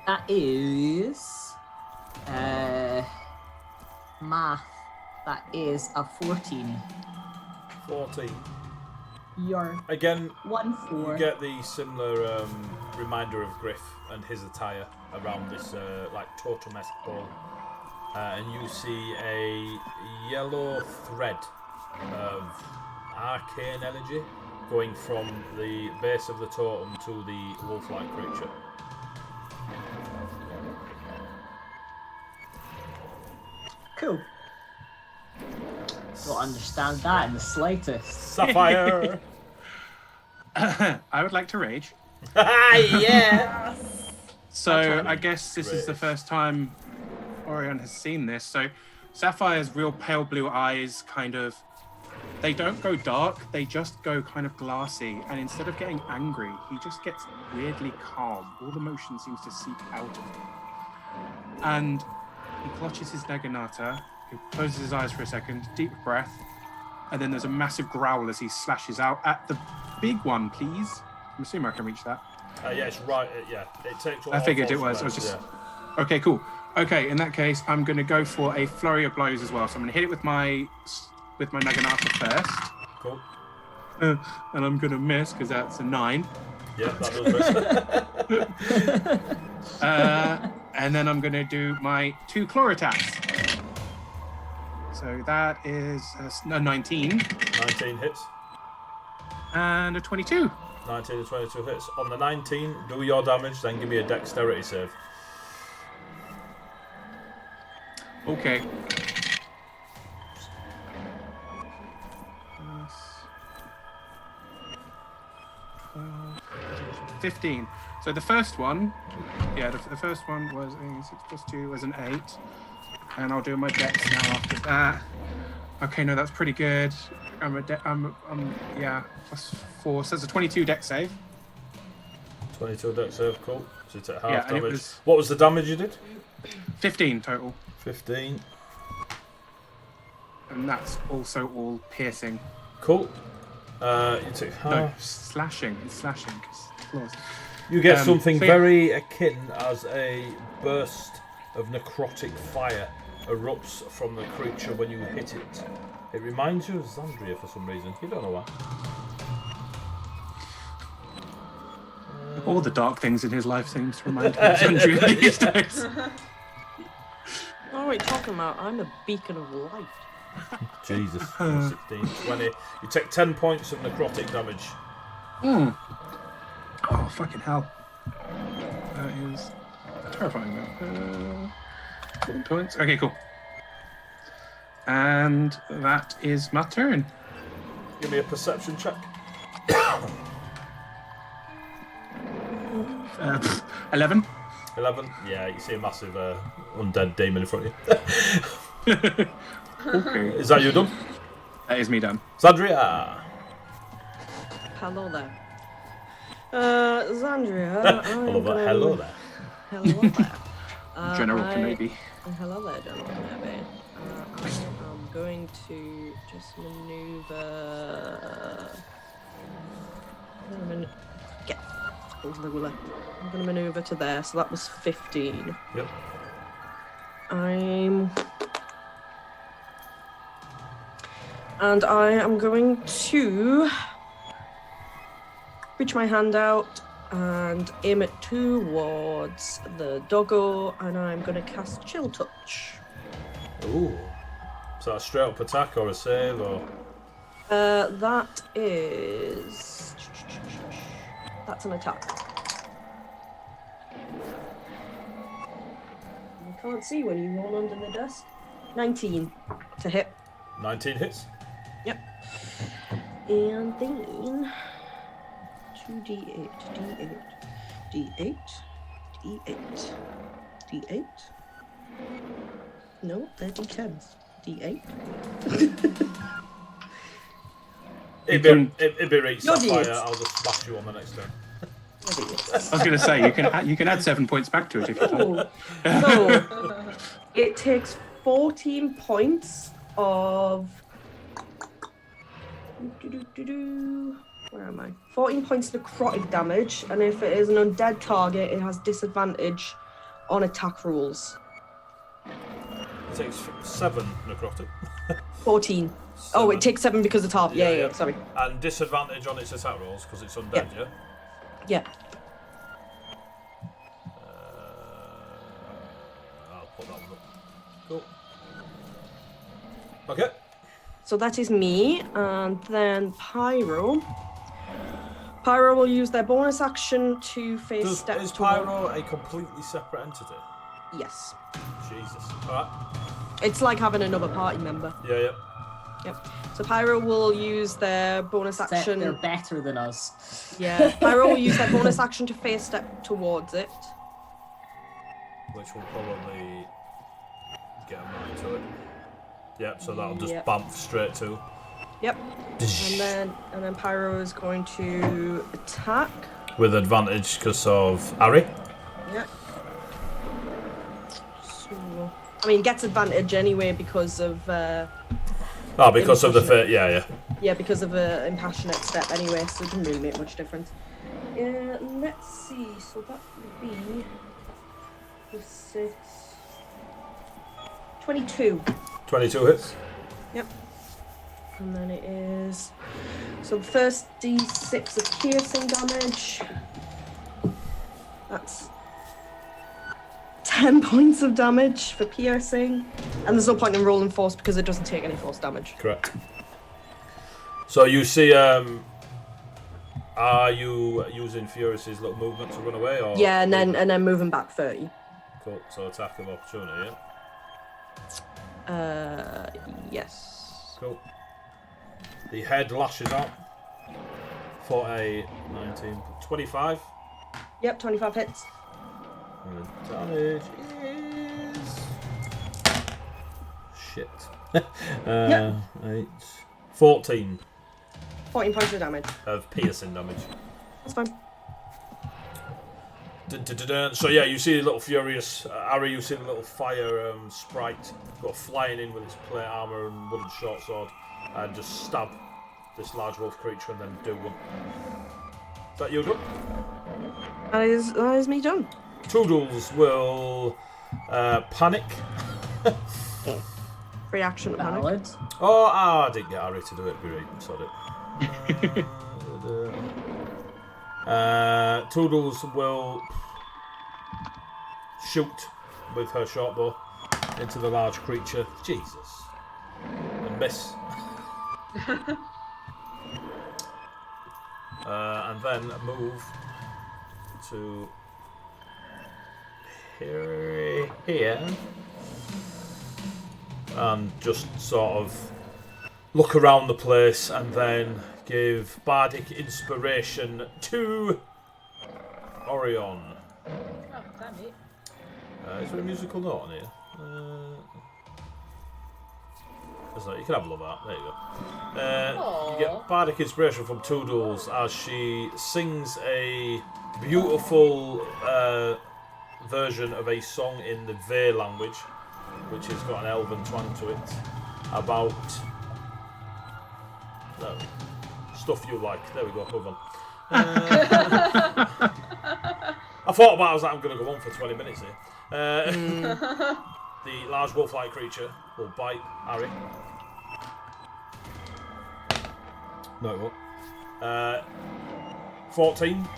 That is... math. That is a 14. 14. Again, 1-4. You get the similar reminder of Griff and his attire around this like totem-esque ball, and you see a yellow thread of arcane energy going from the base of the totem to the wolf-like creature. Cool. Don't understand that in the slightest. Sapphire! I would like to rage. Yeah! So I guess this is the first time Orion has seen this. So Sapphire's real pale blue eyes they don't go dark, they just go kind of glassy. And instead of getting angry, he just gets weirdly calm. All the motion seems to seep out of him. And he clutches his Naginata. He closes his eyes for a second, deep breath, and then there's a massive growl as he slashes out at the big one, please. I'm assuming I can reach that. Yeah, it's right. Yeah, it takes. I figured it was. I was just. Yeah. Okay, cool. Okay, in that case, I'm going to go for a flurry of blows as well. So I'm going to hit it with my Naginata first. Cool. And I'm going to miss because that's a 9. Yeah, that does miss. And then I'm going to do my 2 claw attacks. So that is a 19. 19 hits. And a 22. 19 to 22 hits. On the 19, do your damage, then give me a dexterity save. Okay. 15. So the first one, the first one was 6 plus 2 was an 8. And I'll do my dex now after that. Okay, no, that's pretty good. Plus 4. So it's a 22 dex save. 22 dex save, cool. So you take half Yeah, and damage. What was the damage you did? 15 total. 15. And that's also all piercing. Cool. You take half. No, slashing. It's slashing. 'Cause claws. You get something so very akin as a burst of necrotic fire erupts from the creature when you hit it. It reminds you of Xandria for some reason. You don't know why. All the dark things in his life seems to remind him of Xandria these days. What are we talking about? I'm a beacon of light. Jesus. 16, 20. You take 10 points of necrotic damage. Oh, fucking hell. That is terrifying, though. 10 points. Okay, cool. And that is my turn. Give me a perception check. 11. 11. Yeah, you see a massive undead demon in front of you. Okay. Is that you done? That is me done. Xandria. Hello there. Xandria. I love that. Hello there. Hello there. General Kenobi. Hello there, General Kenobi. I'm going to just maneuver. I'm going to maneuver to there, so that was 15. Yep. And I am going to reach my hand out and aim it towards the doggo, and I'm going to cast Chill Touch. Ooh. Is that a straight up attack or a save or? That's an attack. You can't see when you roll under the desk. 19 to hit. 19 hits. Yep. And then 2d8, d8, d8, d8. No, they're d10s. D8. If it reaches You're Sapphire, idiots. I'll just smash you on the next turn. I was going to say, you can add 7 points back to it if you like. So it takes 14 points of. Where am I? 14 points necrotic damage, and if it is an undead target, it has disadvantage on attack rolls. It takes 7 necrotic. 14. Oh, it takes 7 because it's half. Yeah, sorry. And disadvantage on its attack rolls because it's undead, yeah? Yeah. I'll put that one up. Cool. Okay. So that is me, and then Pyro. Pyro will use their bonus action to face step Is toward- Pyro a completely separate entity? Yes. Jesus. Alright. It's like having another party member. Yeah. Yep. So Pyro will use their bonus Except action. they're better than us. Yeah. Pyro will use their bonus action to face step towards it. Which will probably get them right to it. Yep, so that'll just Yep. bump straight to. Yep. And then Pyro is going to attack. With advantage because of Ari. Yep. So, I mean, gets advantage anyway because of. Because of the fit, yeah. Yeah, because of a impassionate step anyway, so it doesn't really make much difference. Let's see, so that would be 6, 22. 22 hits. Yep. And then it is, so the first d6 of piercing damage. That's 10 points of damage for piercing. And there's no point in rolling force because it doesn't take any force damage. Correct. So you see, are you using Furious's little movement to run away, or? Yeah, and then moving back 30. Cool. So attack of opportunity, yeah. Yes. Cool. The head lashes out for a 25. Yep, 25 hits. And the damage is... Shit. 8... 14 14 points of damage. of piercing damage. That's fine. So yeah, you see the little furious Ari, you see the little fire sprite go flying in with its plate armor and wooden short sword and just stab this large wolf creature and then do one. Is that you done? That is me done. Toodles will panic. Free action to panic. Valid. Oh, I didn't get Ari to do it. Great, sorry. Toodles will shoot with her short bow into the large creature. Jesus. And miss. And then move to here. And just sort of look around the place and then give bardic inspiration to Orion. Oh, damn it. Is there a musical note on here? You can have a look at that. There you go. You get bardic inspiration from Toodles as she sings a beautiful version of a song in the Vey language, which has got an elven twang to it, about stuff you like. There we go, move on. I thought about it, I was like, I'm going to go on for 20 minutes here. The large wolf-like creature will bite Harry. No, it won't. 14.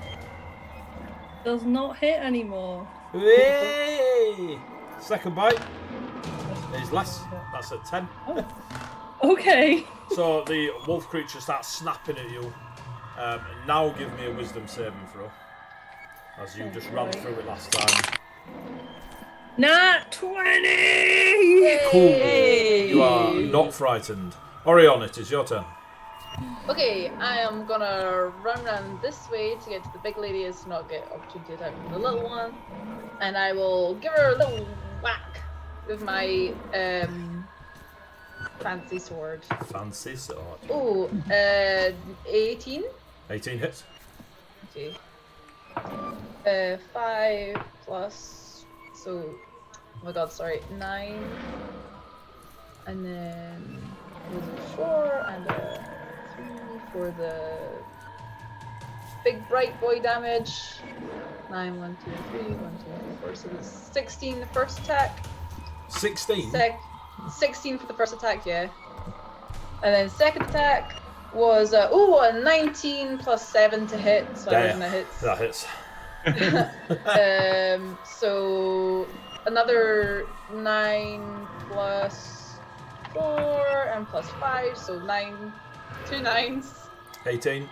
Does not hit anymore. Hey! Second bite is less. That's a 10. Okay. So the wolf creature starts snapping at you. Now give me a wisdom saving throw. As you just ran through it last time. Nat 20! Cool. You are not frightened. Orion, it is your turn. Okay, I am gonna run around this way to get to the big lady to not get opportunity attack from the little one. And I will give her a little whack with my fancy sword. Fancy sword. Oh, 18? 18 hits. Okay. 5 plus, so, oh my god, sorry, 9. And then 4 and 3 for the big bright boy damage. 9, 1, 2, 3, 1, 2, 3, 4. So it's 16 the first attack. 16? 16 for the first attack, yeah. And then second attack was a 19 plus 7 to hit, so I reckon that hits. That hits. So another 9 plus 4 and plus 5, so 9, 2 9s. 18.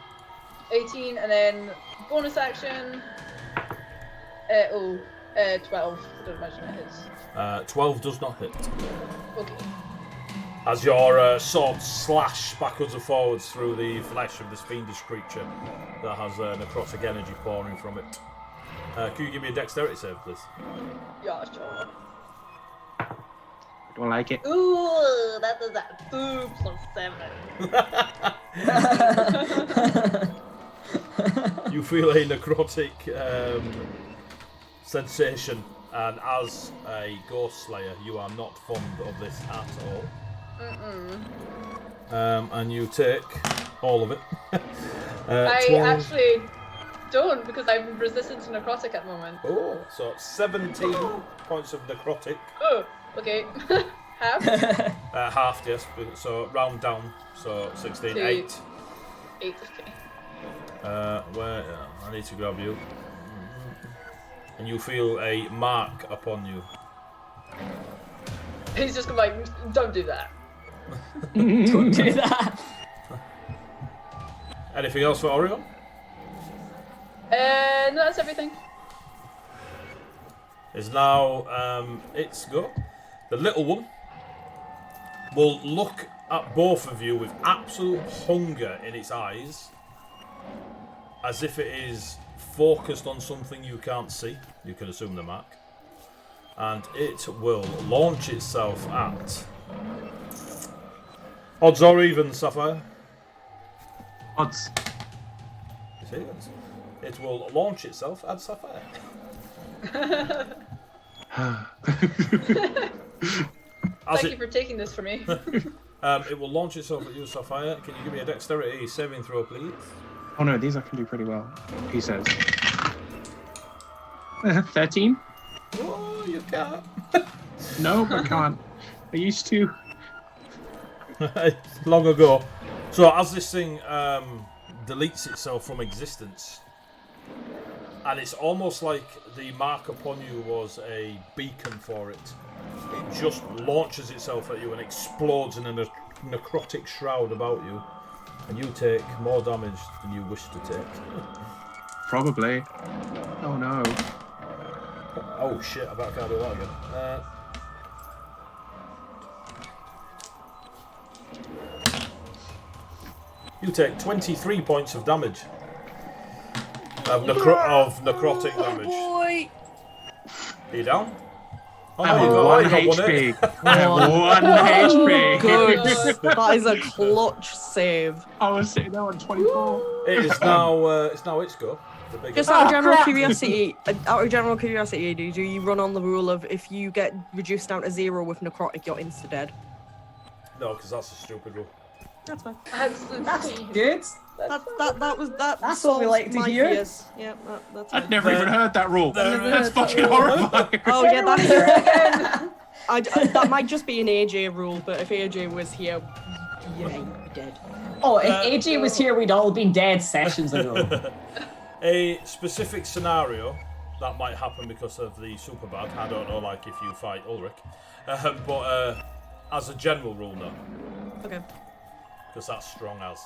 18, and then bonus action. 12. I don't imagine it hits. 12 does not hit. Okay. As your sword slash backwards and forwards through the flesh of this fiendish creature that has necrotic energy pouring from it. Can you give me a dexterity save, please? Yeah, sure. I don't like it. Ooh, that does that. 2 plus 7. You feel a necrotic sensation, and as a ghost slayer, you are not fond of this at all. And you take all of it. I 12. actually don't, because I'm resistant to necrotic at the moment. Oh, so 17 points of necrotic. Oh, okay. Half? Halved, yes. So round down. So 16, Okay. 8. 8, okay. Where I need to grab you. And you feel a mark upon you. He's just gonna like, don't do that. Don't do that. Anything else for Orion? No, that's everything. Is now its go. The little one will look at both of you with absolute hunger in its eyes, as if it is focused on something you can't see. You can assume the mark. And it will launch itself at... Odds or evens, Sapphire? Odds. It's evens. It will launch itself at Sapphire. Thank you for taking this for me. It will launch itself at you, Sapphire. Can you give me a dexterity saving throw, please? Oh no, these I can do pretty well. He says. 13? Oh, you can't. No, I can't. I used to. Long ago. So as this thing deletes itself from existence, and it's almost like the mark upon you was a beacon for it. It just launches itself at you and explodes in a necrotic shroud about you, and you take more damage than you wish to take. Probably. Oh no. Oh shit, I bet I can't do that again. You take 23 points of damage. Of necrotic damage. Boy. Are you down? Oh, I have you got 1 1 HP. I have 1 HP. Good. That is a clutch save. I was sitting there on 24. It is now. It's now its go. The biggest. Just out of general curiosity, do you run on the rule of if you get reduced down to 0 with necrotic, you're insta dead? No, because that's a stupid rule. That's fine. That's good. That's what we like to hear. Fears. Yeah, that's I'd fine. never even heard that rule. There- That's fucking horrifying. Oh yeah, that's that might just be an AJ rule, but if AJ was here, yeah, you'd be dead. Oh, if AJ was here, we'd all been dead sessions ago. A specific scenario that might happen because of the super bad. I don't know, like if you fight Ulrich, but as a general rule, no. Okay. Because that's strong as.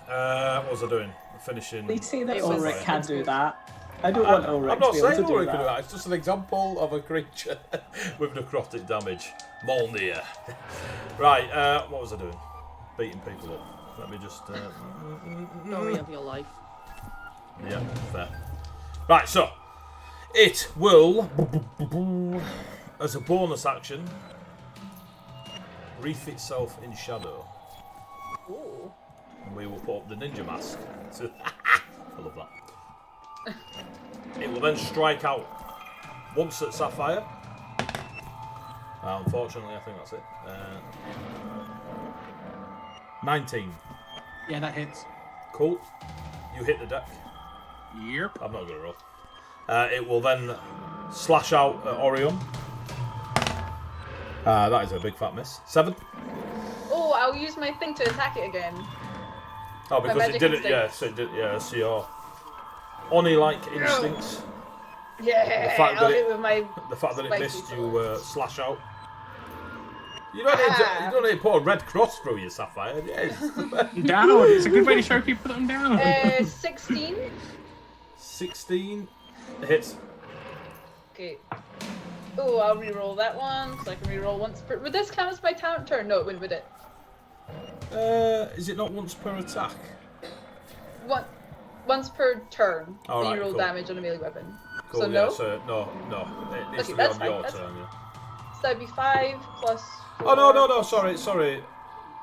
What was I doing? Finishing. They say that It was Ulrich like- can't do that. I don't want Ulrich I'm not to be able saying to do Ulrich can do that. that. It's just an example of a creature with necrotic damage. Molnir. Right, what was I doing? Beating people up. Let me just... Story of your life. Yeah, fair. Right, so it will, as a bonus action, wreath itself in shadow. Ooh. And we will put up the ninja mask. I love that. It will then strike out once at Sapphire. Unfortunately, I think that's it. 19. Yeah, that hits. Cool. You hit the deck. Yep. I'm not going to roll. It will then slash out at Orion. That is a big fat miss. 7. Oh, I'll use my thing to attack it again. Oh, because it magic did it. instinct. Yeah, so it did. Yeah, so your Oni-like instincts. Yeah, The fact that I'll it- hit with my. The fact that it Spiky missed sword. you slash out. You don't need to. You don't need to put a red cross through your Sapphire. Yes. Down. It's a good way to show people that I'm down. 16. 16 hits. Okay. Oh, I'll re-roll that one because I can re-roll once per. Would this count as my talent turn? No, it wouldn't, would it? Is it not once per attack? Once per turn. All right, re-roll cool. damage on a melee weapon. Cool, So yeah, no. So no. It needs Okay, to be that's on fine, your that's turn. Yeah. So that'd be 5 plus. Oh 4. no. Sorry.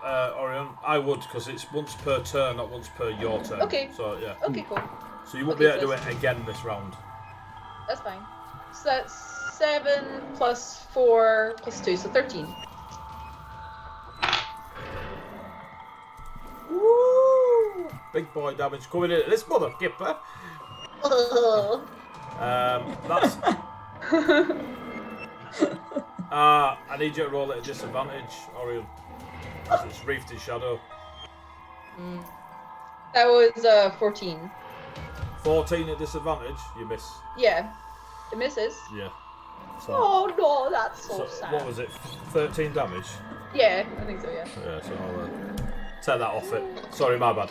Orion. I would because it's once per turn, not once per your turn. Okay. So yeah. Okay, cool. So you won't Okay, be able to so do it again this round. That's fine. So that's 7 plus 4 plus 2, so 13. Woo! Big boy damage coming in at this mother kipper. That's. I need you to roll at a disadvantage, Orion. 'Cause it's wreathed in shadow. That was 14. 14 at disadvantage, you miss. Yeah, it misses. Yeah. So, Oh no, that's so sad. what was it? 13 damage? Yeah, I think so. Yeah. Yeah, so I'll take that off it. Sorry, my bad.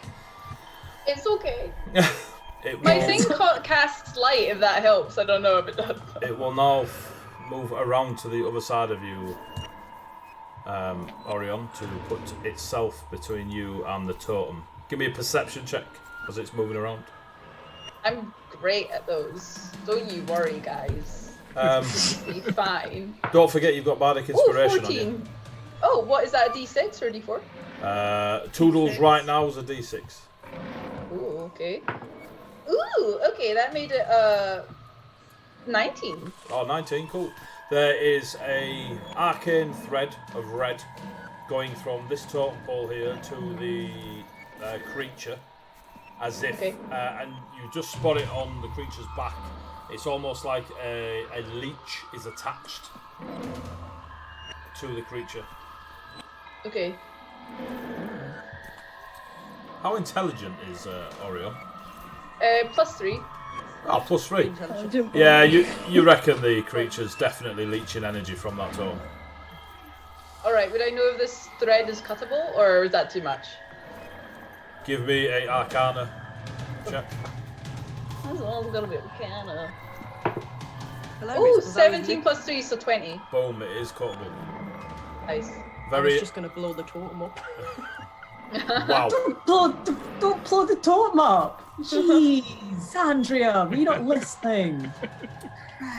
It's okay. It My will, thing casts light if that helps. I don't know if it does. it will now move around to the other side of you, Orion, to put itself between you and the totem. Give me a perception check. as it's moving around. I'm great at those. Don't you worry, guys. Be fine. Don't forget you've got Bardic Inspiration 14. on you. Oh, what is that? A D6 or a D4? Toodles right now is a D6. Ooh, okay. Ooh, okay, that made it 19. Oh, 19, cool. There is a arcane thread of red going from this totem pole here to the creature, as if, and you just spot it on the creature's back. It's almost like a leech is attached to the creature. Okay. How intelligent is Orion? +3. Oh, +3. Intelligent. Yeah, you reckon the creature's definitely leeching energy from that totem. Alright, would I know if this thread is cuttable, or is that too much? Give me a Arcana check. That's all gonna be Arcana. Hilarious, Ooh, because I was 17 +3, so 20. Boom, it is cuttable. Nice. I was just going to blow the totem up. Wow. Don't blow the totem up. Jeez, Andrea, you're not listening.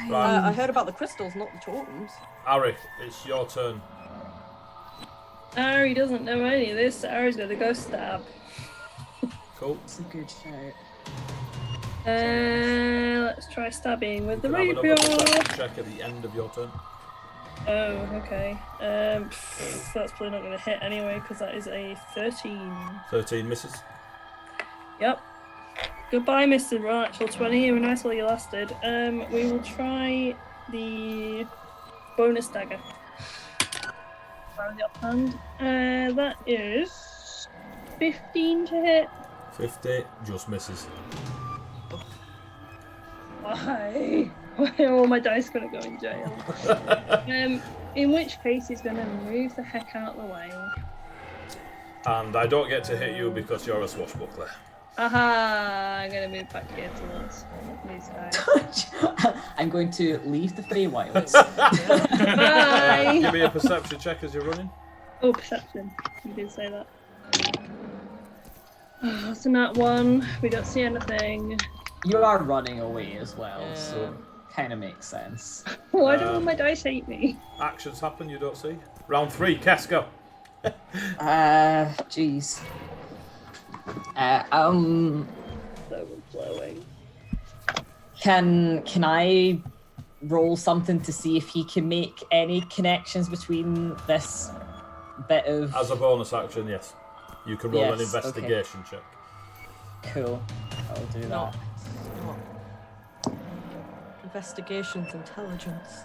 Right. I heard about the crystals, not the totems. Ari, it's your turn. Ari doesn't know any of this, so Ari's gonna go stab. Cool. It's a good shout. Let's try stabbing with the You can have rapier. another perception check at the end of your turn. Oh, okay. That's probably not gonna hit anyway, because that is a 13. 13 misses. Yep. Goodbye, Mr. Natural 20. You were nice while you lasted. We will try the bonus dagger. Fire with the offhand. That is 15 to hit. 50 just misses. Why? Why are all my dice gonna go in jail? In which case he's gonna move the heck out of the way. And I don't get to hit you because you're a swashbuckler. Aha! I'm gonna move back here towards these guys. I'm going to leave the Feywilds. Bye! Give me a perception check as you're running. Oh, perception. You did say that. Oh, it's a nat 1. We don't see anything. You are running away as well, Yeah. so kind of makes sense. Why do all my dice hate me? Actions happen you don't see. Round 3, Cass, go. Jeez. So flowing. Can I roll something to see if he can make any connections between this bit of... As a bonus action, yes. You can roll an Yes, investigation check. Cool. I'll do that. Not. Investigations, intelligence.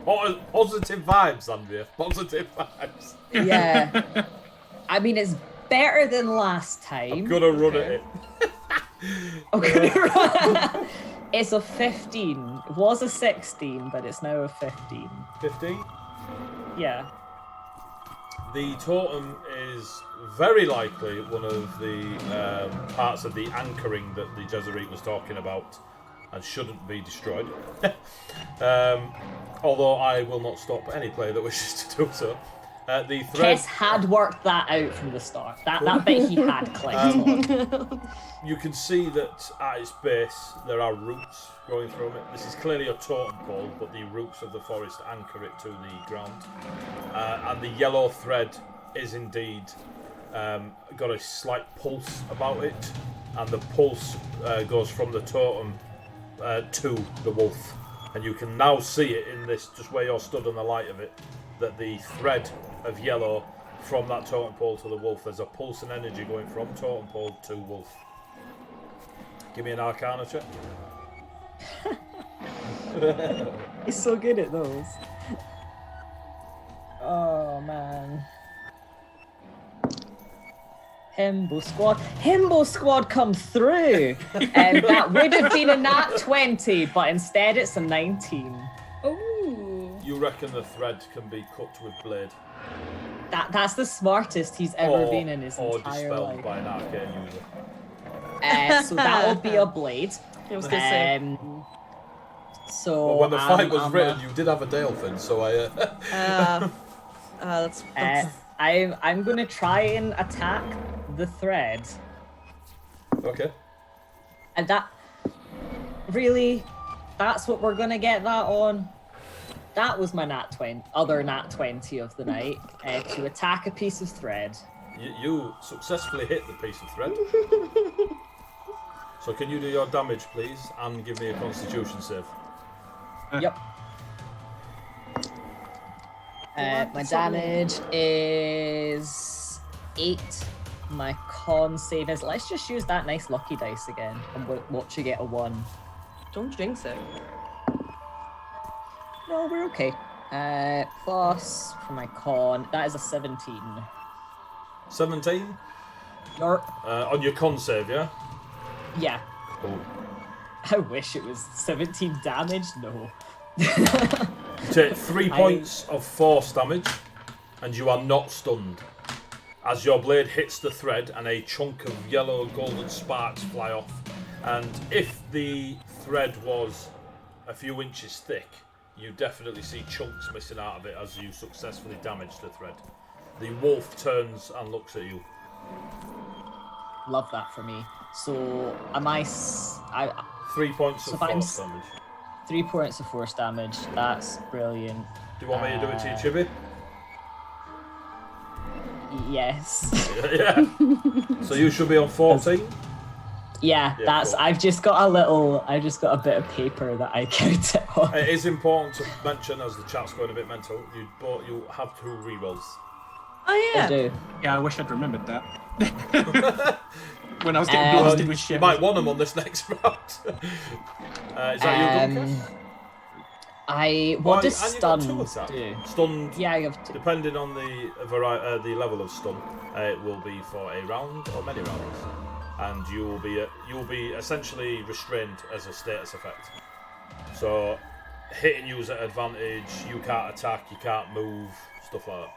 Positive vibes, Andrea. Positive vibes. Yeah. I mean, it's better than last time. I'm gonna run at it. Okay. It's a 15. It was a 16, but it's now a 15. 15. Yeah. The totem is very likely one of the parts of the anchoring that the Jesuit was talking about and shouldn't be destroyed. Although I will not stop any player that wishes to do so. The thread... Tess had worked that out from the start. That bit he had clicked on. You can see that at its base there are roots growing from it. This is clearly a totem pole, but the roots of the forest anchor it to the ground. And the yellow thread is indeed got a slight pulse about it, and the pulse goes from the totem to the wolf. And you can now see it in this, just where you're stood on the light of it, that the thread of yellow from that totem pole to the wolf, there's a pulse and energy going from totem pole to wolf. Give me an Arcana check. He's so good at those. Oh man. Himbo Squad come through. That would have been a nat 20, but instead it's a 19. Ooh. You reckon the thread can be cut with blade? That's the smartest he's ever been in his or entire dispelled life. by an arcane user. So that'll be a blade. I was gonna say. So Well, when the fight was I'm written, you did have a Dalefin, so I... That's I'm gonna try and attack the thread. Okay. And that... Really? That's what we're gonna get that on? That was my other nat 20 of the night. To attack a piece of thread. You successfully hit the piece of thread. So can you do your damage, please, and give me a Constitution save? Yep. My damage is 8. My con save is... Let's just use that nice lucky dice again and watch you get a 1. Don't jinx it. No, we're okay. Plus, for my con, that is a 17. 17? Your... On your con save, yeah? Yeah. Cool. I wish it was 17 damage. No. You take 3 points of force damage, and you are not stunned. As your blade hits the thread and a chunk of yellow golden sparks fly off. And if the thread was a few inches thick, you definitely see chunks missing out of it as you successfully damage the thread. The wolf turns and looks at you. Love that for me. So, am I... 3 points So of if I'm force damage. 3 points of force damage. That's brilliant. Do you want me to do it to you, Chibi? Yes. Yeah. So you should be on 14. Yeah, that's. Cool. I've just got a bit of paper that I count it on. It is important to mention, as the chat's going a bit mental, you have 2 rerolls. Oh I yeah. do. Yeah, I wish I'd remembered that. When I was getting blasted with You shit. might want them on this next round. Is that you, Duncan? What does And you've got 2 stun attacks. do? Stunned, Yeah, I have depending on the level of stun, it will be for a round or many rounds, and you will be essentially restrained as a status effect. So, hitting you is at advantage. You can't attack. You can't move. Stuff like that.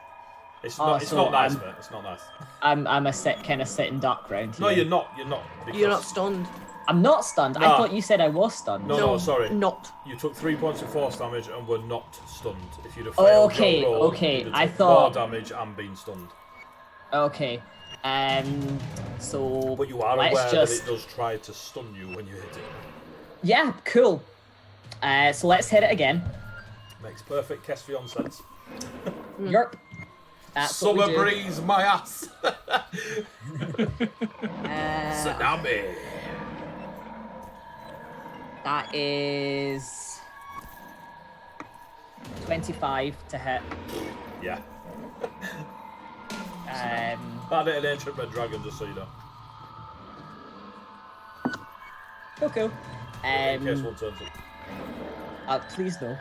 It's not nice, mate. It's not nice. I'm a kind of sitting duck round here. No, you're not. You're not. You're not stunned. I'm not stunned. I Nah. thought you said I was stunned. No, sorry. Not. You took 3 points of force damage and were not stunned. If you'd have failed Okay, your roll, okay, you'd have I took thought- more damage and been stunned. Okay. So. But you are let's aware just... that it does try to stun you when you hit it. Yeah, cool. So let's hit it again. Makes perfect Kesvion sense. Yerp. That's what we Summer do. breeze, my ass. Tsunami. That is 25 to hit. Yeah. Um, That hit an ancient red dragon, just so you know. cool. In case one turns up. Please no.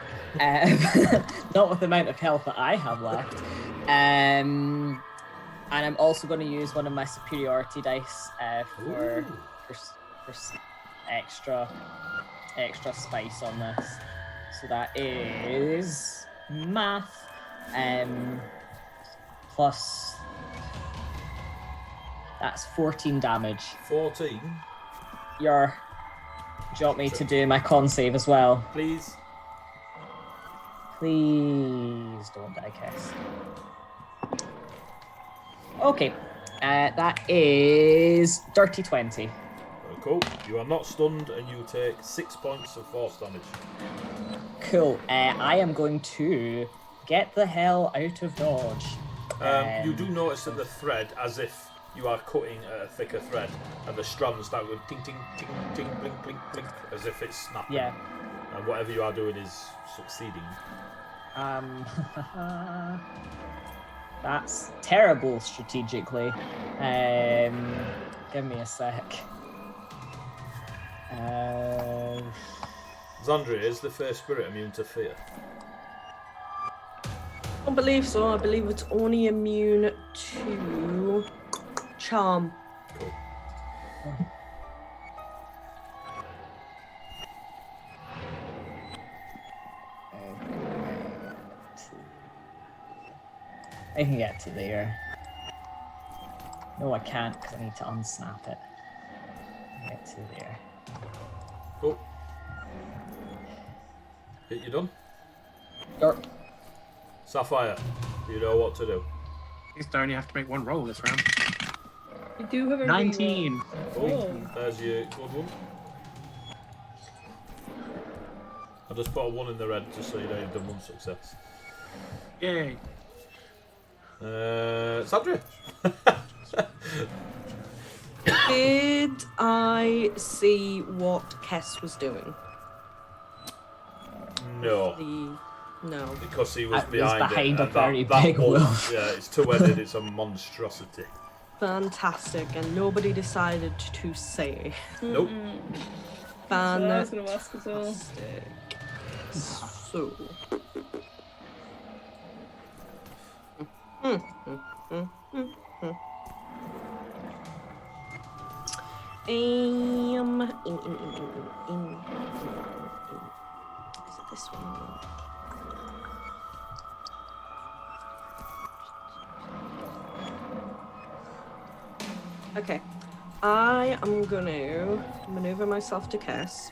Not with the amount of health that I have left. And I'm also going to use one of my superiority dice for extra spice on this. So that is math, plus that's 14 damage. 14, Do you want me to do my con save as well? please. Please don't die, Kess. Okay, that is dirty 20. Cool. You are not stunned, and you take 6 points of force damage. Cool. I am going to get the hell out of dodge. You do notice that the thread, as if you are cutting a thicker thread, and the strands start going ting ting ting ting blink blink blink, as if it's snapping. Yeah. And whatever you are doing is succeeding. That's terrible strategically. Give me a sec. Xandria, is the fair spirit immune to fear? I don't believe so. I believe it's only immune to charm. Cool. I can get to there. No, I can't because I need to unsnap it. Get to there. Cool. Hit you done? Yerp. Sapphire, you know what to do. You only have to make one roll this round. You do have a 19. reroll. There's your good one. I just put a 1 in the red just so you know you've done 1 success. Yay. Sandra? Did I see what Kess was doing? No. No. Because he was It was behind it. behind a and very that big wolf, wolf. Yeah, it's two-headed, it's a monstrosity. Fantastic, and nobody decided to say. Nope. So I was going to ask as well. So. Is it this one? Okay, I am going to maneuver myself to Kess.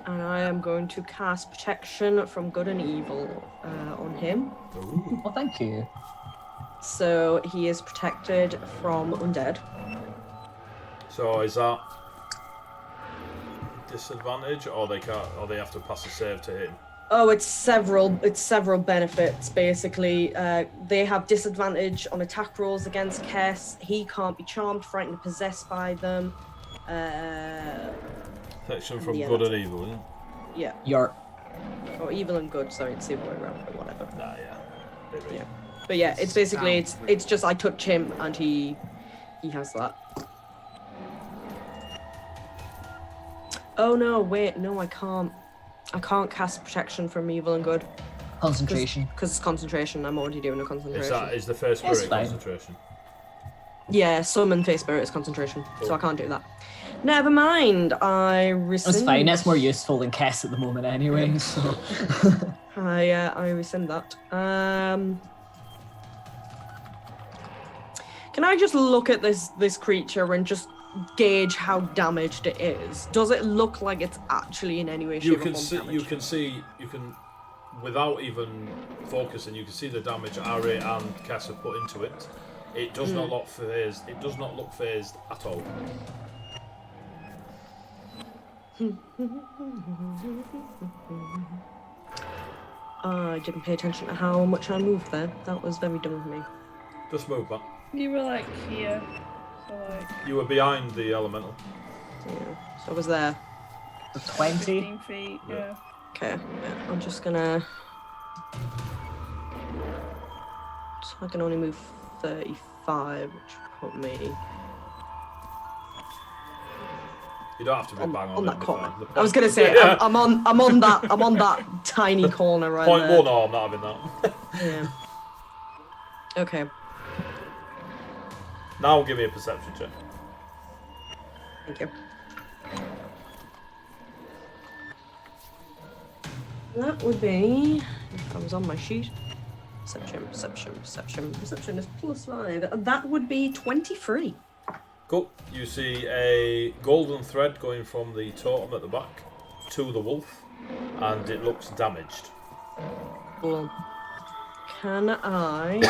And I am going to cast Protection from Good and Evil on him. Ooh. Well, thank you. So he is protected from undead. So is that disadvantage, or they can't, or they have to pass a save to hit him? Oh, it's several benefits basically. They have disadvantage on attack rolls against Kess. He can't be charmed, frightened, or possessed by them. Protection from Yeah, good that's and evil, isn't it? Yeah, You're or evil and good. Sorry, it's the other way around, but whatever. Nah, yeah. Maybe. Yeah. But yeah, it's basically Sounds it's just I touch him and he has that. Oh no, wait, no, I can't cast Protection from Evil and Good concentration. because it's concentration. I'm already doing a concentration. Is the first It's spirit fine. concentration? Yeah, summon face spirit is concentration, so I can't do that. Never mind. I rescind. It's fine. It's more useful than Kess at the moment, anyway. So I rescind that. Can I just look at this creature and just gauge how damaged it is? Does it look like it's actually in any way, shape, You or can form see. damaged? You can, without even focusing, you can see the damage Ari and Cass have put into it. It does not look phased. It does not look phased at all. I didn't pay attention to how much I moved there. That was very dumb of me. Just move back. You were like here. So like You were behind the elemental. Yeah, so I was there. 20. 15 feet, Yeah. yeah. Okay, yeah, I'm just gonna. So I can only move 35, which put me You don't have to be bang on that it'll be corner. fine. I was gonna say Yeah. I'm on that tiny corner right Point there. one. Oh, I'm not having that. Yeah. Okay. Now give me a perception check. Thank you. That would be, if I was on my sheet, perception is +5. That would be 23. Cool. You see a golden thread going from the totem at the back to the wolf, and it looks damaged. Cool. Can I...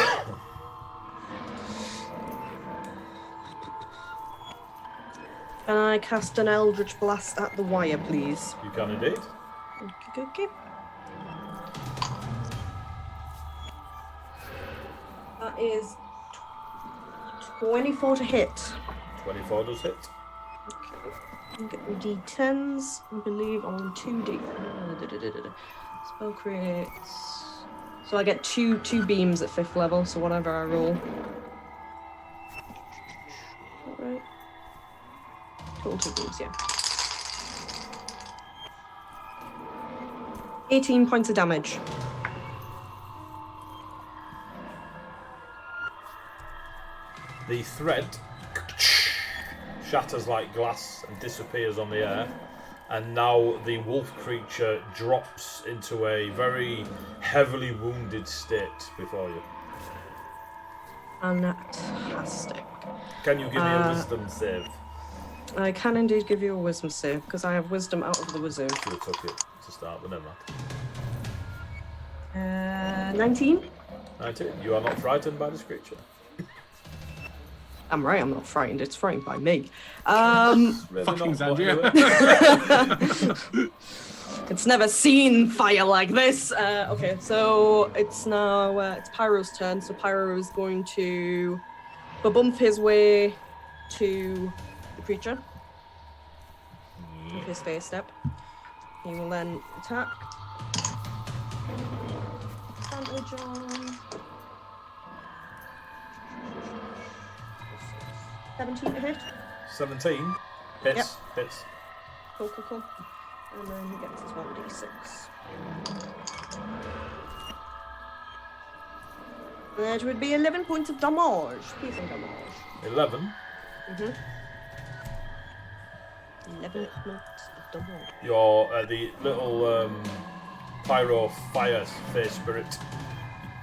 Can I cast an Eldritch Blast at the wire, please? You can indeed. Okay. That is 24 to hit. 24 does hit. Okay. Get the D10s, I believe, on 2D. Spell creates. So I get two beams at 5th level, so whatever I roll. Alright. Total 2 beams, yeah. 18 points of damage. The thread shatters like glass and disappears on the air, and now the wolf creature drops into a very heavily wounded state before you. Fantastic. Can you give me a wisdom save? I can indeed give you a wisdom save, because I have wisdom out of the wizard. You took it to start, but never mind. 19? 19. You are not frightened by this creature. I'm right, I'm not frightened. It's frightened by me. Really Fucking not, but Zandria. anyway. It's never seen fire like this. Okay, so it's now it's Pyro's turn. So Pyro is going to bump his way to the creature with his face step. He will then attack. Advantage on 17 to hit. 17 hits. Yep. Hits. Cool. And then he gets his 1d6. That would be 11 points of damage. Piercing damage. 11. 11 points of damage. Your the little pyro fire face spirit.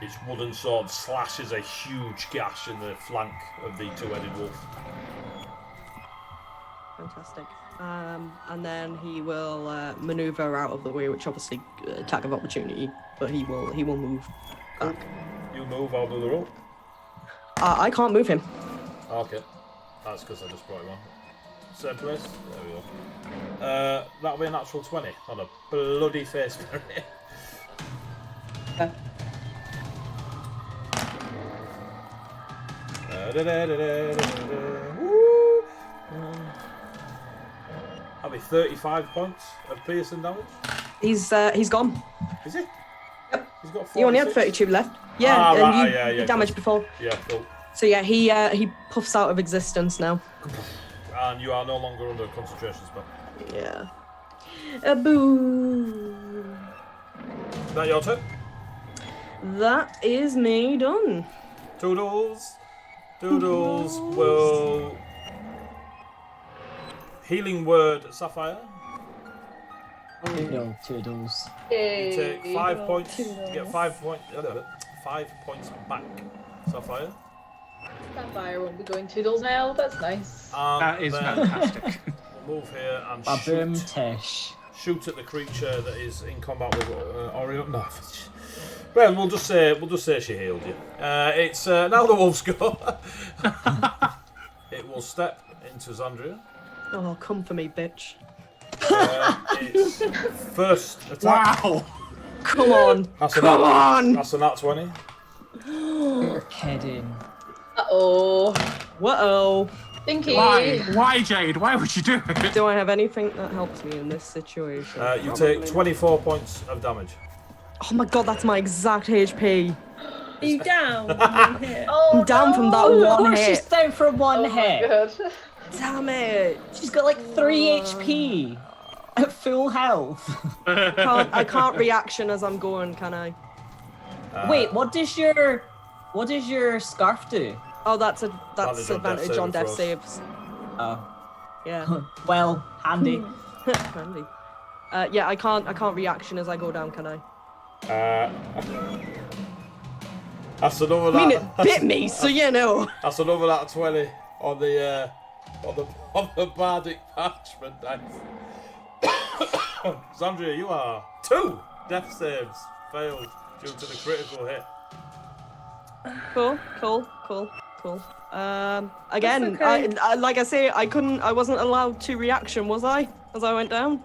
Its wooden sword slashes a huge gash in the flank of the two-headed wolf. Fantastic. And then he will maneuver out of the way, which obviously attack of opportunity, but he will move back. You move, I'll do the roll. I can't move him. Okay. That's because I just brought him on. Same place. There we go. That'll be a natural 20 on a bloody face spirit. That'll be 35 points of piercing damage. He's gone. Is he? Yep. He's got 46. You only had 32 left. Yeah, and right, you damaged before. Yeah, cool. So yeah, he puffs out of existence now. And you are no longer under a concentration spell. Yeah. A boo. Is that your turn? That is me done. Toodles. Doodles will... Healing word, Sapphire. Toodles. Yay. You take 5 points. You Toodles. get 5 points. 5 points back, Sapphire. Sapphire won't be going toodles now. That's nice. That is then fantastic. We'll move here and Ba-boom shoot. tish. Shoot at the creature that is in combat with Orion. No. Well, we'll just say she healed you. It's now the wolf's go. It will step into Zandria. Oh, come for me, bitch. Its first attack. Wow. Come on. That's Come on. That's a nat 20. You're kidding. Uh-oh. Whoa. Stinky. Why, Jade? Why would you do it? Do I have anything that helps me in this situation? You take 24 points of damage. Oh my god, that's my exact HP. Are you down? One hit? Oh, I'm down from that Of one course she's hit. down for one Oh my hit. god. Damn it. She's got like 3 HP at full health. I can't reaction as I'm going, can I? Wait, what does your scarf do? Oh, that's Advantage on advantage death on death saving saves. Oh, Yeah. well, handy. Handy. Yeah, I can't reaction as I go down, can I? That's another. I mean, it bit me, so you know. That's another nat 20 on the bardic parchment dice. Zandria, you are 2 death saves failed due to the critical hit. Cool. Again, That's okay. I like I say, I wasn't allowed to reaction, was I? As I went down.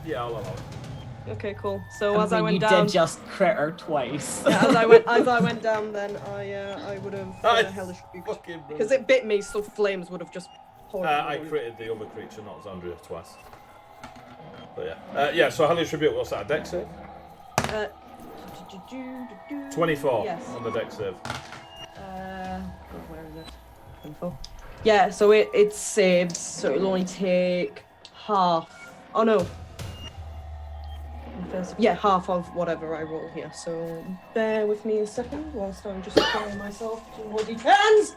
Yeah, I'll allow it. Okay, cool. So as I mean, went you down, did just crit her twice. yeah, as I went down, then I would have That's hellish rebuke fucking because brilliant. it bit me, so flames would have just poured. I critted the other creature, not Zandria, twice. But yeah. So Hellish Rebuke, what's that, a dex save? 24 Yes. on the dex save. Where is it? 24. Yeah, so it saves, so it'll only take half. Oh no. Yeah, half of whatever I roll here. So bear with me a second whilst I'm just applying myself to more d10s.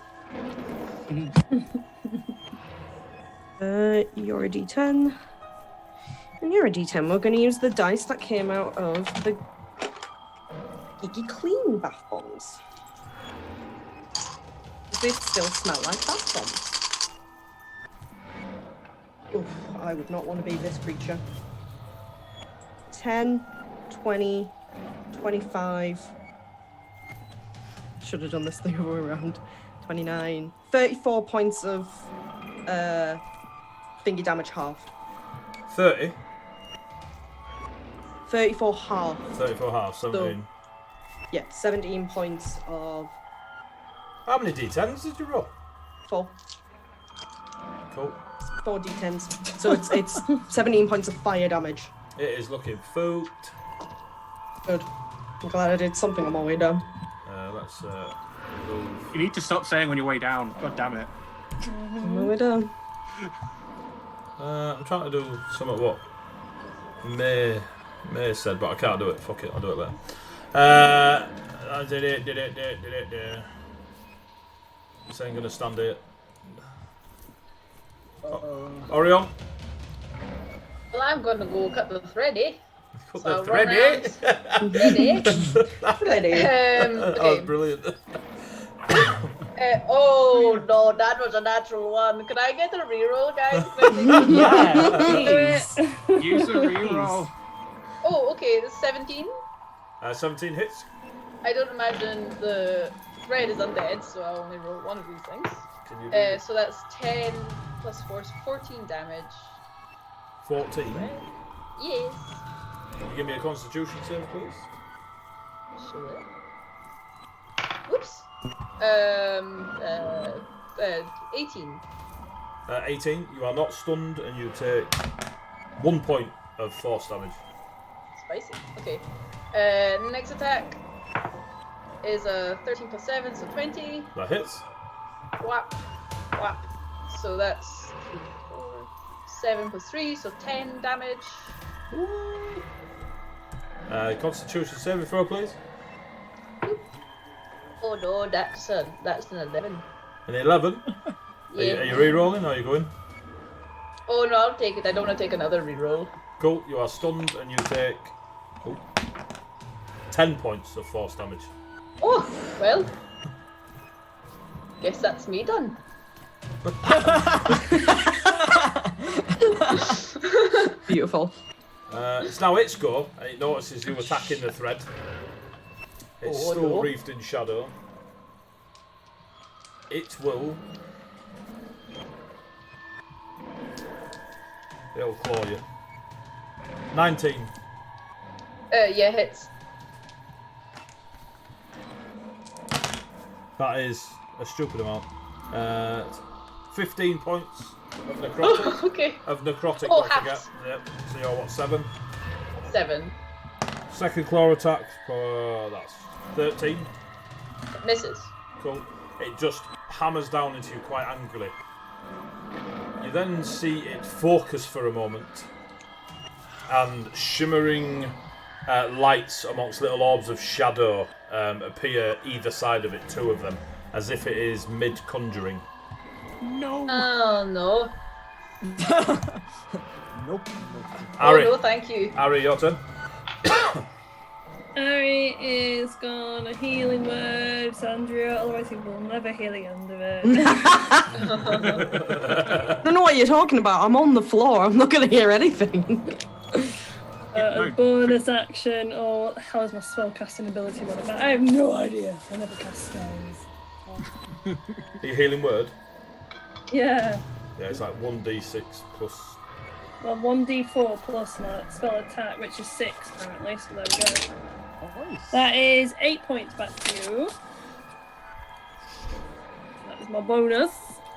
You're a d10. And you're a d10. We're going to use the dice that came out of the Geeky Clean bath bombs. They still smell like bath bombs. Oof, I would not want to be this creature. 10, 20, 25, should have done this the other way around. 29. 34 points of thingy damage half. 30. 34 half. 34 half, 17. Yeah, 17 points of... How many d10s did you roll? 4. Cool. 4 d10s. So it's 17 points of fire damage. It is looking foot. Good. I'm glad I did something on my way down. Let's move. You need to stop saying when you're way down. God damn it. On my way down. I'm trying to do some of what May said, but I can't do it. Fuck it, I'll do it later. I did it. This ain't gonna stand it. Orion. Well, I'm gonna go cut the thread, eh? Cut So the I'll thread, run eh? Ready? That was brilliant. Oh no, that was a natural one. Can I get a reroll, guys? Yeah, please. Use a reroll. Oh, okay, this is 17. 17 hits. I don't imagine the thread is undead, so I'll only roll one of these things. Can you do So that's 10 plus 4 is 14 damage. 14? Yes. Can you give me a constitution save, please? Sure. Whoops. 18. 18. You are not stunned, and you take 1 point of force damage. Spicy. Okay. Next attack is a 13 plus 7, so 20. That hits. Whap. Whap. So that's 3, 4, 7 plus 3, so 10 damage. Constitution saving throw, please. Oh no, that's an 11. An 11. Yeah. Are you re-rolling or are you going? Oh no, I'll take it. I don't want to take another reroll. Cool. You are stunned and you take 10 points of force damage. Oh, well. Guess that's me done. Beautiful. It's now its go, and it notices you attacking the thread. It's still wreathed in shadow. It will... It'll claw you. 19. Yeah, hits. That is a stupid amount. 15 points of necrotic. Oh, okay. Of necrotic, Oh, don't forget. half. Yep. So you're what, 7? 7. Second claw attack, that's 13. Misses. Cool. It just hammers down into you quite angrily. You then see it focus for a moment, and shimmering lights amongst little orbs of shadow appear either side of it, 2 of them, as if it is mid-conjuring. No. Oh no. Nope. Ari, Oh no, thank you. Ari, your turn. Ari is gonna healing word Sandria, otherwise he will never heal again of it. I don't know what you're talking about. I'm on the floor. I'm not going to hear anything. A bonus action, or how is my spell casting ability modified? I have no idea. I never cast spells. Are you healing word? Yeah. Yeah, it's like 1d6 plus... Well, 1d4 plus my spell attack, which is 6 apparently, so there we go. Nice. That is 8 points back to you. That is my bonus.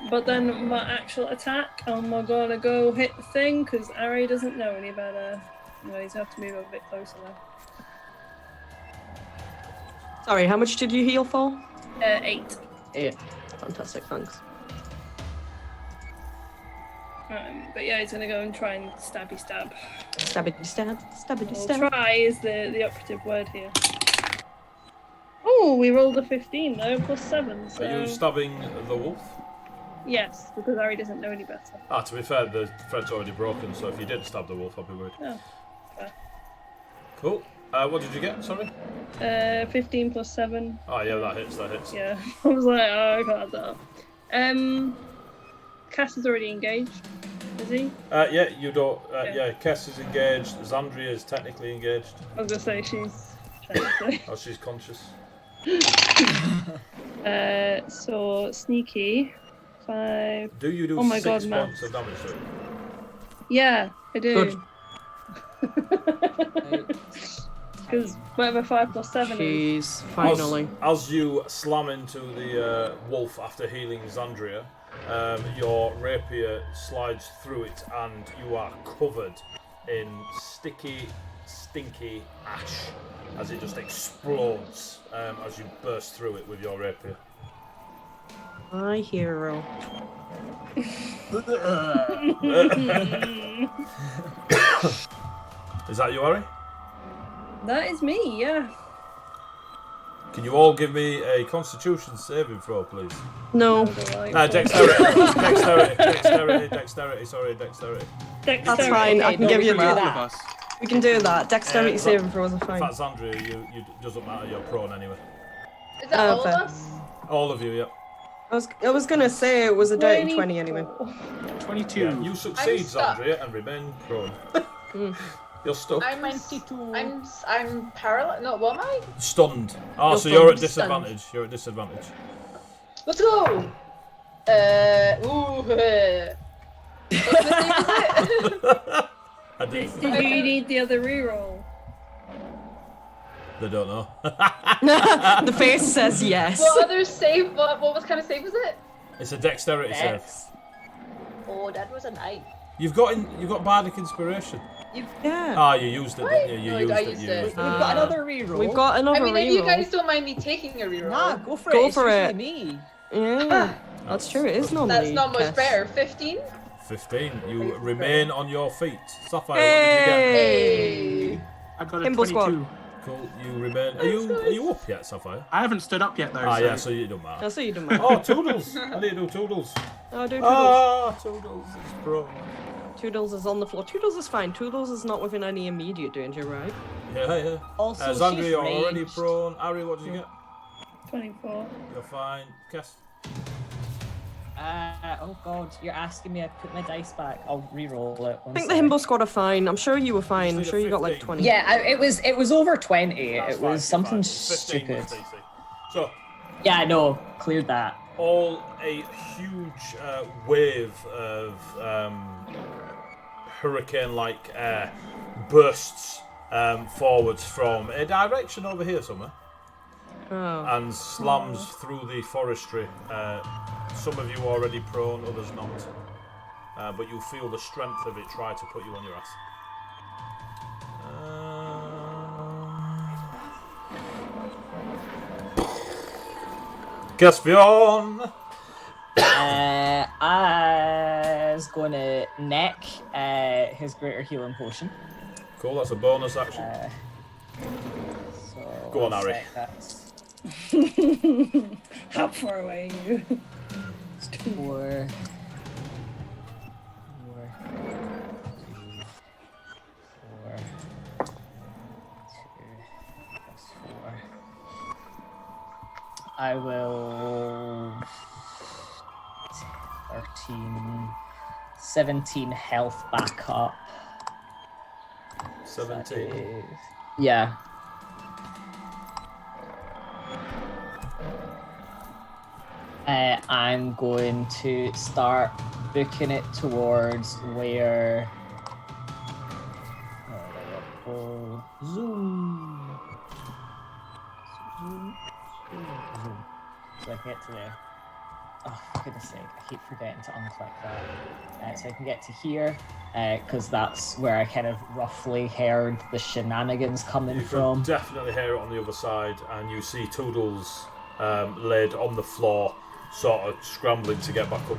But then my actual attack, I'm gonna go hit the thing, because Ari doesn't know any better. No, he's gonna have to move a bit closer now. Sorry, how much did you heal for? 8. 8. Fantastic, thanks. But yeah, he's gonna go and try and stabby stab. Stabbity stab, stabbity Well, stab. try is the operative word here. Oh, we rolled a 15 though, plus 7. So Are you stabbing the wolf? yes, because Ari doesn't know any better. To be fair, the thread's already broken, so if you did stab the wolf, I'd be worried. Oh, fair. Cool. What did you get, sorry? 15 plus 7. Oh yeah, that hits. Yeah, I was like, oh, I can't add that up. Cass is already engaged, is he? Yeah, you don't... Yeah. yeah, Kess is engaged, Xandria is technically engaged. I was gonna say she's technically. Oh, she's conscious. So sneaky. 5. Do you do Oh my 6 God, points maths. of damage to it? Yeah, I do. Good. Because whatever 5 plus 7 is. Jeez, finally. As you slam into the wolf after healing Xandria, your rapier slides through it and you are covered in sticky, stinky ash as it just explodes as you burst through it with your rapier. My hero. Is that you, Harry? That is me, yeah. Can you all give me a Constitution saving throw, please? No. Dexterity. Dexterity. Sorry, dexterity. That's fine. I can give you do that. that. We can do that. Dexterity saving throws are In fine. fact, Xandria, you doesn't matter. You're prone anyway. Is that all fair. of us? All of you, yeah. I was gonna say it was a dirty 20 anyway. 22. Yeah, you succeed, I'm stuck. Xandria, and remain prone. You're stuck. I'm paralyzed. No, what am I? Stunned. Oh, You're so you're at stunned. disadvantage. You're at disadvantage. Let's go. What the save is it? I did. Do you need the other reroll? They don't know. The face says yes. What other save? What kind of save was it? It's a dexterity save. Dex. Oh, that was a 9. You've got bardic inspiration. Yeah. Ah, you used it, didn't you? No, You I used used it. it. We've got another reroll. We've got another I mean, if you reroll. guys don't mind me taking a reroll. Nah, go for Go it. It's for usually it. me. Yeah. That's true. It is normally. That's not much Kess. better. 15. 15. You remain on your feet. Sapphire, Hey! I got a Kimbo 22. squad. Cool. You remain. Are you up yet, Sapphire? I haven't stood up yet though. Ah, so yeah. So you don't matter. That's what you do, man. Oh, Toodles! I need to do Toodles. Oh, do Toodles. Ah, Toodles is pro. Toodles is on the floor. Toodles is fine. Toodles is not within any immediate danger, right? Yeah. Also, Xandria, she's you're already raged. prone. Harry, what did you get? 24. You're fine. Cass. Oh god, you're asking me. I put my dice back. I'll re-roll it. I think the Himbo squad are fine. I'm sure you were fine. I'm Just sure need a you got like 15. 20. Yeah, it was over 20. That's It fine, was something fine. 15 stupid. was DC. So, Yeah, I know. Cleared that. all a huge wave of hurricane-like air bursts forwards from a direction over here somewhere Oh. and slams through the forestry. Some of you already prone, others not. But you feel the strength of it try to put you on your ass. Caspian! I was going to neck his greater healing potion. Cool, that's a bonus action. So Go on, one Harry. sec, That's How far away are you? 4. 4. I will 13, 17 health back up. 17. Yeah. I'm going to start booking it towards where. Oh, zoom. So I can get to there. Oh, for goodness sake, I keep forgetting to unclick that. So I can get to here, because that's where I kind of roughly heard the shenanigans coming You from. can definitely hear it on the other side, and you see Toodles laid on the floor, sort of scrambling to get back up.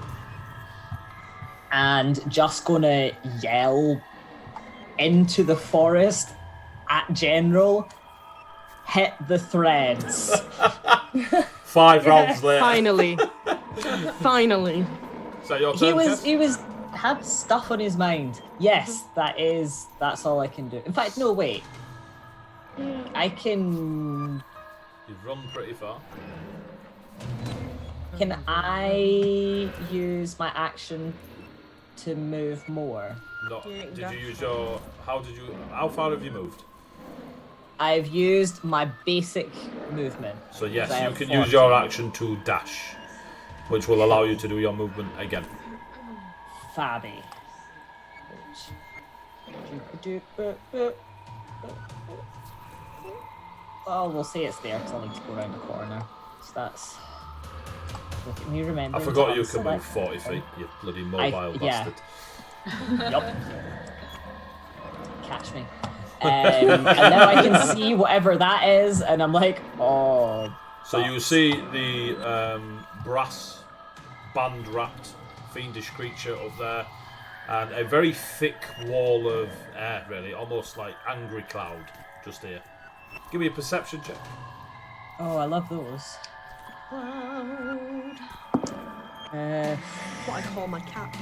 And just gonna yell into the forest at General, hit the threads. 5 rounds later. Finally. Finally. Is that your turn, He had stuff on his mind. Yes, that's all I can do. In fact, no, wait. I can. You've run pretty far. Can I use my action to move more? Not. Yeah, Did you use your? How far have you moved? I've used my basic movement. So yes, I you have can 14. use your action to dash, which will allow you to do your movement again. Fabby. Oh, we'll say it's there because I'll need to go around the corner. So that's... Look at me remembering. I forgot you to can move select 40 feet, you bloody mobile bastard. Yup. Catch me. And now I can see whatever that is, and I'm like, oh. So you see the brass band-wrapped fiendish creature up there, and a very thick wall of air, really, almost like angry cloud, just here. Give me a perception check. Oh, I love those. Cloud. What I call my cat.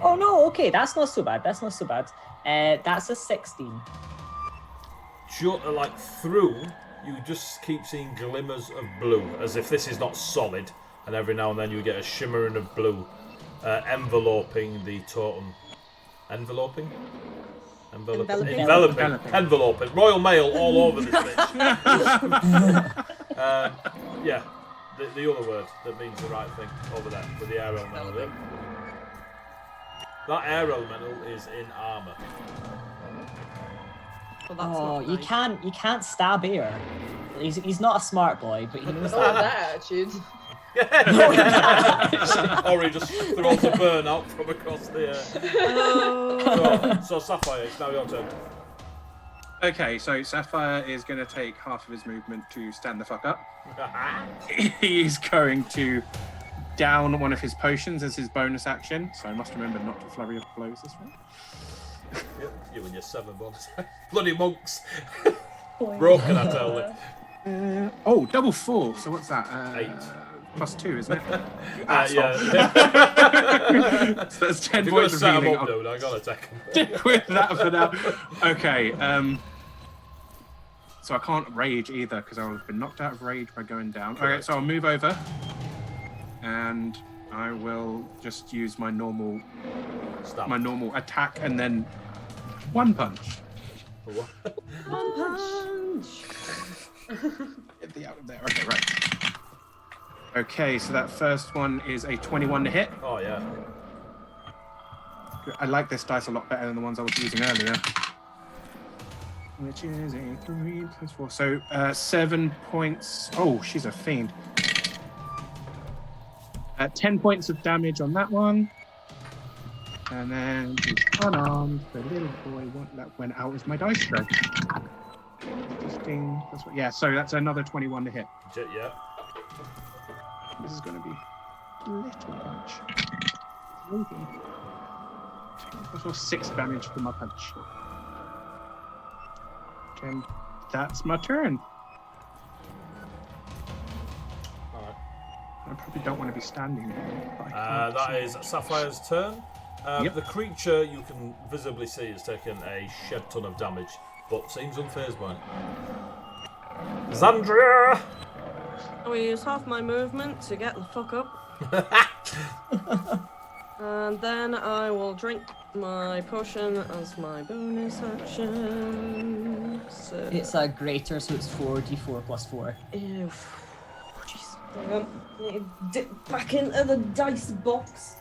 Oh no, okay, that's not so bad. That's not so bad. That's a 16. Like through, you just keep seeing glimmers of blue, as if this is not solid, and every now and then you get a shimmering of blue enveloping the totem. Enveloping? Enveloping. Royal Mail all over this bitch. Yeah, the other word that means the right thing over there with the air elemental. That air elemental is in armour. Well, that's Oh, not you nice. can't stab air. He's not a smart boy, but he knows Oh, that. that attitude. Or he just throws a burn out from across the air. Oh. So Sapphire, it's now your turn. Okay, so Sapphire is going to take half of his movement to stand the fuck up. He's going to down one of his potions as his bonus action, so I must remember not to flurry of blows this round. You and your 7 bonus. Bloody monks. Broken, I tell you. Oh, double 4, so what's that? 8. Plus 2, isn't it? Yeah. So that's 10 You've got to points of set 'em healing. up, dude. I gotta take 'em. Stick with that for now. Okay, so I can't rage either because I'll have been knocked out of rage by going down. Okay, so I'll move over and I will just use my normal attack and then one punch. What? One punch. Get the out of there. Okay, right. Okay, so that first one is a 21 to hit. Oh, yeah. I like this dice a lot better than the ones I was using earlier. Which is a 3 plus 4. So 7 points. Oh, she's a fiend. 10 points of damage on that one. And then he's unarmed. The little boy that went out as my dice tray. 15. Yeah, so that's another 21 to hit. Yeah. This is going to be a little punch. That's 6 damage for my punch. And that's my turn. Alright. I probably don't want to be standing there. But I can't That see. is Sapphire's turn. Yep. The creature you can visibly see has taken a shed ton of damage, but seems unfazed by it. Xandria! I will use half my movement to get the fuck up. And then I will drink my potion as my bonus action. So It's a greater, so it's 4d4 plus 4. Ew. Jeez. I need to dip back into the dice box.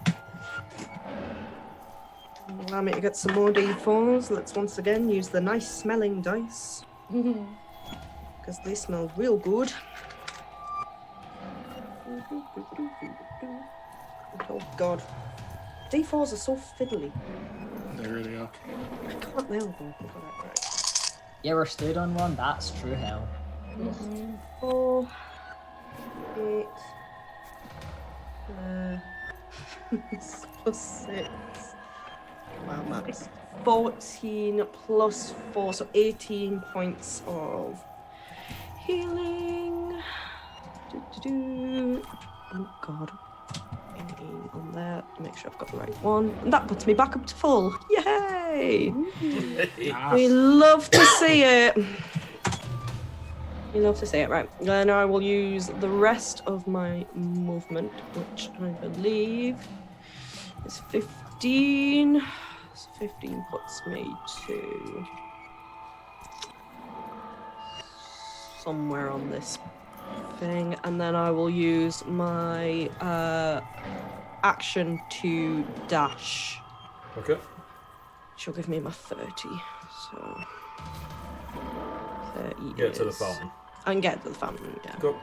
Allow me to get some more d4s. Let's once again use the nice smelling dice. Because they smell real good. Oh god. D4s are so fiddly. They really are. I can't nail them. Right. You ever stood on one? That's true hell. 4, 8, plus 6. Wow, that's 14 plus 4, so 18 points of healing. Oh god. 18 on there. Make sure I've got the right one. And that puts me back up to full. Yay! We love to see it. You love to see it, right? Then I will use the rest of my movement, which I believe is 15. So 15 puts me to somewhere on this thing, and then I will use my action to dash. Okay. She'll give me my 30, so 30 Get to the is- fountain. I can get to the fountain, yeah. Go.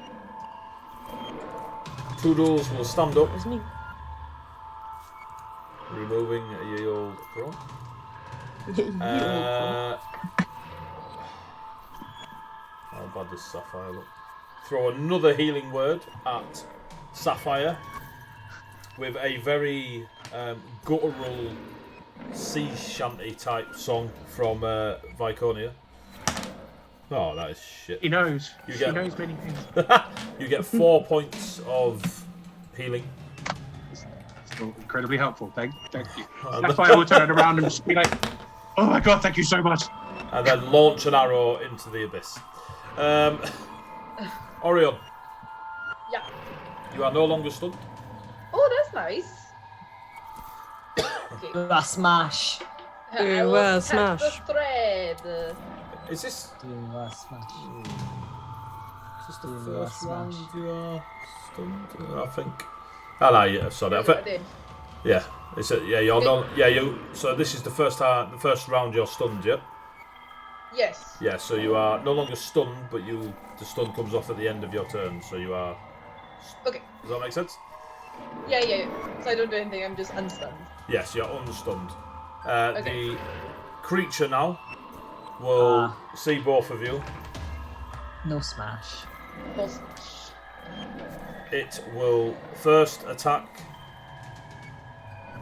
Toodles will stand up, That was me. removing a ye old throw. How bad does Sapphire look? Throw another healing word at Sapphire with a very guttural sea shanty type song from Viconia. Oh, that is shit. He knows. You He get- knows many things. You get 4 points of healing. Still incredibly helpful. Thank you. That's why I will turn around and just be like, oh my god, thank you so much. And then launch an arrow into the abyss. Orion, Yeah. you are no longer stunned. Oh, that's nice. Okay. Do a smash. I will well, cut smash. the thread. Is this Do a smash. the Do a first smash. round you are stunned? I think. Oh, no, yeah, sorry. Here's what I did. Yeah, it's yeah. You're no, yeah. You. So this is the first round you're stunned. Yep. Yes. Yeah. So you are no longer stunned, but the stun comes off at the end of your turn. So you are. Okay. Does that make sense? Yeah. So I don't do anything. I'm just unstunned. Yes, you're unstunned. Okay. The creature now will Ah. see both of you. No smash. Full smash. It will first attack,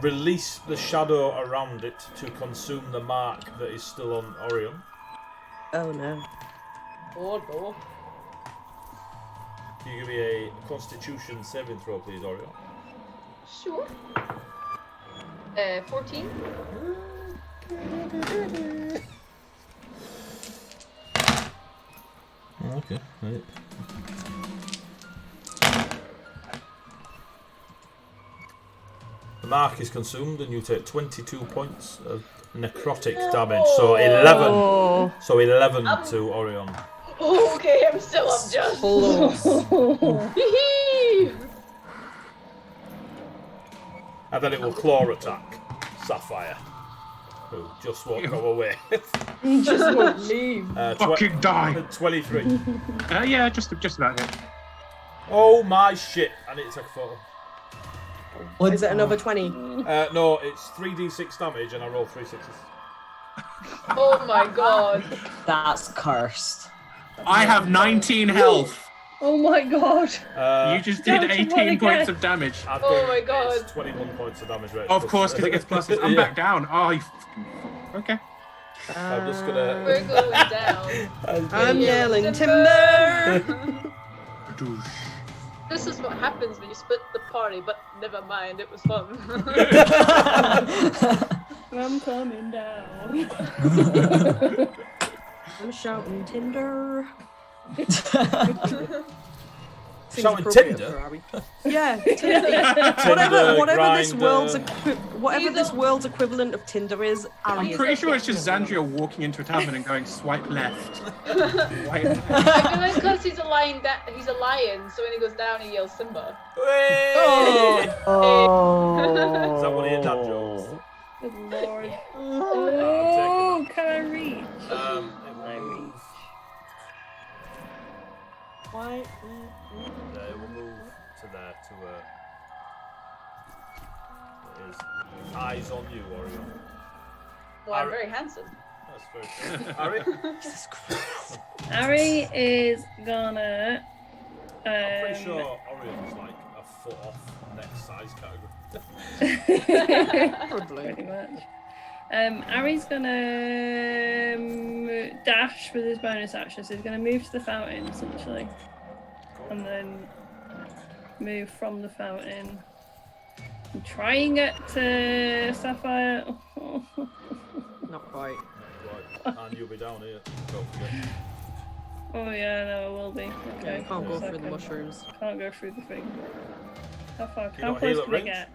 release the shadow around it to consume the mark that is still on Orion. Oh no. Oh no. Can you give me a Constitution saving throw, please, Orion? Sure. 14. Okay. Right. The mark is consumed, and you take 22 points of necrotic damage. So 11. Oh, So 11 to Orion. Oh, okay, I'm still up just. close. Hee-hee! And then it will claw attack Sapphire, who just won't go away. Just won't leave. Fucking die. 23. Yeah, just about it. Oh my shit! I need to take a photo. Is it another 20? No, it's 3d6 damage, and I roll 3 sixes. Oh my god. That's cursed. I have 19 health. Oh my god. You just did Don't you 18 wanna points get- of damage. I've Oh done- my God. It's 21 points of damage, right? Of course, because it gets pluses. I'm Yeah. back down. Oh, you okay. I'm just gonna. We're going down. I'm Yeah, yelling timber! timber! This is what happens when you split the party, but never mind, it was fun. I'm coming down. I'm shouting Tinder. Seems Shouting appropriate Tinder? for Abby. Yeah, Tinder. Whatever this Grinder. world's whatever this world's equivalent of Tinder is, Abby I'm is pretty it. sure it's just Xandria walking into a tavern and going swipe left. Swipe left. I feel like because he's a lion, he's a lion, so when he goes down, he yells Simba. Oh. Is that one of your dad jokes? Good lord. I'm Oh, taking can I reach? It will move. Why? Yeah, it will move to there it is eyes on you, Orion. Well, I'm very handsome. That's very true. Harry? Jesus Christ. Ari is gonna. I'm pretty sure Orion's like a foot off next size category. Pretty much. Ari's gonna dash with his bonus action, so he's gonna move to the fountain essentially, and then move from the fountain and try and get to Sapphire. Not quite. Right. And you'll be down here. Don't forget. Oh yeah, no, I will be. Okay. Can't go one through the second. mushrooms. Can't go through the thing. How far? You How not close heal at can I range? get?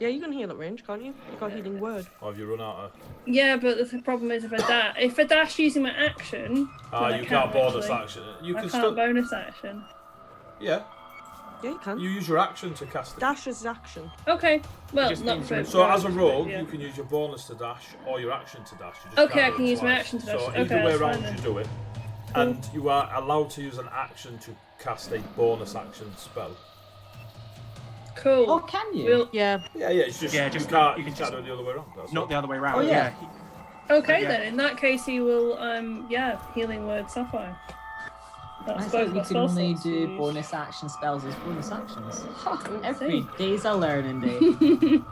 Yeah, you can heal at range, can't you? You got healing word. Or have you run out of... Yeah, but the problem is if I dash using my action, then I you can't bonus actually. action. You I can can't still... bonus action. Yeah. Yeah, you can. You use your action to cast it. Dash is action. Okay. Well, just not means for you- So as a rogue, yeah. you can use your bonus to dash or your action to dash. You just Okay, can't I do can it use my twice. action to dash. So Okay, either way that's around fine you then. do it. And you are allowed to use an action to cast a bonus action spell. Cool. Oh, can you? We'll, Yeah. Yeah, it's just, you can't do it the other way around. That's Not all. the other way around. Oh, yeah. okay Yeah. then. In that case, he will. Healing word Sapphire. That's I both thought my you can spell only slots to do use. bonus action spells as bonus actions. Oh, Every see. day's a learning day. Good thing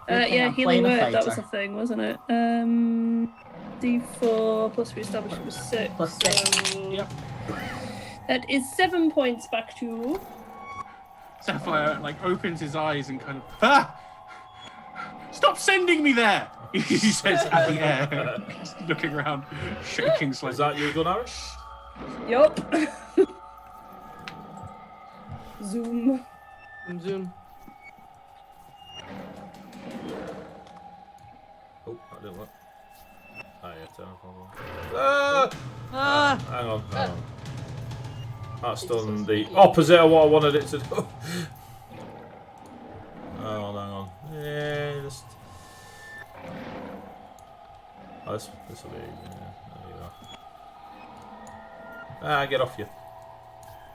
Yeah, I'm healing playing a word. That was a fighter. thing, wasn't it? D4 plus we established it was 6. Plus 6. So Yep. that is 7 points back to you. Sapphire like opens his eyes and kind of stop sending me there. He says at the air, just looking around, shaking Is slightly. that you, Gunnar? Yup. Zoom. Zoom. Oh, that didn't work. Ah, yeah, turn off. Ah! Hang on. That's done the opposite of what I wanted it to do. Hang on. Yeah, just... Oh, this will be... Yeah, there you go. Get off you.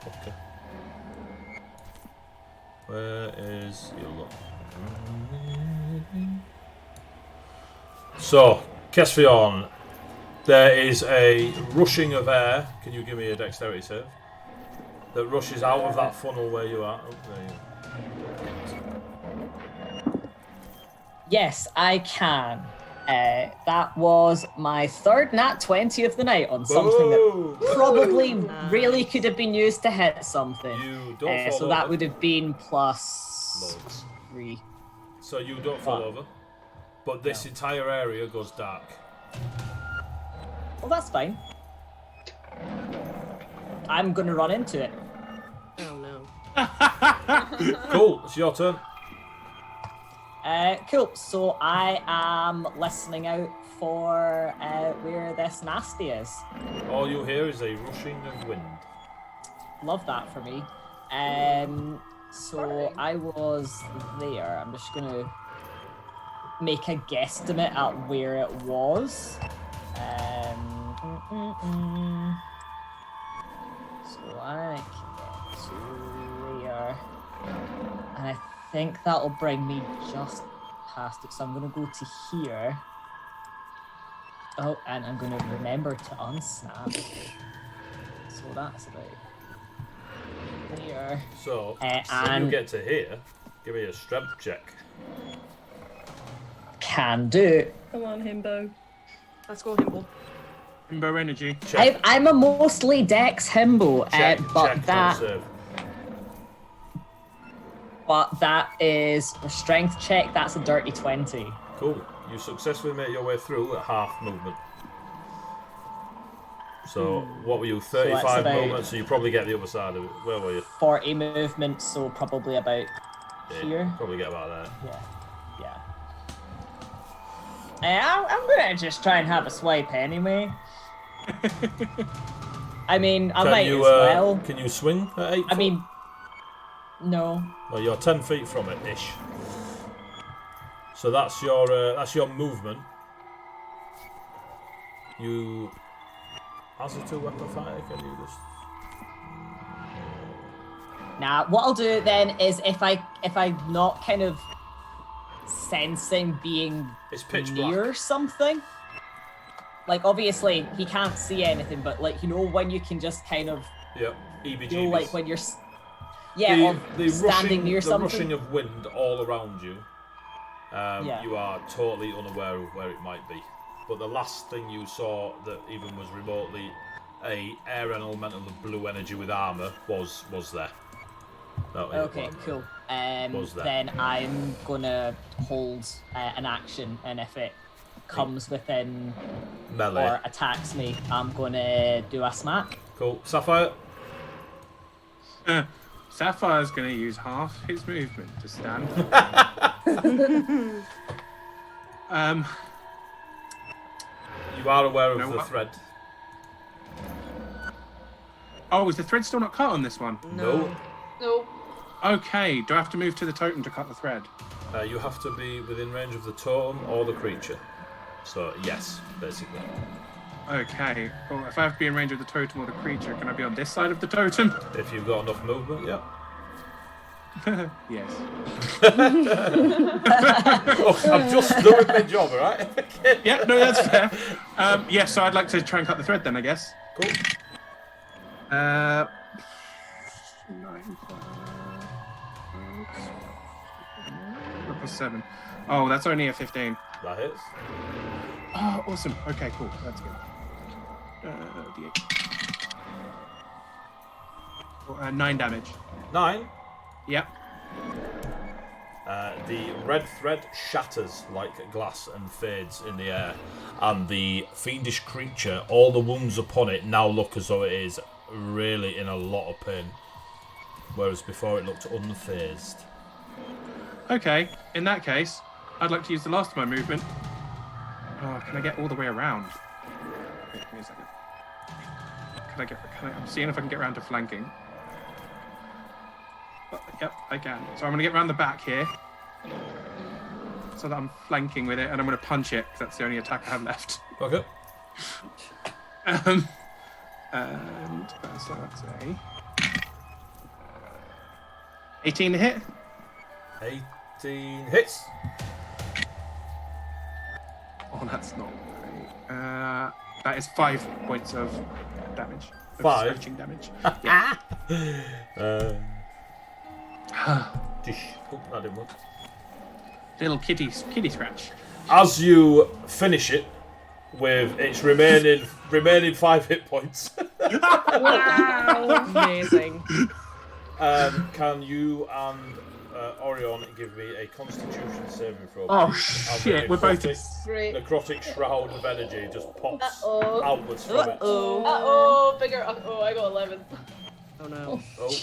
Okay. Where is your look? So, Kesfion, there is a rushing of air. Can you give me a dexterity save? That rushes out of that funnel where you are. Oh, there you go. Yes, I can. That was my third nat 20 of the night on something that Boom! probably Nice. really could have been used to hit something. You don't fall So over. that would have been plus Loads. 3. So you don't fall Fuck. over. But this entire area goes dark. Well, that's fine. I'm gonna run into it. Oh no. Cool, it's your turn. Cool. So I am listening out for where this nasty is. All you hear is a rushing of wind. Love that for me. So I was there. I'm just gonna make a guesstimate at where it was. So I can get to there, and I think that'll bring me just past it. So I'm gonna go to here. Oh, and I'm gonna remember to unsnap. So that's about here. So, when you and get to here, give me a strength check. can do. Come on, Himbo. Let's go, Himble. Himbo energy. Check. I'm a mostly Dex himbo, check, but check, that don't save. but that is a strength check. That's a dirty 20. Cool. You successfully make your way through at half movement. So, what were you, 35 about- movement? So you probably get the other side of it. Where were you? 40 movement, so probably about Yeah, here. probably get about there. Yeah. I'm gonna just try and have a swipe anyway. I mean, I might as well. Can you swing at 8 I foot? mean, no. Well, you're 10 feet from it, ish. So that's your movement. You, as a two-weapon fighter, can you just? Nah, what I'll do then is if I'm not kind of sensing being It's pitch near black. something, like obviously he can't see anything, but like when you can just kind of Yeah, EBGBs. like when you're the standing rushing, near the something. rushing of wind all around you. Yeah. You are totally unaware of where it might be. But the last thing you saw that even was remotely a air elemental of blue energy with armor was there. That was Okay, it. cool. Was that? Then I'm gonna hold an action, and if it comes within Melee. or attacks me, I'm gonna do a smack. Cool. Sapphire. Sapphire's going to use half his movement to stand. You are aware of know the what? thread. Oh, is the thread still not cut on this one? No. No. Okay, do I have to move to the totem to cut the thread? You have to be within range of the totem or the creature. So, yes, basically. Okay, well, if I have to be in range of the totem or the creature, can I be on this side of the totem? If you've got enough movement, yeah. Yes. Oh, I'm just doing my job, alright? Yeah, no, that's fair. Yeah, so I'd like to try and cut the thread then, I guess. Cool. 9 plus 7. Oh, that's only a 15. That hits. Oh, awesome. Okay, cool. That's good. D8. 9 damage. 9. Yep. The red thread shatters like glass and fades in the air, and the fiendish creature, all the wounds upon it now look as though it is really in a lot of pain, whereas before it looked unfazed. Okay, in that case, I'd like to use the last of my movement. Oh, can I get all the way around? Wait, give me a second. I'm seeing if I can get around to flanking. Oh, yep, I can. So I'm going to get around the back here. So that I'm flanking with it, and I'm going to punch it, because that's the only attack I have left. Okay. And that's a 18 to hit. 18 hits. Oh, that's not great. That is 5 points of damage. Of 5? Scratching damage. Yeah. Dish. Oh, that didn't work. Little kitty scratch. As you finish it with its remaining 5 hit points, Wow. Amazing. can you and Orion give me a Constitution saving throw? Oh please? As shit, the we're both. Great. necrotic shroud of energy just pops Uh-oh. outwards from it. Uh-oh. Bigger. Oh, I got 11. Oh no. Oh,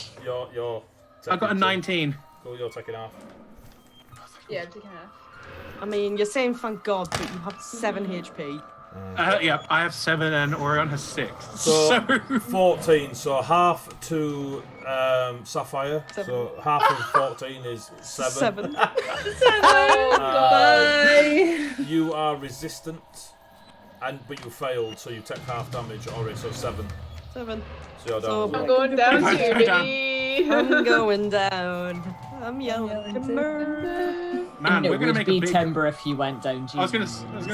you're. I got a 19. Cool, you're taking half. Yeah, I'm taking half. I mean, you're saying thank God, but you have 7 HP. Yeah, I have 7 and Orion has 6. So 14. So half to Sapphire. 7. So half of 14 is 7. 7. Oh, God. You are resistant, but you failed, so you take half damage. Ori, so 7. 7. So you're down. So- one. I'm going down Go too, down. baby. I'm going down. I'm yelling timber. Man, it we're gonna would make be a big. timber if you went down. I was gonna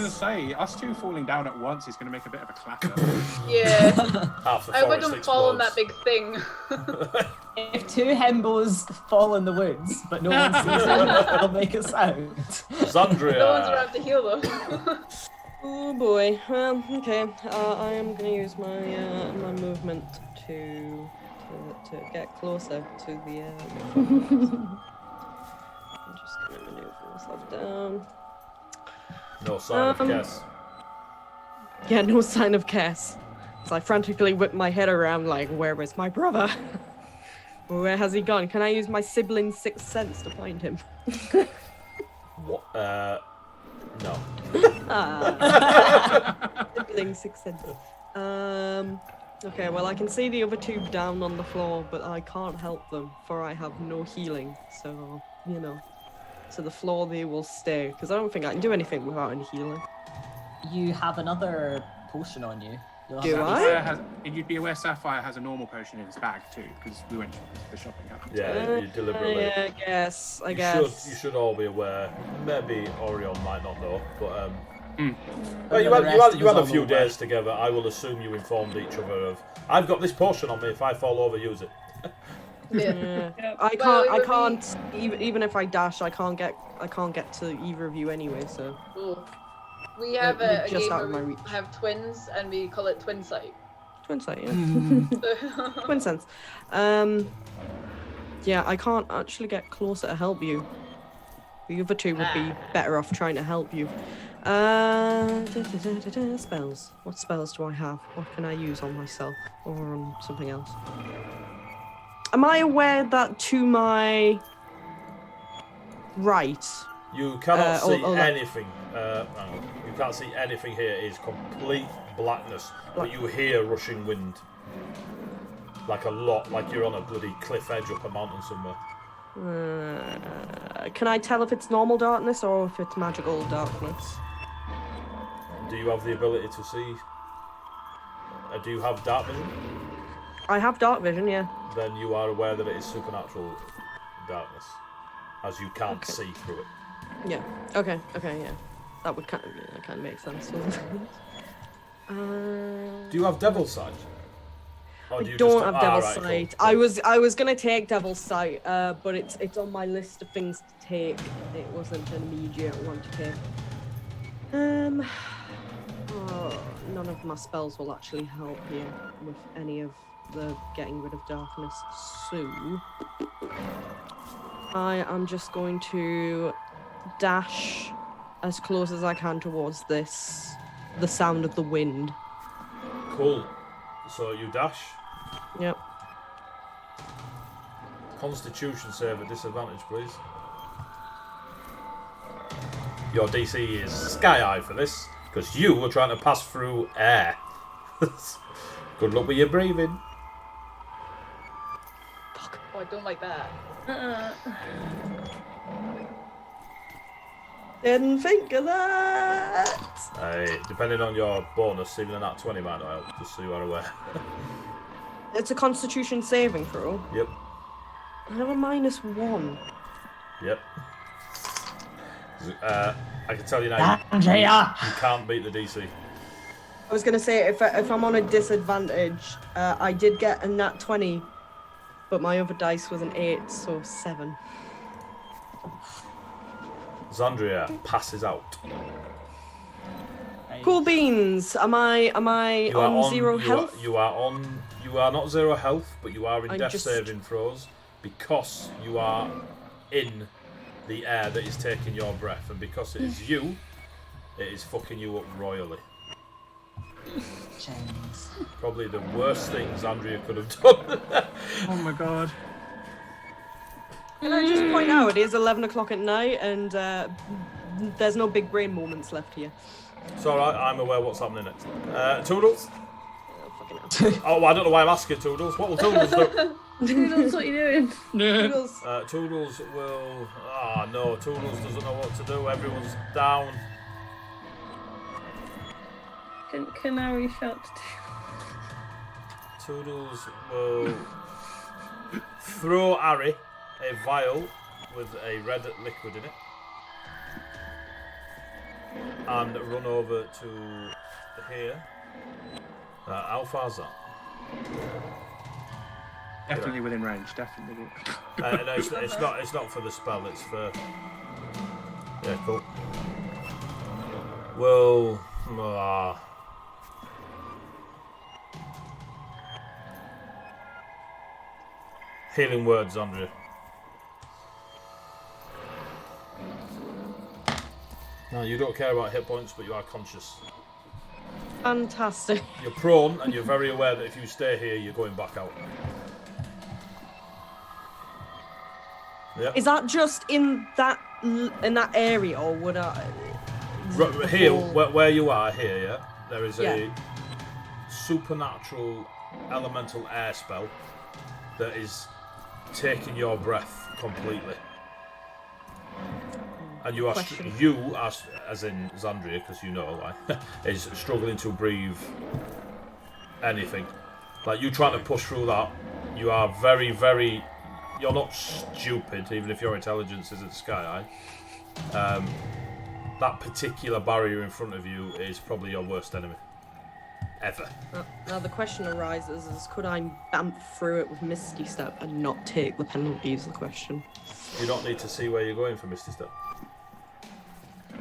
say, us two falling down at once is gonna make a bit of a clatter. Yeah. Half the I forest wouldn't fall on that explodes. big thing. If 2 himbos fall in the woods, but no one sees them, it'll make a sound. Zandria. No one's around to heal them. Oh boy. Well, okay. I am going to use my my movement to get closer to the. I'm just going to maneuver myself down. No sign of Cass. Yeah, no sign of Cass. So I frantically whip my head around, like, where is my brother? Where has he gone? Can I use my sibling's sixth sense to find him? What? No. Sibling's sixth sense. Okay, well, I can see the other 2 down on the floor, but I can't help them, for I have no healing. So, you know. So the floor they will stay, because I don't think I can do anything without any healing. You have another potion on you. You'll Do have I? You'd be aware Sapphire has a normal potion in his bag too, because we went to the shopping house. Yeah, you deliberately. Yeah, I guess. You should all be aware. Maybe Orion might not know, but And well, you the had rest of us a all few know days together. I will assume you informed each other of. I've got this potion on me. If I fall over, use it. Yeah. Yep. I Well, can't. I it would can't. Even if I dash, I can't get to either of you anyway. So. Ooh. We have You're a just game out of where my we reach. have twins, and we call it Twin Sight. Twin sight, yeah. Twin sense. Yeah, I can't actually get closer to help you. The other 2 would be better off trying to help you. Spells. What spells do I have? What can I use on myself or on something else? Am I aware that to my right You cannot see oh, anything. Hang on. You can't see anything here. It is complete blackness. But you hear rushing wind. Like a lot, like you're on a bloody cliff edge up a mountain somewhere. Can I tell if it's normal darkness or if it's magical darkness? Do you have the ability to see? Do you have dark vision? I have dark vision, yeah. Then you are aware that it is supernatural darkness, as you can't see through it. Yeah. Okay, yeah. That would kind of make sense. Do you have Devil's Sight? Or do I you don't just... have Devil's right, Sight. cool. I was gonna take Devil's Sight, but it's on my list of things to take. It wasn't an immediate one to take. None of my spells will actually help here with any of the getting rid of darkness. So I am just going to dash as close as I can towards the sound of the wind. Cool. So you dash. Yep. Constitution save at disadvantage, please. Your DC is sky high for this, because you were trying to pass through air. Good luck with your breathing. Fuck. Oh, I don't like that. Didn't think of that. Depending on your bonus, even a nat 20 might not help, just so you are aware. It's a Constitution saving throw. Yep. I have a -1. Yep. I can tell you now, Andrea! you can't beat the DC. I was gonna say if I'm on a disadvantage, I did get a nat 20, but my other dice was an 8, so 7. Zandria passes out. Cool beans. Am I on 0 health? You are not 0 health, but you are in I'm death just- saving throws because you are in the air that is taking your breath, and because it is you, it is fucking you up royally. James. Probably the worst thing Zandria could have done. Oh my god. Can I just point out, it is 11 o'clock at night, and there's no big brain moments left here. It's alright, I'm aware what's happening next. Toodles? Oh, fucking hell. Oh, I don't know why I'm asking Toodles. What will Toodles do? Toodles, what are you doing? Toodles. Toodles will... Ah, no, Toodles doesn't know what to do. Everyone's down. Can I reach out to Toodles will throw Harry a vial with a red liquid in it and run over to here. How far's that? Definitely within range, definitely. No, it's not for the spell, it's for... Yeah, cool. Well... Healing words, Andrea. No, you don't care about hit points, but you are conscious. Fantastic. You're prone, and you're very aware that if you stay here, you're going back out. Yeah. Is that just in that area, or would I? Here, where you are here, yeah, there is Yeah. a supernatural elemental air spell that is taking your breath completely. And you are, Question. as in Zandria, because you know why, is struggling to breathe anything. Like, you trying to push through that, you are very, very... You're not stupid, even if your intelligence isn't sky high. That particular barrier in front of you is probably your worst enemy. Ever. Now the question arises: could I bamf through it with Misty Step and not take the penalty? Is the question. You don't need to see where you're going for Misty Step.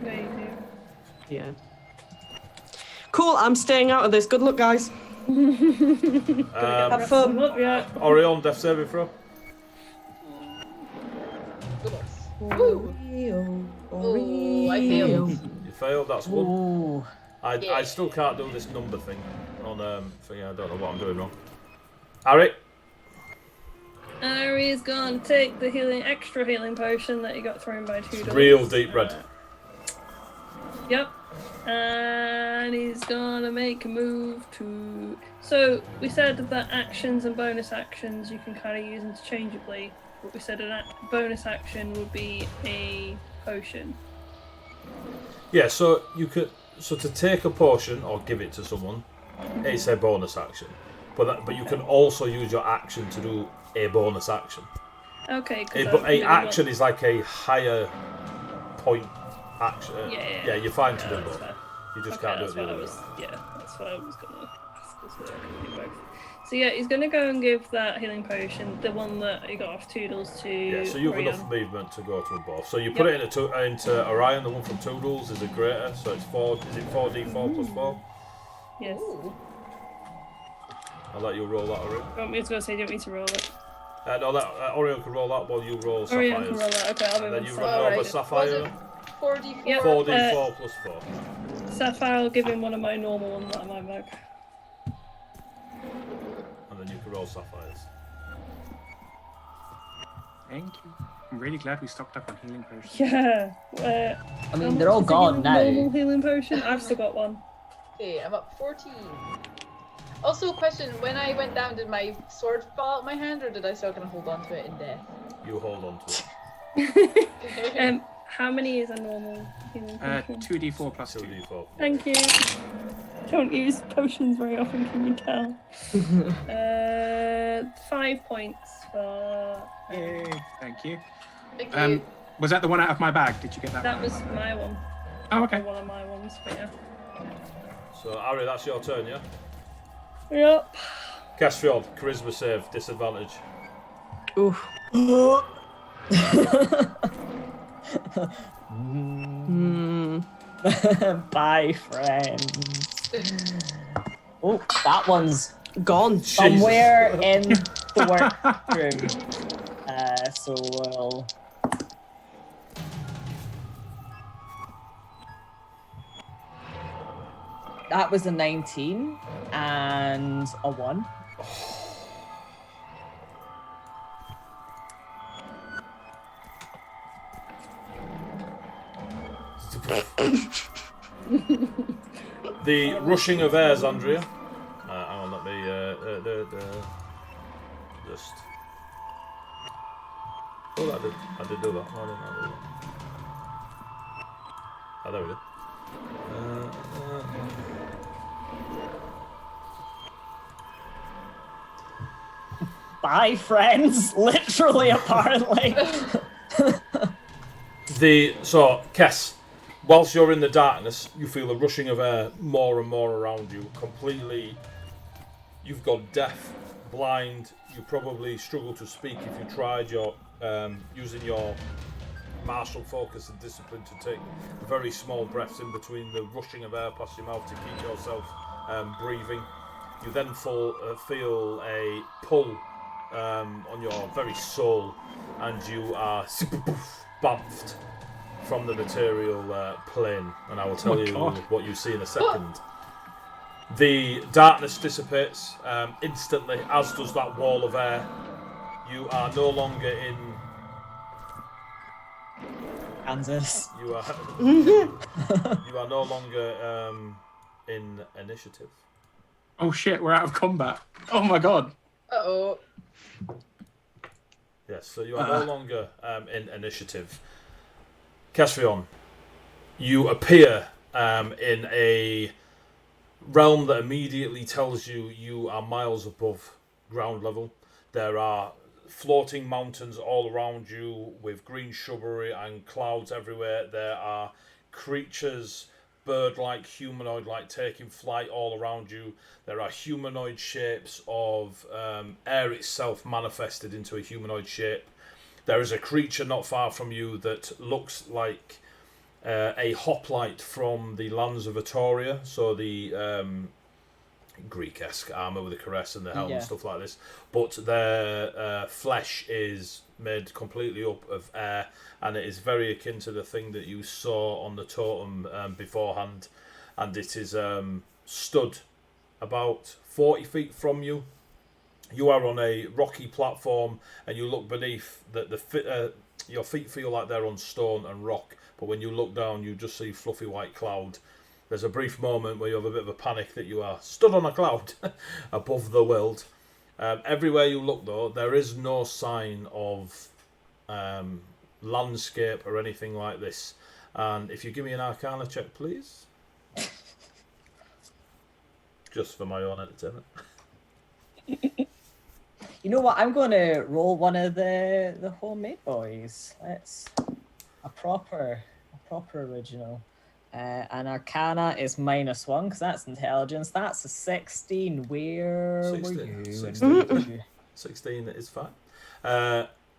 No, you do. Yeah. Cool. I'm staying out of this. Good luck, guys. Have fun. Orion, death saving throw. Ooh. Oh, I failed. You failed, that's one. Ooh. I still can't do this number thing on I don't know what I'm doing wrong. Harry. Ari's gonna take the extra healing potion that he got thrown by Toodles. Real deep red. Yep. And he's gonna make a move to... So, we said that actions and bonus actions you can kind of use interchangeably, but we said a bonus action would be a potion. Yeah, so you could... So to take a potion or give it to someone, it's a bonus action. But you can also use your action to do a bonus action. Okay. But a action is like a higher point action. Yeah, you're fine to do that's both. fair. You just Okay, can't do it that's the what I other was. way. Yeah, that's what I was gonna ask as well. I can do both. So yeah, he's gonna go and give that healing potion, the one that he got off Toodles, to Yeah, so you have Orion. enough movement to go to them both. So you put it into Orion, the one from Toodles is a greater, so it's 4. Is it 4d4 plus 4? Yes. I'll let you roll that, Orion. I was gonna say, do you want me to roll it? No, that Orion can roll that while you roll Sapphires. Orion can roll that. Okay, I'll And be then you with run Sapphire. over Was Sapphire. it 4d4? Yep. 4d4 plus 4. Sapphire will give him one of my normal ones out of my bag. And then you can roll Sapphires. Thank you. I'm really glad we stocked up on healing potions. Yeah. I mean, they're all gone now. Normal healing potion. I've still got one. Okay, I'm up 14. Also, question, when I went down, did my sword fall out my hand, or did I still kind of hold on to it in death? You hold on to it. How many is a normal healing potion? 2d4 plus 2. 2d4. Thank you. Don't use potions very often, can you tell? 5 points for... Yay, thank you. Thank you. Was that the one out of my bag? Did you get that That one? was my one. Oh, okay. One of my ones, but yeah. So, Ari, that's your turn, yeah? Yep. Castriod, charisma save, disadvantage. Oof. Bye, friends. Oh, that one's Gone. somewhere in the workroom. So we'll... That was a 19 and a 1. The rushing of airs, Andrea. Hang on, let me just. Oh, I did do that. Why didn't I do that? Oh, there we go. Bye, friends. Literally, apparently. So, Kess, whilst you're in the darkness, you feel a rushing of air more and more around you. Completely, you've got deaf, blind. You probably struggle to speak if you tried your using your martial focus and discipline to take very small breaths in between the rushing of air past your mouth to keep yourself breathing. You then feel a pull on your very soul, and you are bamfed from the material plane. And I will tell you what you see in a second. The darkness dissipates instantly, as does that wall of air. You are no longer in Kansas. You are no longer in initiative. Oh shit, we're out of combat. Oh my god. Uh-oh. Yes, so you are no longer in initiative. Castrion, you appear in a realm that immediately tells you you are miles above ground level. There are floating mountains all around you with green shrubbery and clouds everywhere. There are creatures, bird-like, humanoid-like, taking flight all around you. There are humanoid shapes of air itself manifested into a humanoid shape. There is a creature not far from you that looks like a hoplite from the lands of Atoria, so the Greek-esque armour with the caress and the helm and stuff like this, but their flesh is made completely up of air, and it is very akin to the thing that you saw on the totem beforehand, and it is stood about 40 feet from you, You are on a rocky platform, and you look beneath. Your feet feel like they're on stone and rock, but when you look down, you just see fluffy white cloud. There's a brief moment where you have a bit of a panic that you are stood on a cloud above the world. Everywhere you look, though, there is no sign of landscape or anything like this. And if you give me an Arcana check, please. Just for my own entertainment. You know what? I'm going to roll one of the homemade boys. Let's a proper original. And Arcana is -1 because that's intelligence. That's a 16. Where 16. were you? 16. 16 is fine.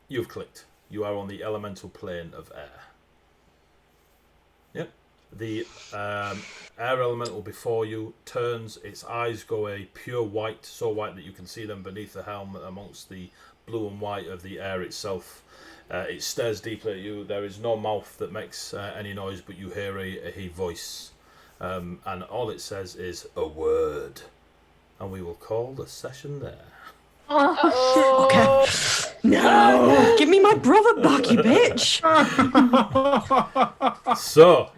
You've clicked. You are on the elemental plane of air. Yep. The air elemental before you turns. Its eyes go a pure white, so white that you can see them beneath the helmet amongst the blue and white of the air itself. It stares deeply at you. There is no mouth that makes any noise, but you hear a voice. And all it says is a word. And we will call the session there. Okay. No! Give me my brother back, you bitch! So,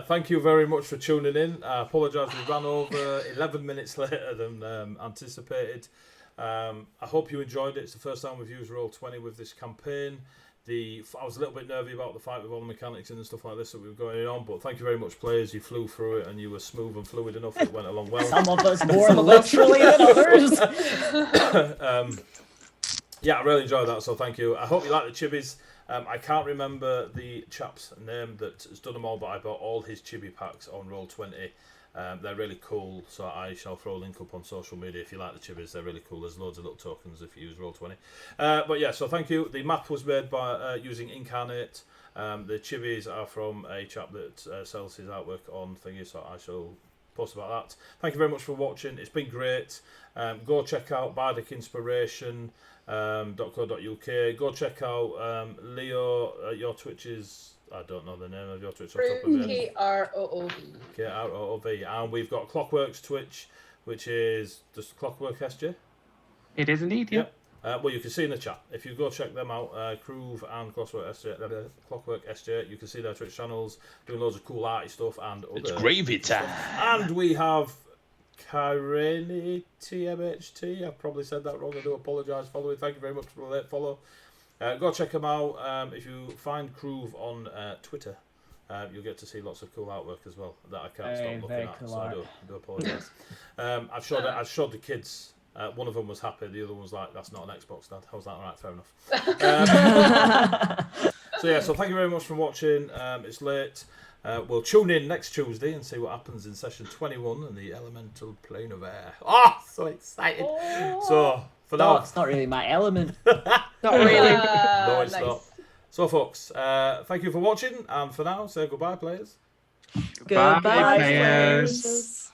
thank you very much for tuning in. I apologise, we ran over 11 minutes later than anticipated. I hope you enjoyed it. It's the first time we've used Roll20 with this campaign. I was a little bit nervy about the fight with all the mechanics and stuff like this that we were going on, but thank you very much, players. You flew through it and you were smooth and fluid enough. It went along well. Some of us more literally than others. Yeah, I really enjoyed that, so thank you. I hope you like the chibis. I can't remember the chap's name that has done them all, but I bought all his chibi packs on Roll20. They're really cool, so I shall throw a link up on social media if you like the chibis. They're really cool. There's loads of little tokens if you use Roll20. But yeah, so thank you. The map was made by using Incarnate. The chibis are from a chap that sells his artwork on thingy, so I shall post about that. Thank you very much for watching. It's been great. Go check out Bardic Inspiration. .co.uk. Go check out Leo. Your Twitch is, I don't know the name of your Twitch. Kroov. Kroov. And we've got Clockwork's Twitch, which is just Clockwork SJ. It is indeed, yeah. Well, you can see in the chat. If you go check them out, Kroov and Clockwork SJ, you can see their Twitch channels doing loads of cool arty stuff and other. It's gravy time. And we have Kyrene TMHT. I've probably said that wrong. I do apologise. Following. Thank you very much for the late follow. Go check them out. If you find Kroov on Twitter, you'll get to see lots of cool artwork as well that I can't stop looking at. Cool so I do apologise. I've showed the kids. One of them was happy. The other one was like, "That's not an Xbox, Dad." I was like, "All right, fair enough." So yeah. So thank you very much for watching. It's late. We'll tune in next Tuesday and see what happens in session 21 in the elemental plane of air. Oh, so excited! So for now, it's not really my element. Not really. no, it's Nice. not. So, folks, thank you for watching, and for now, say goodbye, players. Goodbye, players. players.